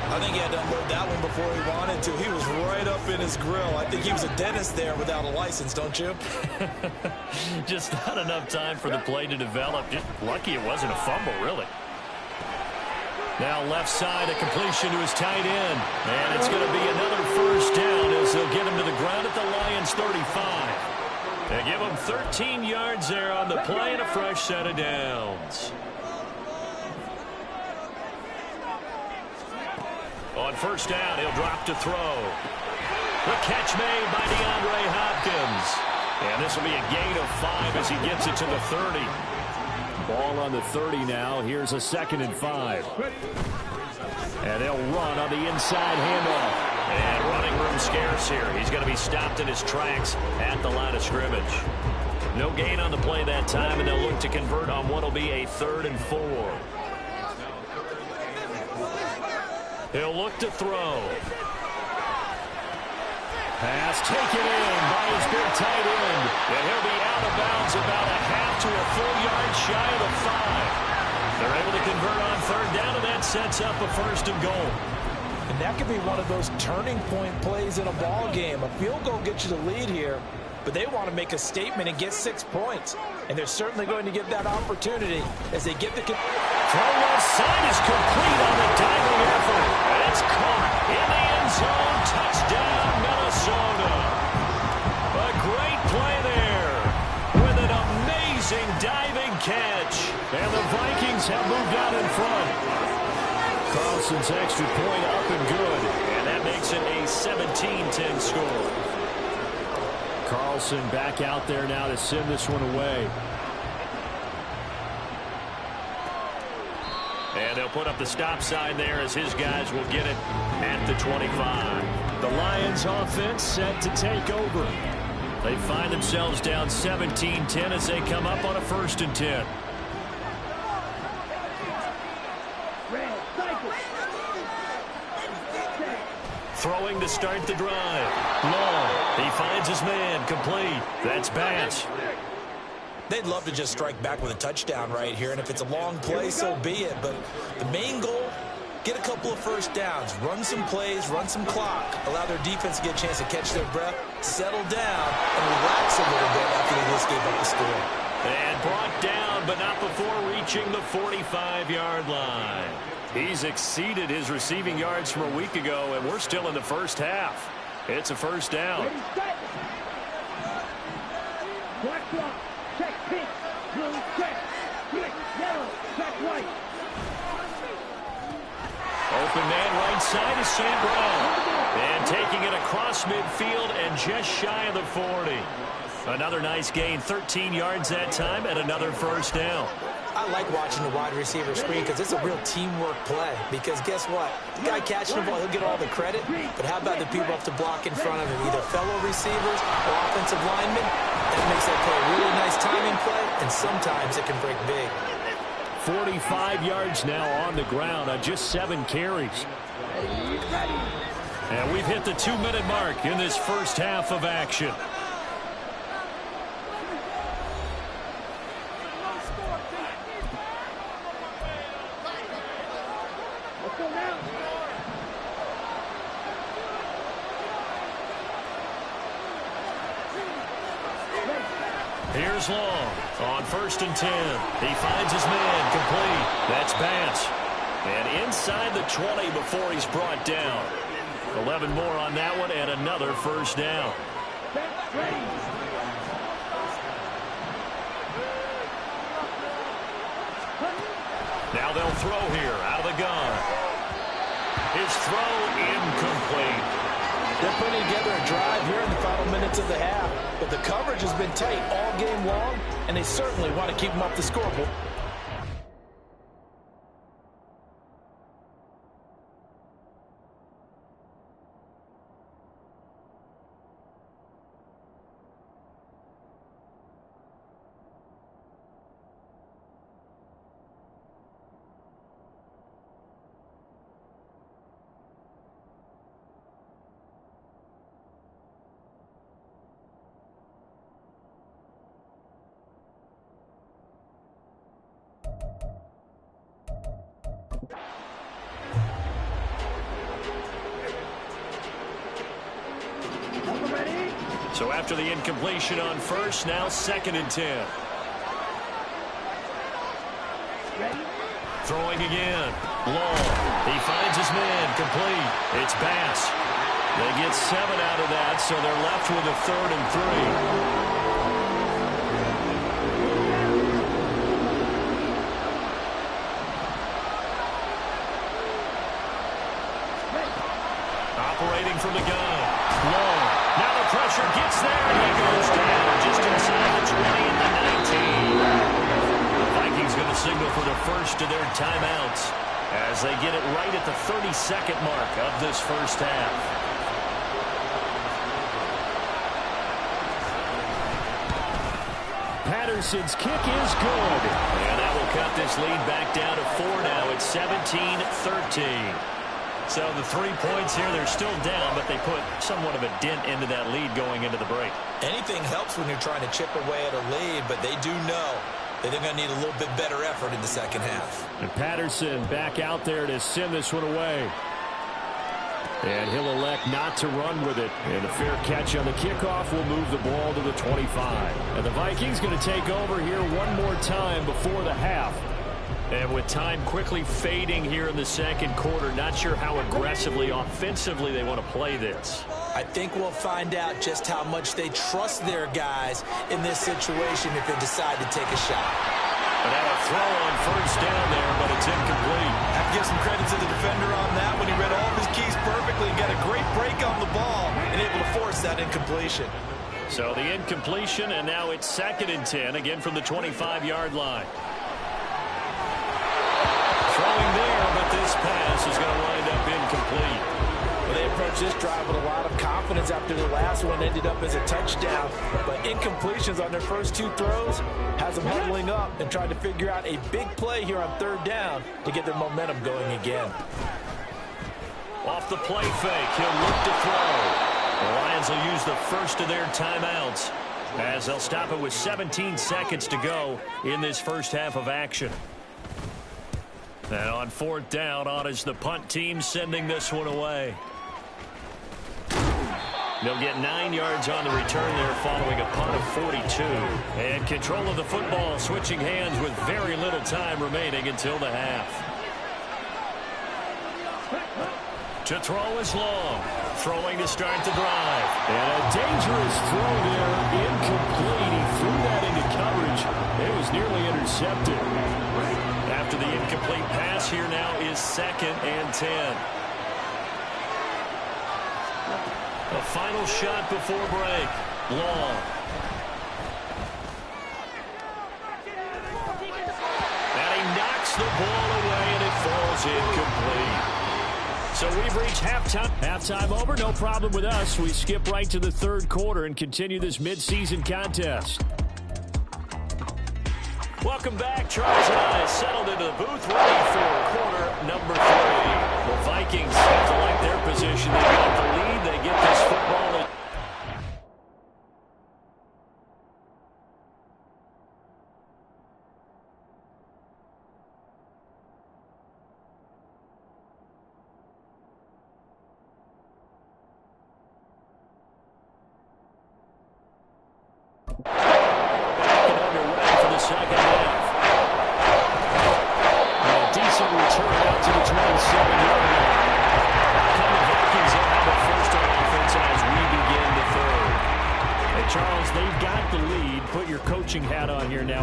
I think he had to unload that one before he wanted to. He was right up in his grill. I think he was a dentist there without a license, don't you? Just not enough time for the play to develop. Just lucky it wasn't a fumble, really. Now left side, a completion to his tight end. And it's going to be another 1st down as they'll get him to the ground at the Lions' 35. They give him 13 yards there on the play and a fresh set of downs. On 1st down, he'll drop to throw. The catch made by DeAndre Hopkins. And this will be a gain of 5 as he gets it to the 30. Ball on the 30 now. Here's a 2nd and 5. And they'll run on the inside handoff. And running room scarce here. He's going to be stopped in his tracks at the line of scrimmage. No gain on the play that time, and they'll look to convert on what will be a 3rd and 4. He'll look to throw. Pass taken in by his big tight end. And he'll be out of bounds about a half to a full yard shy of the 5. They're able to convert on 3rd down, and that sets up a 1st and goal. And that could be one of those turning point plays in a ball game. A field goal gets you the lead here, but they want to make a statement and get 6 points. And they're certainly going to get that opportunity as they get the... Throw left side is complete on the diving effort. It's caught in the end zone. Touchdown, Minnesota. A great play there with an amazing diving catch. And the Vikings have moved out in front. Carlson's extra point up and good. And that makes it a 17-10 score. Carlson back out there now to send this one away. And they'll put up the stop sign there as his guys will get it at the 25. The Lions offense set to take over. They find themselves down 17-10 as they come up on a 1st and 10. Throwing to start the drive. Long. He finds his man. Complete. That's Bass. They'd love to just strike back with a touchdown right here, and if it's a long play, so be it. But the main goal, get a couple of first downs, run some plays, run some clock, allow their defense to get a chance to catch their breath, settle down, and relax a little bit after they just gave up the score. And brought down, but not before reaching the 45-yard line. He's exceeded his receiving yards from a week ago, and we're still in the first half. It's a first down. Black block, check pink, blue check, click, yellow, check white. Open man right side is St. Brown. And taking it across midfield and just shy of the 40. Another nice gain, 13 yards that time, and another first down. I like watching the wide receiver screen because it's a real teamwork play. Because guess what? The guy catching the ball, he'll get all the credit. But how about the people up to block in front of him, either fellow receivers or offensive linemen? That makes that play a really nice timing play, and sometimes it can break big. 45 yards now on the ground on just 7 carries. And we've hit the 2-minute mark in this first half of action. Here's Long on 1st and 10. He finds his man complete. That's Bass. And inside the 20 before he's brought down. 11 more on that one and another first down. Now they'll throw here out of the gun. His throw incomplete. They're putting together a drive here in the final minutes of the half. But the coverage has been tight all game long, and they certainly want to keep them off the scoreboard. So after the incompletion on 1st, now 2nd and 10. Throwing again. Long. He finds his man complete. It's Bass. They get 7 out of that, so they're left with a 3rd and 3. Operating from the gun. Long. Now the pressure gets there, and he goes down just inside the 20 and the 19. The Vikings going to signal for the first of their timeouts as they get it right at the 32nd mark of this first half. Patterson's kick is good. And that will cut this lead back down to 4 now. It's 17-13. So the 3 points here, they're still down, but they put somewhat of a dent into that lead going into the break. Anything helps when you're trying to chip away at a lead, but they do know that they're going to need a little bit better effort in the second half. And Patterson back out there to send this one away. And he'll elect not to run with it. And a fair catch on the kickoff will move the ball to the 25. And the Vikings going to take over here one more time before the half. And with time quickly fading here in the second quarter, not sure how aggressively, offensively they want to play this. I think we'll find out just how much they trust their guys in this situation if they decide to take a shot. And now a throw on 1st down there, but it's incomplete. I have to give some credit to the defender on that when he read all of his keys perfectly and got a great break on the ball and able to force that incompletion. So the incompletion, and now it's 2nd and 10, again from the 25-yard line. Throwing there, but this pass is going to wind up incomplete. Well, they approached this drive with a lot of confidence after the last one ended up as a touchdown. But incompletions on their first 2 throws has them huddling up and trying to figure out a big play here on 3rd down to get their momentum going again. Off the play fake, he'll look to throw. The Lions will use the first of their timeouts. as they'll stop it with 17 seconds to go in this first half of action. And on fourth down, on is the punt team sending this one away. They'll get 9 yards on the return there following a punt of 42. And control of the football, switching hands with very little time remaining until the half. To throw is Long. Throwing to start the drive. And a dangerous throw there, incomplete. He threw that into coverage. It was nearly intercepted. After the incomplete pass, here now is 2nd and 10. A final shot before break. Long. And he knocks the ball away, and it falls incomplete. So we've reached halftime. Halftime over, no problem with us. We skip right to the third quarter and continue this midseason contest. Welcome back. Charles and I settled into the booth ready for quarter number 3. The Vikings have to like their position. They got the lead. They get this football in.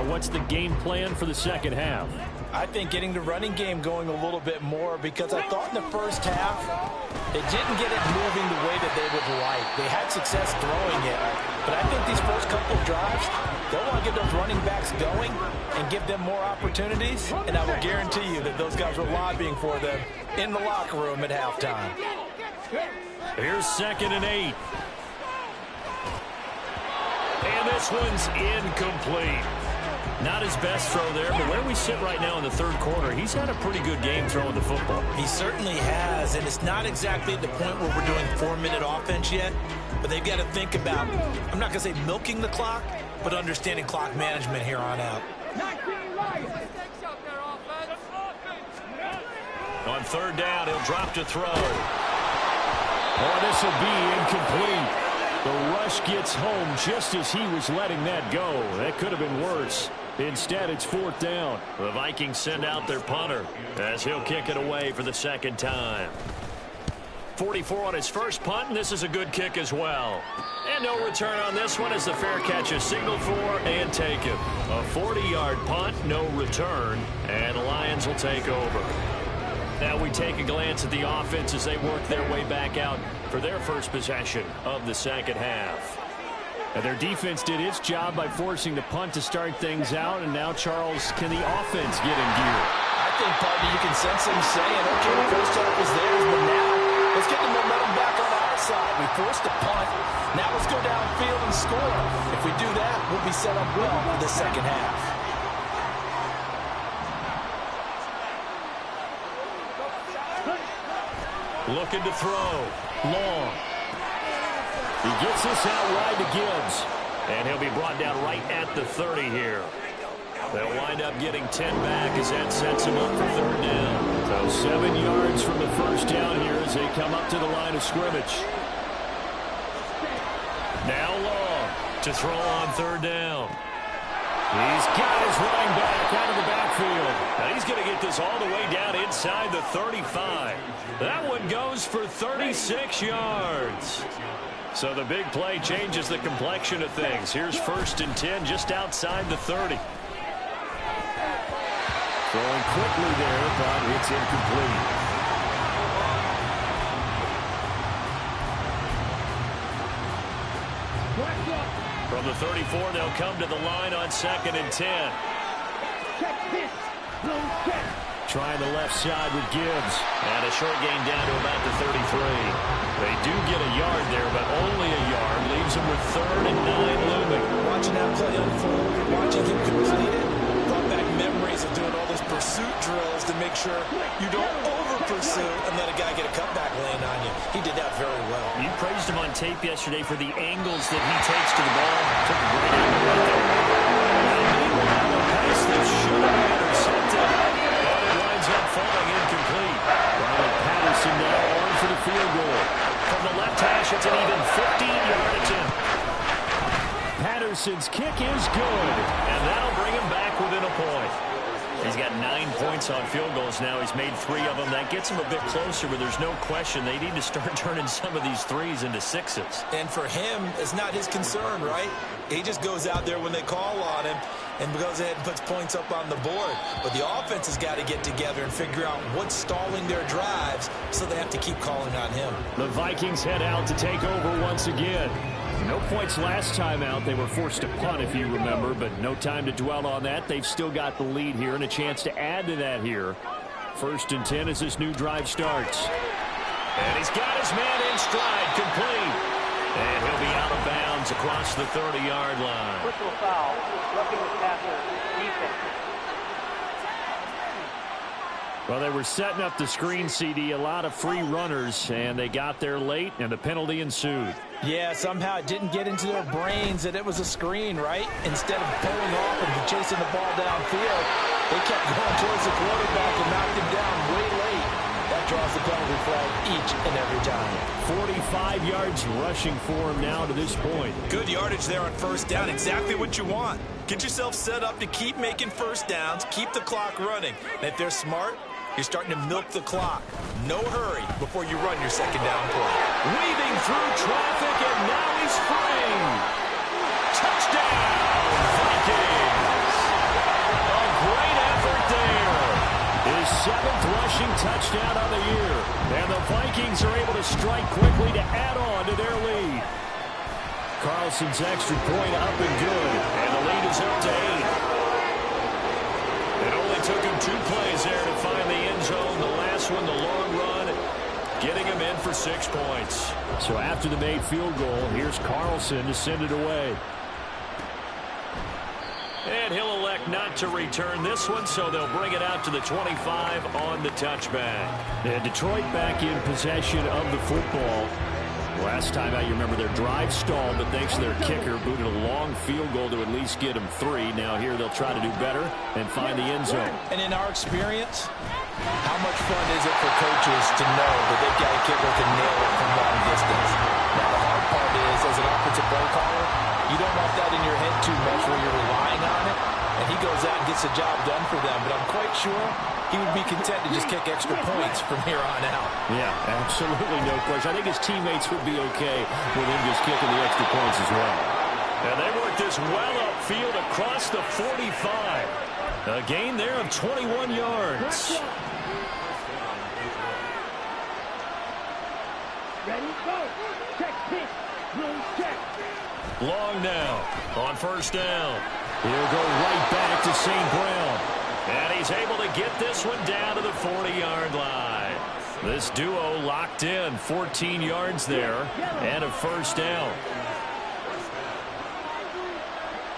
What's the game plan for the second half? I think getting the running game going a little bit more, because I thought in the first half they didn't get it moving the way that they would like. They had success throwing it, but I think these first couple of drives, they'll want to get those running backs going and give them more opportunities, and I will guarantee you that those guys were lobbying for them in the locker room at halftime. Here's 2nd and 8. And this one's incomplete. Not his best throw there, but where we sit right now in the third quarter, he's had a pretty good game throwing the football. He certainly has, and it's not exactly at the point where we're doing 4-minute offense yet, but they've got to think about, I'm not going to say milking the clock, but understanding clock management here on out. On third down, he'll drop to throw. Oh, this will be incomplete. The rush gets home just as he was letting that go. That could have been worse. Instead, it's 4th down. The Vikings send out their punter as he'll kick it away for the second time. 44 on his first punt, and this is a good kick as well. And no return on this one as the fair catch is signaled for and taken. A 40-yard punt, no return, and the Lions will take over. Now we take a glance at the offense as they work their way back out for their first possession of the second half. And their defense did its job by forcing the punt to start things out, and now, Charles, can the offense get in gear? I think, partner, you can sense them saying, okay, the first half was theirs, but now let's get the momentum back on our side. We forced a punt. Now let's go downfield and score. If we do that, we'll be set up well for the second half. Looking to throw. Long. He gets this out wide to Gibbs. And he'll be brought down right at the 30 here. They'll wind up getting 10 back as that sets him up for third down. So 7 yards from the first down here as they come up to the line of scrimmage. Now Long to throw on third down. He's got his running back out of the backfield. Now he's going to get this all the way down inside the 35. That one goes for 36 yards. So the big play changes the complexion of things. Here's 1st and 10 just outside the 30. Throwing quickly there, but it's incomplete. From the 34, they'll come to the line on 2nd and 10. Trying the left side with Gibbs. And a short gain down to about the 33. They do get a yard there, but only a yard. Leaves them with 3rd and 9 looming. Watching that play unfold, watching him complete it, brought back memories of doing all those pursuit drills to make sure you don't over-pursue and let a guy get a cutback lane on you. He did that very well. You praised him on tape yesterday for the angles that he takes to the ball. Took a great angle right there. Now, meanwhile, the pass that should have been intercepted, but it winds up falling incomplete. Riley Patterson now on for the field goal. From the left hash, it's an even 15-yard attempt. Patterson's kick is good, and that'll bring him back within a point. He's got 9 points on field goals now. He's made 3 of them. That gets him a bit closer, but there's no question they need to start turning some of these threes into sixes. And for him, it's not his concern, right? He just goes out there when they call on him and goes ahead and puts points up on the board. But the offense has got to get together and figure out what's stalling their drives, so they have to keep calling on him. The Vikings head out to take over once again. No points last time out. They were forced to punt, if you remember, but no time to dwell on that. They've still got the lead here and a chance to add to that here. 1st and 10 as this new drive starts. And he's got his man in stride, complete. And he'll be out of bounds across the 30-yard line. Personal foul, roughing the passer, defense. Well, they were setting up the screen, CD, a lot of free runners, and they got there late, and the penalty ensued. Yeah, somehow it didn't get into their brains that it was a screen, right? Instead of pulling off and chasing the ball downfield, they kept going towards the quarterback and knocked him down way late. That draws the penalty flag each and every time. 45 yards rushing for him now to this point. Good yardage there on 1st down. Exactly what you want. Get yourself set up to keep making 1st downs, keep the clock running. And if they're smart, you're starting to milk the clock. No hurry before you run your 2nd down play. Weaving through traffic, and now he's free. Touchdown, Vikings. A great effort there. His 7th rushing touchdown of the year. And the Vikings are able to strike quickly to add on to their lead. Carlson's extra point up and good. And the lead is up to 8. It only took him 2 plays there to find the end zone. The last one, the long run, getting him in for 6 points. So after the made field goal, here's Carlson to send it away. And he'll elect not to return this one, so they'll bring it out to the 25 on the touchback. And Detroit back in possession of the football. Last time out, you remember their drive stalled, but thanks to their kicker, booted a long field goal to at least get them 3. Now here they'll try to do better and find the end zone. And in our experience, how much fun is it for coaches to know that they've got a kicker who can nail it from long distance? Now the hard part is, as an offensive play caller, you don't want that in your head too much where you're relying on it, and he goes out and gets the job done for them. But I'm quite sure he would be content to just kick extra points from here on out. Yeah, absolutely no question. I think his teammates would be okay with him just kicking the extra points as well. And they work this well upfield across the 45. A gain there of 21 yards. Ready, go. Check, pitch. Blue, check. Long now on 1st down. He'll go right back to St. Brown. And he's able to get this one down to the 40-yard line. This duo locked in, 14 yards there, and a 1st down.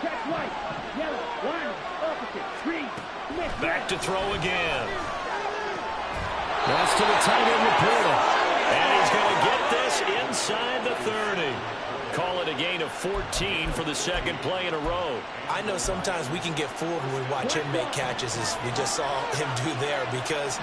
Check right. Yellow, one, opposite, green. Back to throw again. That's to the tight end, Laporta. And he's going to get this inside the 30. Call it a gain of 14 for the 2nd play in a row. I know sometimes we can get fooled when we watch him make catches, as we just saw him do there, because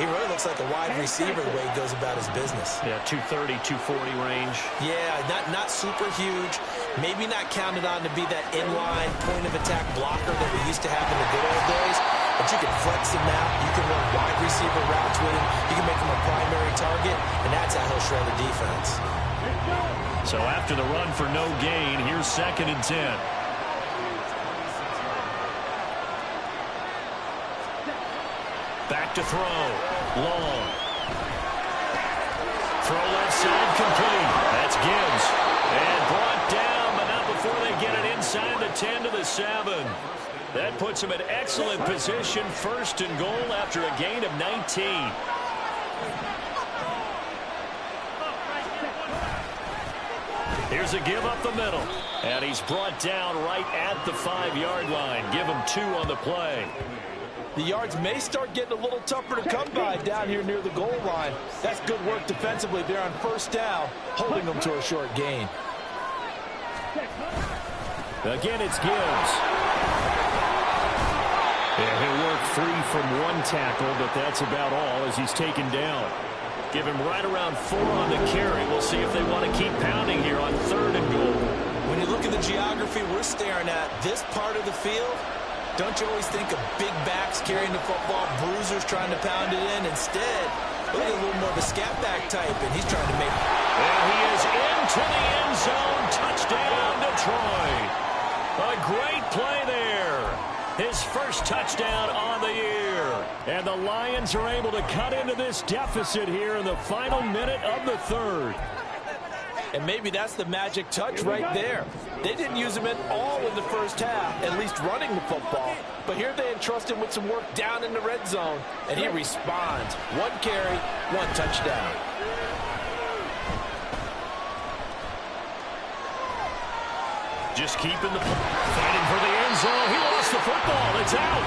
he really looks like a wide receiver the way he goes about his business. Yeah, 230, 240 range. Yeah, not super huge. Maybe not counted on to be that inline point-of-attack blocker that we used to have in the good old days. But you can flex him out. You can run wide receiver routes with him. You can make him a primary target, and that's how he'll shred the defense. So after the run for no gain, here's 2nd and 10. Back to throw. Long. Throw left side, complete. That's Gibbs. And brought down, but not before they get it inside the 10 to the 7. That puts them in excellent position. 1st and goal after a gain of 19. Here's a give up the middle. And he's brought down right at the 5-yard line. Give him 2 on the play. The yards may start getting a little tougher to come by down here near the goal line. That's good work defensively there on first down, holding them to a short gain. Again, it's Gibbs. Yeah, he'll work free from one tackle, but that's about all as he's taken down. Give him right around 4 on the carry. We'll see if they want to keep pounding here on 3rd and goal. When you look at the geography we're staring at, this part of the field, don't you always think of big backs carrying the football, bruisers trying to pound it in? Instead, look at a little more of a scat back type, and he's trying to make... And he is into the end zone. Touchdown, Detroit. A great play there. His first touchdown on the year. And the Lions are able to cut into this deficit here in the final minute of the 3rd. And maybe that's the magic touch right there. They didn't use him at all in the first half, at least running the football. But here they entrust him with some work down in the red zone, and he responds. 1 carry, 1 touchdown. Just keeping the fighting for the end zone. He lost the football. It's out.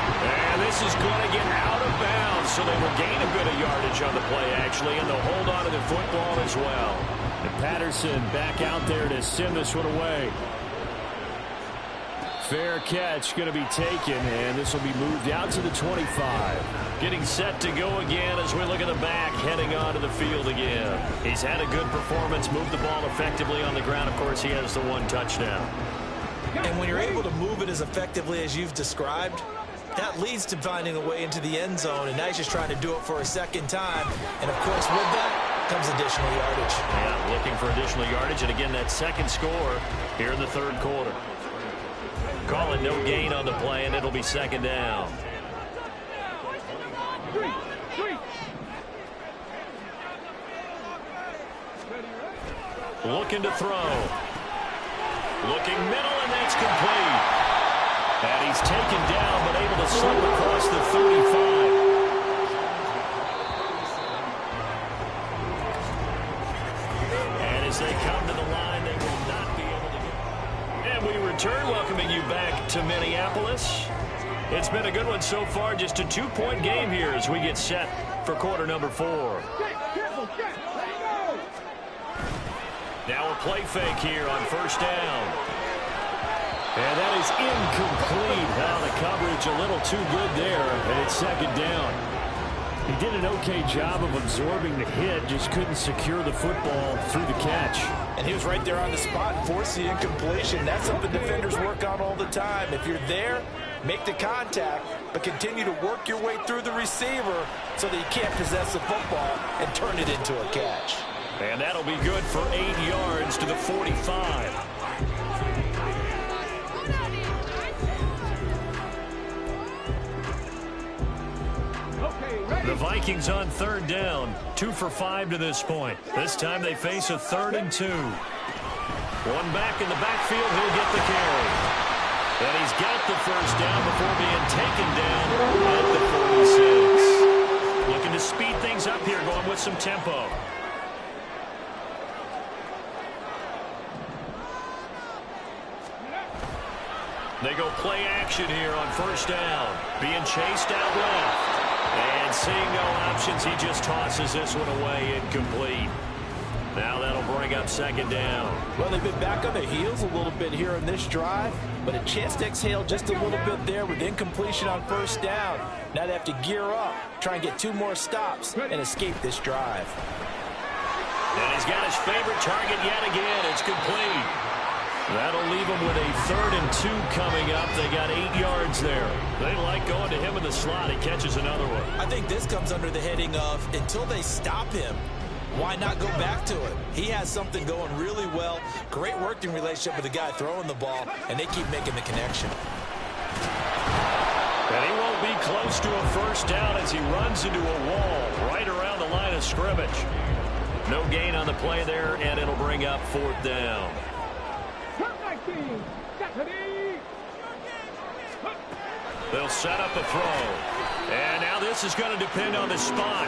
And this is going to get out of bounds, so they will gain a bit of yardage on the play, actually, and they'll hold on to the football as well. And Patterson back out there to send this one away. Fair catch going to be taken, and this will be moved out to the 25. Getting set to go again as we look at the back, heading onto the field again. He's had a good performance, moved the ball effectively on the ground. Of course, he has the 1 touchdown. And when you're able to move it as effectively as you've described, that leads to finding a way into the end zone, and now he's just trying to do it for a second time. And, of course, with that comes additional yardage. Yeah, looking for additional yardage, and again, that second score here in the 3rd quarter. Calling no gain on the play, and it'll be 2nd down. Looking to throw. Looking middle, and that's complete. And he's taken down, but able to slip across the 35. And as they come to the line, they will not be able to get. And we return, welcoming you back to Minneapolis. It's been a good one so far, just a 2-point game here as we get set for quarter number 4. Now a play fake here on first down. And that is incomplete. Now the coverage a little too good there, and it's 2nd down. He did an okay job of absorbing the hit, just couldn't secure the football through the catch. And he was right there on the spot and forced the incompletion. That's something defenders work on all the time. If you're there, make the contact, but continue to work your way through the receiver so that you can't possess the football and turn it into a catch. And that'll be good for 8 yards to the 45. The Vikings on 3rd down, 2 for 5 to this point. This time they face a 3rd and 2. One back in the backfield, he'll get the carry. And he's got the first down before being taken down at the 46. Looking to speed things up here, going with some tempo. They go play action here on first down. Being chased out left. And seeing no options, he just tosses this one away, incomplete. Now that'll bring up 2nd down. Well, they've been back on their heels a little bit here in this drive, but a chance to exhale just a little bit there with incompletion on first down. Now they have to gear up, try and get 2 more stops, and escape this drive. And he's got his favorite target yet again. It's complete. That'll leave them with a 3rd and 2 coming up. They got 8 yards there. They like going to him in the slot. He catches another one. I think this comes under the heading of until they stop him, why not go back to it? He has something going really well. Great working relationship with the guy throwing the ball, and they keep making the connection. And he won't be close to a first down as he runs into a wall right around the line of scrimmage. No gain on the play there, and it'll bring up 4th down. They'll set up a throw. And now this is going to depend on the spot.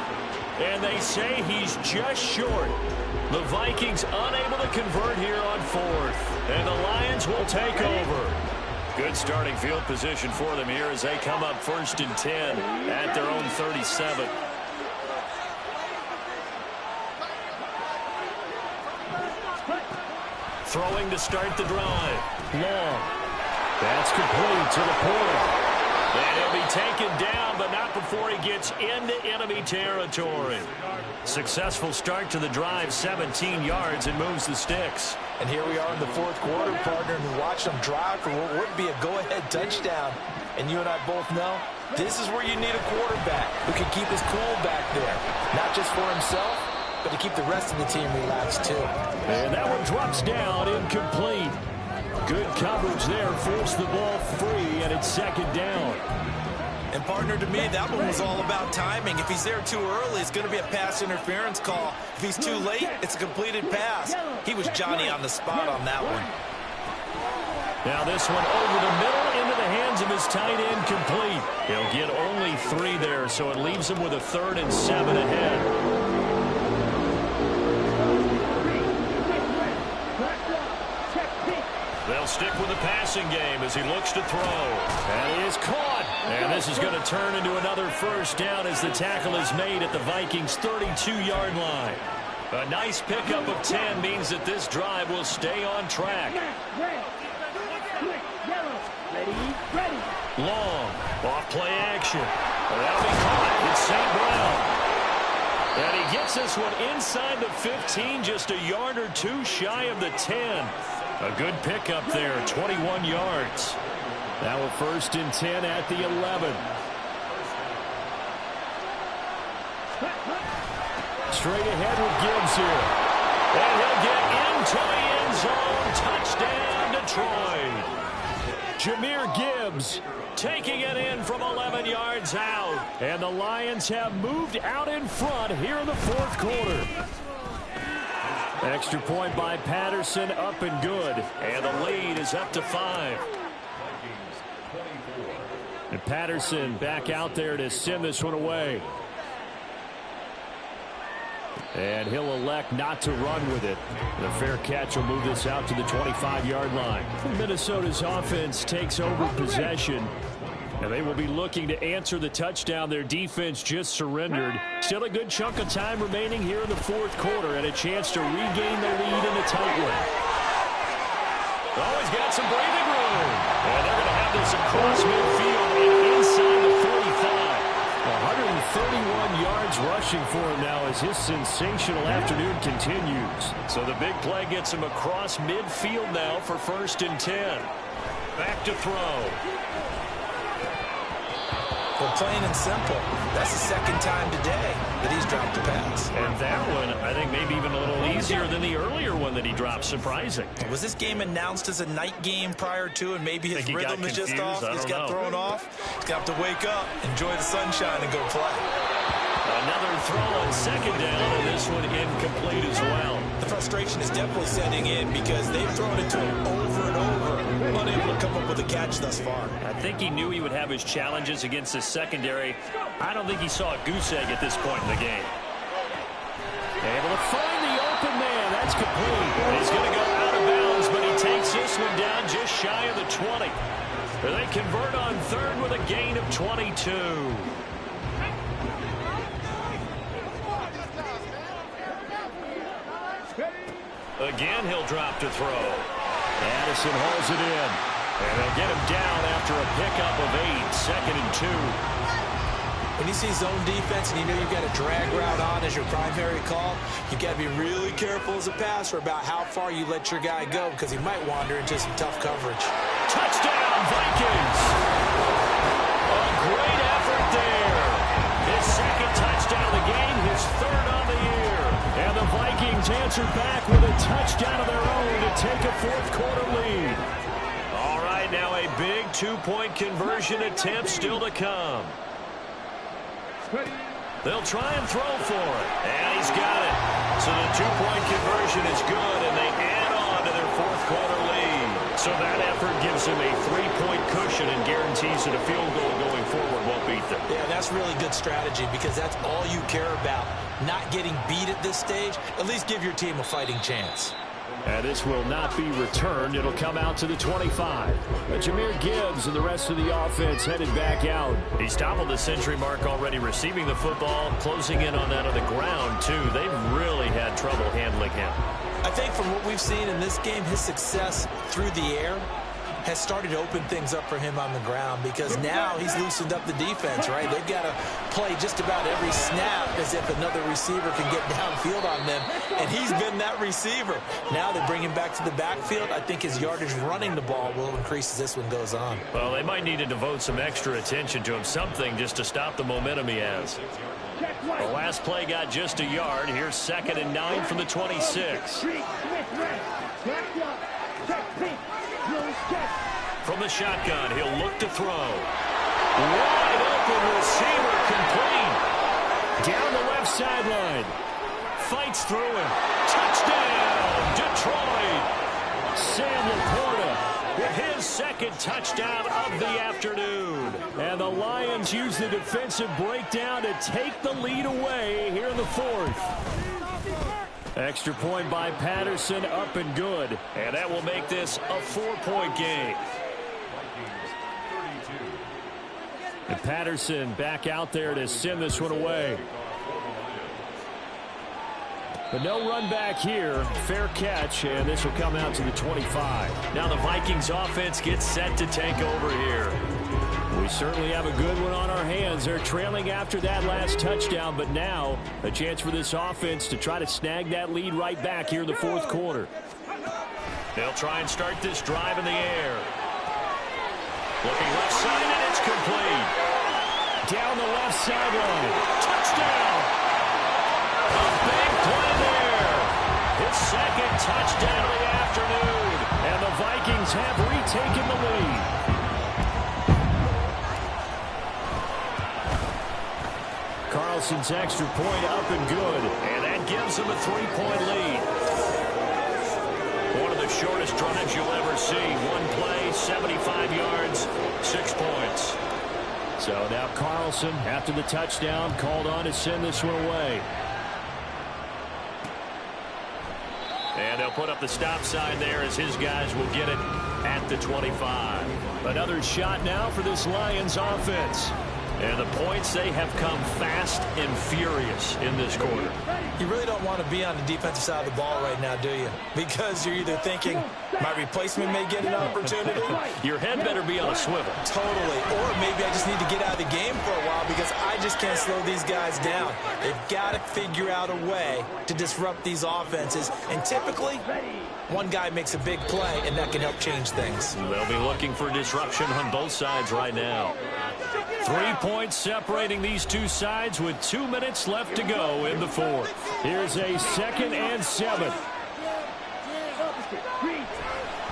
And they say he's just short. The Vikings unable to convert here on 4th. And the Lions will take over. Good starting field position for them here as they come up 1st and 10 at their own 37. Throwing to start the drive. Long. That's complete to the point. And he'll be taken down, but not before he gets into enemy territory. Successful start to the drive, 17 yards, and moves the sticks. And here we are in the 4th quarter, partner, and watch them drive for what would be a go-ahead touchdown. And you and I both know this is where you need a quarterback who can keep his cool back there. Not just for himself, but to keep the rest of the team relaxed, too. And that one drops down, incomplete. Good coverage there, forced the ball free, and it's 2nd down. And, partner, to me, that one was all about timing. If he's there too early, it's going to be a pass interference call. If he's too late, it's a completed pass. He was Johnny on the spot on that one. Now this one over the middle into the hands of his tight end, complete. He'll get only 3 there, so it leaves him with a 3rd and 7 ahead. They'll stick with the passing game as he looks to throw. And he is caught. And this is going to turn into another 1st down as the tackle is made at the Vikings' 32-yard line. A nice pickup of 10 means that this drive will stay on track. Long. Off play action. That'll be caught. It's St. Brown. And he gets this one inside the 15, just a yard or 2 shy of the 10. A good pickup there, 21 yards. Now a 1st and 10 at the 11. Straight ahead with Gibbs here. And he'll get into the end zone. Touchdown, Detroit. Jahmyr Gibbs taking it in from 11 yards out. And the Lions have moved out in front here in the 4th quarter. Extra point by Patterson, up and good. And the lead is up to 5. And Patterson back out there to send this one away. And he'll elect not to run with it. The fair catch will move this out to the 25-yard line. Minnesota's offense takes over possession. And they will be looking to answer the touchdown their defense just surrendered. Still a good chunk of time remaining here in the 4th quarter and a chance to regain the lead in a tight one. Oh, he's got some breathing room. And they're going to have this across midfield and inside the 45. 131 yards rushing for him now as his sensational afternoon continues. So the big play gets him across midfield now for 1st and 10. Back to throw. Well, plain and simple, that's the 2nd time today that he's dropped a pass. And that one, I think, maybe even a little easier than the earlier one that he dropped. Surprising. Was this game announced as a night game prior to, and maybe his rhythm is just off? He's got thrown off. He's got to wake up, enjoy the sunshine, and go play. Another throw on 2nd down, and this one incomplete as well. The frustration is definitely setting in because they've thrown it to him over and over, unable to come up with a catch thus far. I think he knew he would have his challenges against the secondary. I don't think he saw a goose egg at this point in the game. Able to find the open man. That's complete. He's going to go out of bounds, but he takes this one down just shy of the 20. They convert on 3rd with a gain of 22. Again, he'll drop to throw. Addison hauls it in. And they'll get him down after a pickup of 8, 2nd and 2. When you see zone defense and you know you've got a drag route on as your primary call, you've got to be really careful as a passer about how far you let your guy go because he might wander into some tough coverage. Touchdown, Vikings! A great effort there. His 2nd touchdown of the game, his 3rd on the year. And the Vikings answer back with a touchdown of their own to take a 4th quarter lead. All right, now a big 2-point conversion attempt still to come. They'll try and throw for it. And he's got it. So the 2-point conversion is good, and they add on to their 4th quarter lead. So that effort gives them a 3-point cushion and guarantees that a field goal going forward won't beat them. Yeah, that's really good strategy because that's all you care about. Not getting beat at this stage. At least give your team a fighting chance. And this will not be returned. It'll come out to the 25. But Jahmyr Gibbs and the rest of the offense headed back out. He's toppled the century mark already, receiving the football, closing in on that on the ground, too. They've really had trouble handling him. I think from what we've seen in this game, his success through the air has started to open things up for him on the ground, because now he's loosened up the defense, right? They've got to play just about every snap as if another receiver can get downfield on them, and he's been that receiver. Now they bring him back to the backfield. I think his yardage running the ball will increase as this one goes on. Well, they might need to devote some extra attention to him, something just to stop the momentum he has. The last play got just a yard. Here's 2nd and 9 from the 26. From the shotgun, he'll look to throw. Wide open receiver, complete. Down the left sideline. Fights through him. Touchdown, Detroit. Sam Laporta with his 2nd touchdown of the afternoon. And the Lions use the defensive breakdown to take the lead away here in the 4th. Extra point by Patterson, up and good. And that will make this a 4-point game. And Patterson back out there to send this one away. But no run back here. Fair catch, and this will come out to the 25. Now the Vikings offense gets set to take over here. We certainly have a good one on our hands. They're trailing after that last touchdown, but now a chance for this offense to try to snag that lead right back here in the 4th quarter. They'll try and start this drive in the air. Looking left side, and it's complete. Down the left sideline. Touchdown! A big play there. His 2nd touchdown of the afternoon. And the Vikings have retaken the lead. Carlson's extra point up and good. And that gives them a 3-point lead. One of the shortest drives you'll ever see. One play, 75 yards, 6 points. So now Carlson, after the touchdown, called on to send this one away. And they'll put up the stop sign there as his guys will get it at the 25. Another shot now for this Lions offense. And the points, they have come fast and furious in this quarter. You really don't want to be on the defensive side of the ball right now, do you? Because you're either thinking, my replacement may get an opportunity. Your head better be on a swivel. Totally. Or maybe I just need to get out of the game for a while because I just can't slow these guys down. They've got to figure out a way to disrupt these offenses. And typically, one guy makes a big play, and that can help change things. They'll be looking for disruption on both sides right now. 3 points separating these two sides with 2 minutes left to go in the 4th. Here's a 2nd and 7.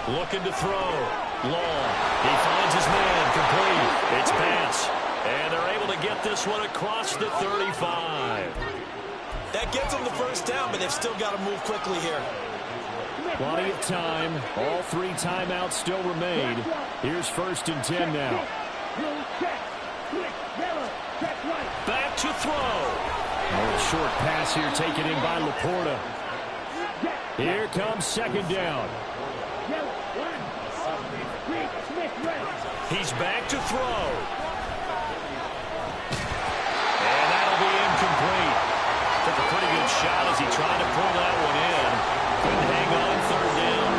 Looking to throw. Long. He finds his man. Complete. It's pass. And they're able to get this one across the 35. That gets them the first down, but they've still got to move quickly here. Plenty of time. All 3 timeouts still remain. Here's 1st and 10 now. Back to throw. A short pass here taken in by Laporta. Here comes 2nd down. He's back to throw. And that'll be incomplete. Took a pretty good shot as he tried to pull that one in. Couldn't hang on 3rd down.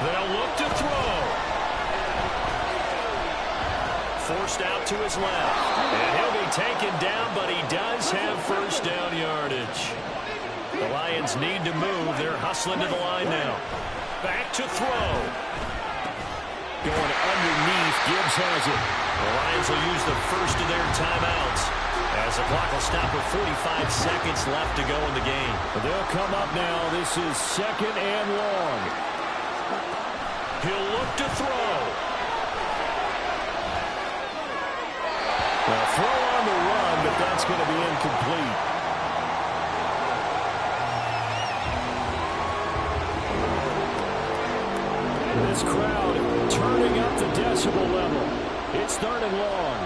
They'll look to throw. Forced out to his left. And he'll be taken down, but he does have 1st down yardage. The Lions need to move. They're hustling to the line now. Back to throw. Going underneath. Gibbs has it. The Lions will use the first of their timeouts as the clock will stop with 45 seconds left to go in the game. They'll come up now. This is 2nd and long. He'll look to throw. Well, throw on the run, but that's going to be incomplete. This crowd turning up the decibel level. It's 3rd and long.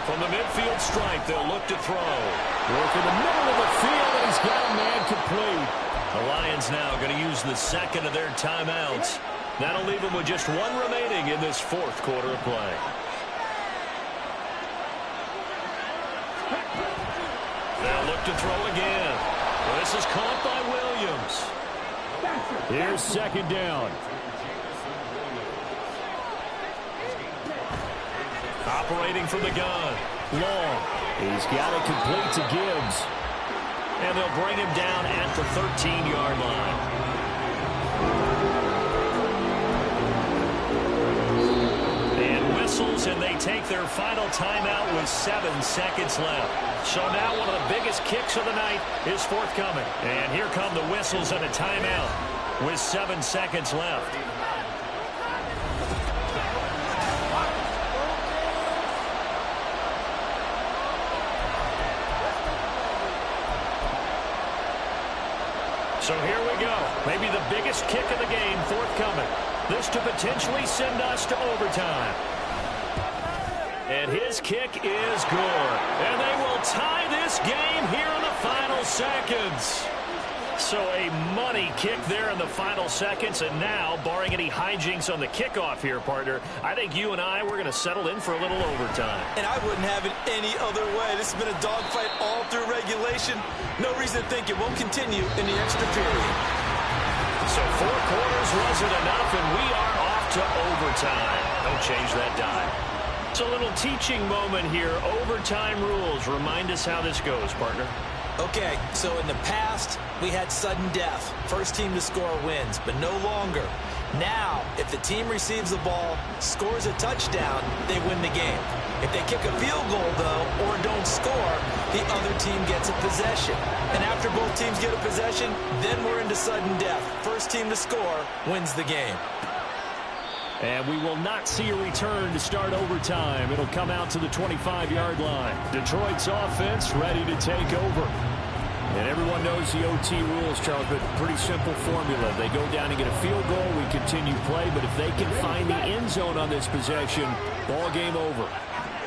From the midfield stripe, they'll look to throw. Work in the middle of the field, and he's got a man complete. The Lions now going to use the second of their timeouts. That'll leave them with just one remaining in this fourth quarter of play. They'll look to throw again. This is caught by Williams. Here's second down. Operating from the gun. Long. He's got it complete to Gibbs. And they'll bring him down at the 13-yard line. And whistles, and they take their final timeout with 7 seconds left. So now one of the biggest kicks of the night is forthcoming. And here come the whistles and a timeout with 7 seconds left. So here we go. Maybe the biggest kick of the game forthcoming. This to potentially send us to overtime. And his kick is good. And they will tie this game here in the final seconds. So a money kick there in the final seconds. And now, barring any hijinks on the kickoff here, partner, I think you and I, we're going to settle in for a little overtime. And I wouldn't have it any other way. This has been a dogfight all through regulation. No reason to think it won't continue in the extra period. So 4 quarters wasn't enough, and we are off to overtime. Don't change that dime. It's a little teaching moment here. Overtime rules. Remind us how this goes, partner. Okay, so in the past, we had sudden death. First team to score wins, but no longer. Now, if the team receives the ball, scores a touchdown, they win the game. If they kick a field goal, though, or don't score, the other team gets a possession. And after both teams get a possession, then we're into sudden death. First team to score wins the game. And we will not see a return to start overtime. It'll come out to the 25-yard line. Detroit's offense ready to take over. And everyone knows the OT rules, Charles, but pretty simple formula. They go down and get a field goal, we continue play, but if they can find the end zone on this possession, ball game over.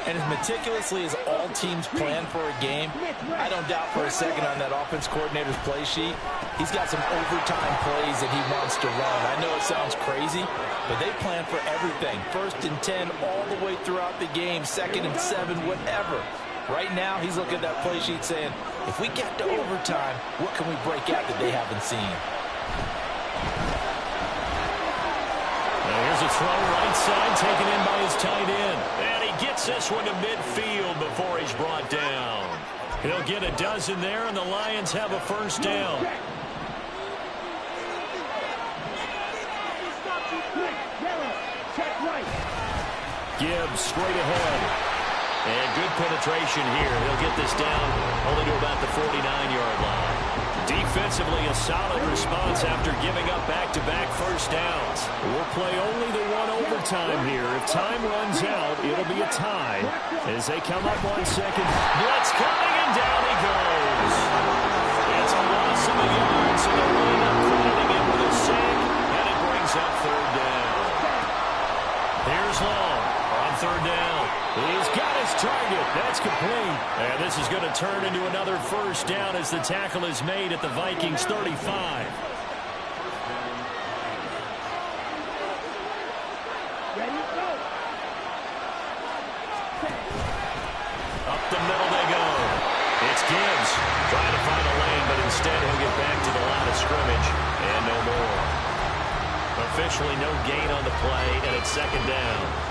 And as meticulously as all teams plan for a game, I don't doubt for a second on that offense coordinator's play sheet, he's got some overtime plays that he wants to run. I know it sounds crazy, but they plan for everything. 1st and 10 all the way throughout the game, 2nd and 7, whatever. Right now, he's looking at that play sheet saying, if we get to overtime, what can we break out that they haven't seen? Now here's a throw right side, taken in by his tight end. And he gets this one to midfield before he's brought down. He'll get a dozen there, and the Lions have a first down. Gibbs straight ahead. And good penetration here. He'll get this down only to about the 49-yard line. Defensively, a solid response after giving up back-to-back first downs. We'll play only the one overtime here. If time runs out, it'll be a tie. As they come up on second. Blitz coming, and down he goes. It's a loss of a yard, so they'll wind up crediting him with a sack, and it brings up third down. Here's Long on third down. He's got his target. That's complete. And this is going to turn into another first down as the tackle is made at the Vikings 35. Ready, go. Up the middle they go. It's Gibbs trying to find a lane, but instead he'll get back to the line of scrimmage and no more. Officially no gain on the play, and it's second down.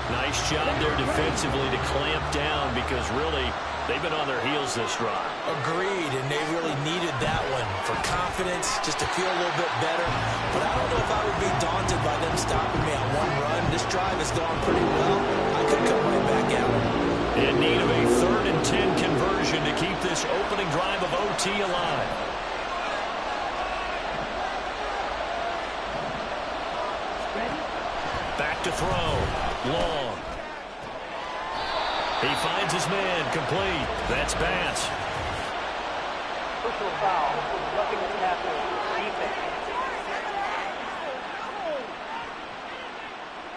Nice job there defensively to clamp down because really they've been on their heels this drive. Agreed, and they really needed that one for confidence, just to feel a little bit better. But I don't know if I would be daunted by them stopping me on one run. This drive has gone pretty well. I could come right back out. In need of a 3rd and 10 conversion to keep this opening drive of OT alive. Back to throw. Long. He finds his man. Complete. That's Bass. Personal foul. Roughing the passer. Defense.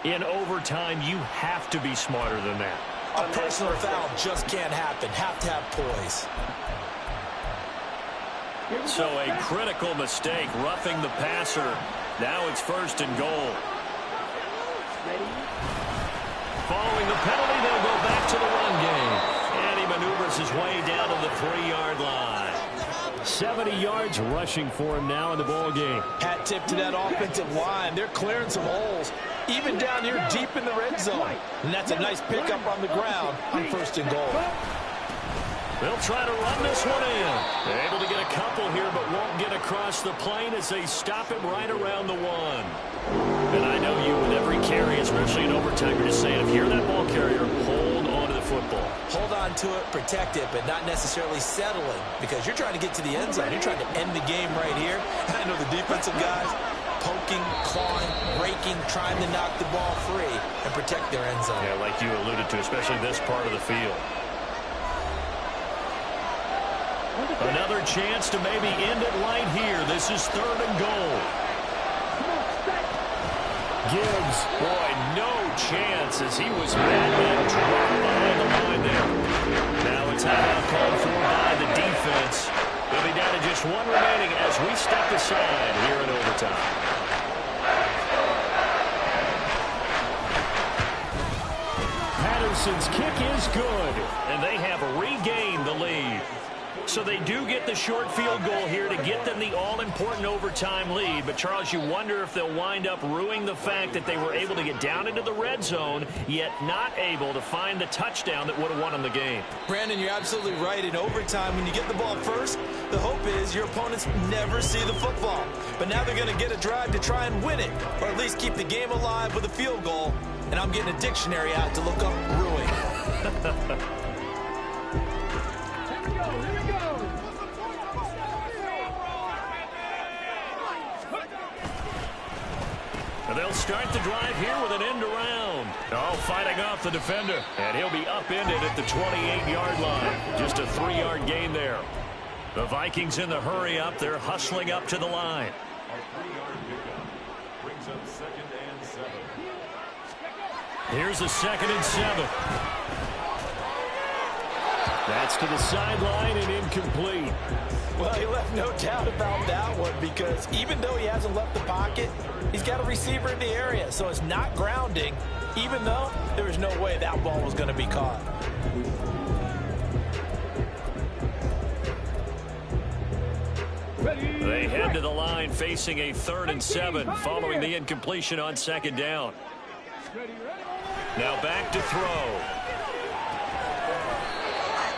In overtime, you have to be smarter than that. A personal foul just can't happen. Have to have poise. So a critical mistake, roughing the passer. Now it's 1st and goal. Following the penalty, they'll go back to the run game. And he maneuvers his way down to the 3-yard line. 70 yards rushing for him now in the ball game. Hat tip to that offensive line. They're clearing some holes, even down here deep in the red zone. And that's a nice pickup on the ground on 1st and goal. They'll try to run this one in. They're able to get a couple here, but won't get across the plane as they stop him right around the 1. And I know you, with every carry, especially in overtime, you're just saying, if you're that ball carrier, hold on to the football. Hold on to it, protect it, but not necessarily settling, because you're trying to get to the end zone. You're trying to end the game right here. And I know the defensive guys poking, clawing, raking, trying to knock the ball free and protect their end zone. Yeah, like you alluded to, especially this part of the field. Another chance to maybe end it right here. This is 3rd and goal. Gibbs, boy, no chance as he was mad and dropped behind the line there. Now a timeout called for by the defense. They'll be down to just 1 remaining as we step aside here in overtime. Patterson's kick is good, and they have regained the lead. So they do get the short field goal here to get them the all-important overtime lead. But, Charles, you wonder if they'll wind up ruining the fact that they were able to get down into the red zone, yet not able to find the touchdown that would have won them the game. Brandon, you're absolutely right. In overtime, when you get the ball first, the hope is your opponents never see the football. But now they're going to get a drive to try and win it, or at least keep the game alive with a field goal. And I'm getting a dictionary out to look up ruin. They'll start the drive here with an end around. Oh, fighting off the defender. And he'll be upended at the 28-yard line. Just a 3-yard gain there. The Vikings in the hurry up. They're hustling up to the line. Here's a 2nd and 7. That's to the sideline and incomplete. Well, he left no doubt about that one, because even though he hasn't left the pocket, he's got a receiver in the area. So it's not grounding, even though there was no way that ball was going to be caught. They head to the line facing a 3rd and 7 following the incompletion on 2nd down. Now back to throw.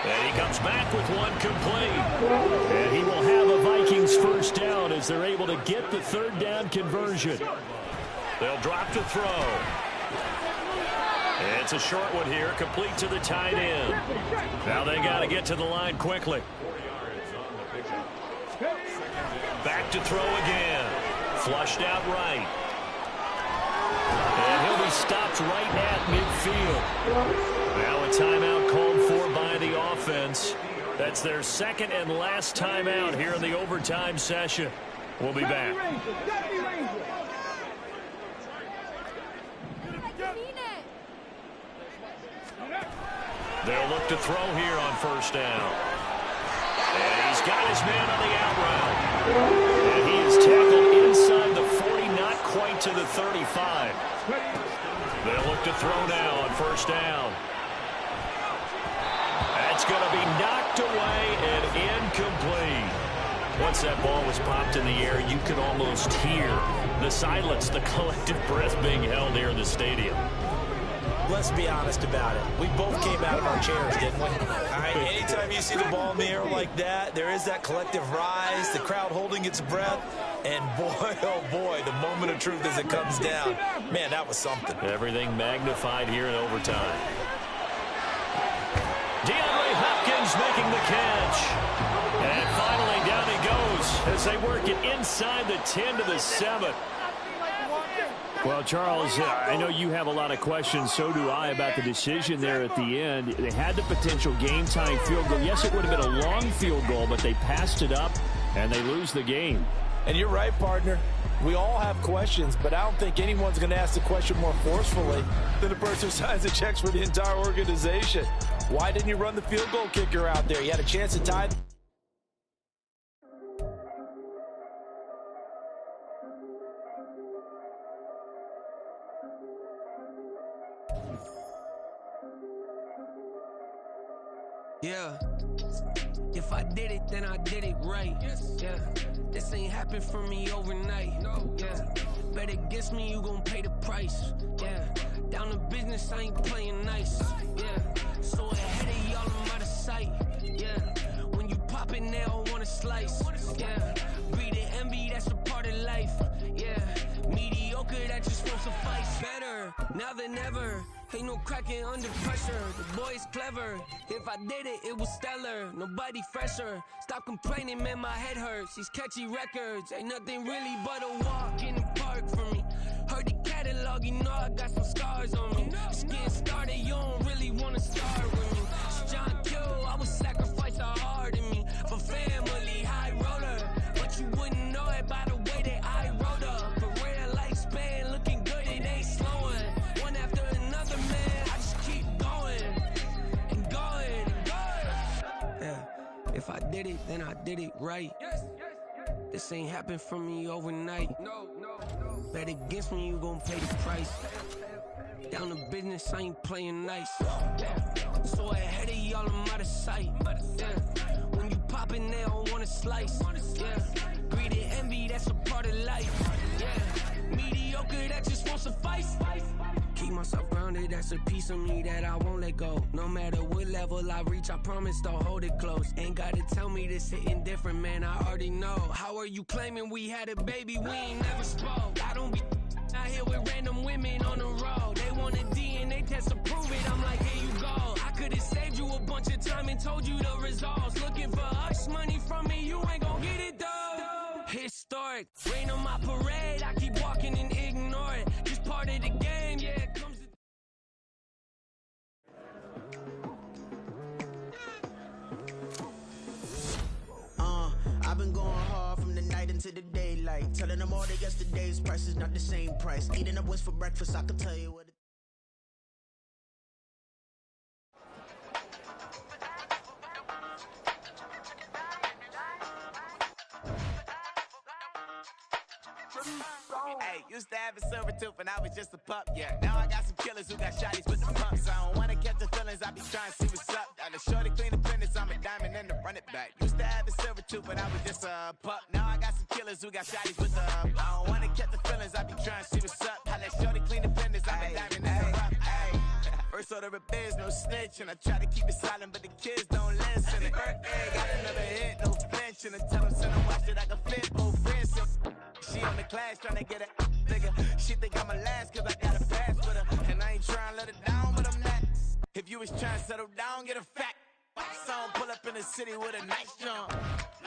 And he comes back with one complete. And he will have a Vikings 1st down as they're able to get the 3rd down conversion. They'll drop to throw. And it's a short one here, complete to the tight end. Now they got to get to the line quickly. Back to throw again. Flushed out right. And he'll be stopped right at midfield. Now a timeout called for by the offense. That's their 2nd and last timeout here in the overtime session. We'll be back. They'll look to throw here on 1st down. And he's got his man on the out route. And he is tackled inside the 40, not quite to the 35. They'll look to throw now on 1st down. That's going to be knocked away and incomplete. Once that ball was popped in the air, you could almost hear the silence, the collective breath being held here in the stadium. Let's be honest about it. We both came out of our chairs, didn't we? All right, anytime you see the ball in the air like that, there is that collective rise, the crowd holding its breath, and boy, oh boy, the moment of truth as it comes down. Man, that was something. Everything magnified here in overtime. DeAndre Hopkins making the catch. And finally down he goes as they work it inside the 10 to the 7. Well, Charles, I know you have a lot of questions. So do I about the decision there at the end. They had the potential game-time field goal. Yes, it would have been a long field goal, but they passed it up, and they lose the game. And you're right, partner. We all have questions, but I don't think anyone's going to ask the question more forcefully than the person who signs the checks for the entire organization. Why didn't you run the field goal kicker out there? You had a chance to tie. Yeah. If I did it, then I did it right. Yeah. This ain't happened for me overnight. Yeah. Bet against me, you gon' pay the price. Yeah. Down to business, I ain't playing nice. Yeah. So ahead of y'all, I'm out of sight. Yeah. When you pop it, they all wanna slice. Yeah. Breed and envy, that's a part of life. Yeah. Mediocre, that just won't suffice. Better now than ever. Ain't no cracking under pressure. The boy's clever. If I did it, it was stellar. Nobody fresher. Stop complaining, man, my head hurts. These catchy records ain't nothing really but a walk in the park for me. Heard the catalog, you know I got some scars on me. Just getting started, you don't really wanna start with me. It's John Q, I would sacrifice a heart in me for family, high roller. But you wouldn't know it by the way that I wrote up. Career lifespan looking good, it ain't slowing. One after another, man, I just keep going and going and going. Yeah, if I did it, then I did it right. This ain't happened for me overnight. Bet against me, you gon' pay the price. Down to business, I ain't playing nice. So ahead of y'all, I'm out of sight. Yeah. When you poppin', they don't wanna slice. Yeah. Greed and envy, that's a part of life. Yeah. Mediocre, that just won't suffice. Keep myself grounded, that's a piece of me that I won't let go. No matter what level I reach, I promise to hold it close. Ain't gotta tell me this hitting different, man, I already know. How are you claiming we had a baby, we ain't never spoke? I don't be out here with random women on the road. They want a DNA test to prove it, I'm like, here you go. I could've saved you a bunch of time and told you the results. Looking for hush money from me, you ain't gon' get it though. Historic, rain on my parade, I keep walking and ignore it. Just part of the game, yeah, it comes to I've been going hard from the night into the daylight. Telling them all that yesterday's price is not the same price. Eating up what's for breakfast, I can tell you what it Hey, used to have a silver tooth and I was just a pup, yeah. Now I got some killers who got shotties with the pumps. I don't wanna catch the feelings, I be trying to see what's up. Got a shorty clean the fitness, I'm a diamond and to run it back. Used to have a silver tooth but I was just a pup. Now I got some killers who got shotties with the I don't wanna catch the feelings, I be trying to see what's up. I let shorty clean the fitness, I'm a diamond and to run it. First order of biz, no snitch, and I try to keep it silent, but the kids don't listen. Birthday, got another hit, no flinch, and I tell them, send them watch that I can fit both friends. She on the class, trying to get it bigger. She think I'm a last, cause I got a pass with her. And I ain't trying to let it down, but I'm not. If you was trying to settle down, get a fact. Song pull up in the city with a nice jump.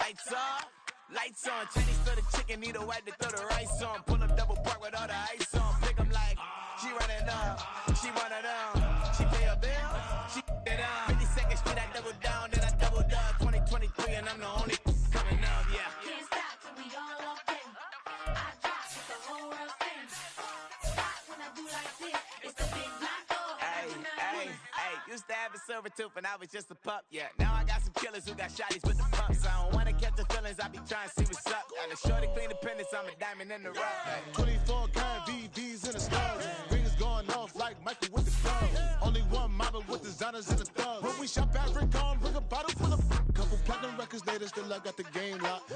Lights off, lights on. Chinese for the chicken, need a wipe to throw the rice on. Pull up double park with all the ice on. Pick 'em like, she running up, she one of them. She pay a bill, she it up. 52nd Street, I double down, then I doubled up. 2023, and I'm the only coming up, yeah. Can't stop till we all locked in. I drop with the whole world sings. Stop when I do like this. It's the big black dog. Hey, used to have a silver tooth and I was just a pup, yeah. Now I got some killers who got shotties with the pumps. I don't wanna catch the feelings, I be trying to see what's up. Got a shorty clean the pendants, I'm a diamond in the rough. 24 karat VVs in the stars. Rings going off like Michael with the club. Only one model with designers in the thugs. When we shop at Rick on, bring a bottle full of couple platinum records later, still I got the game locked.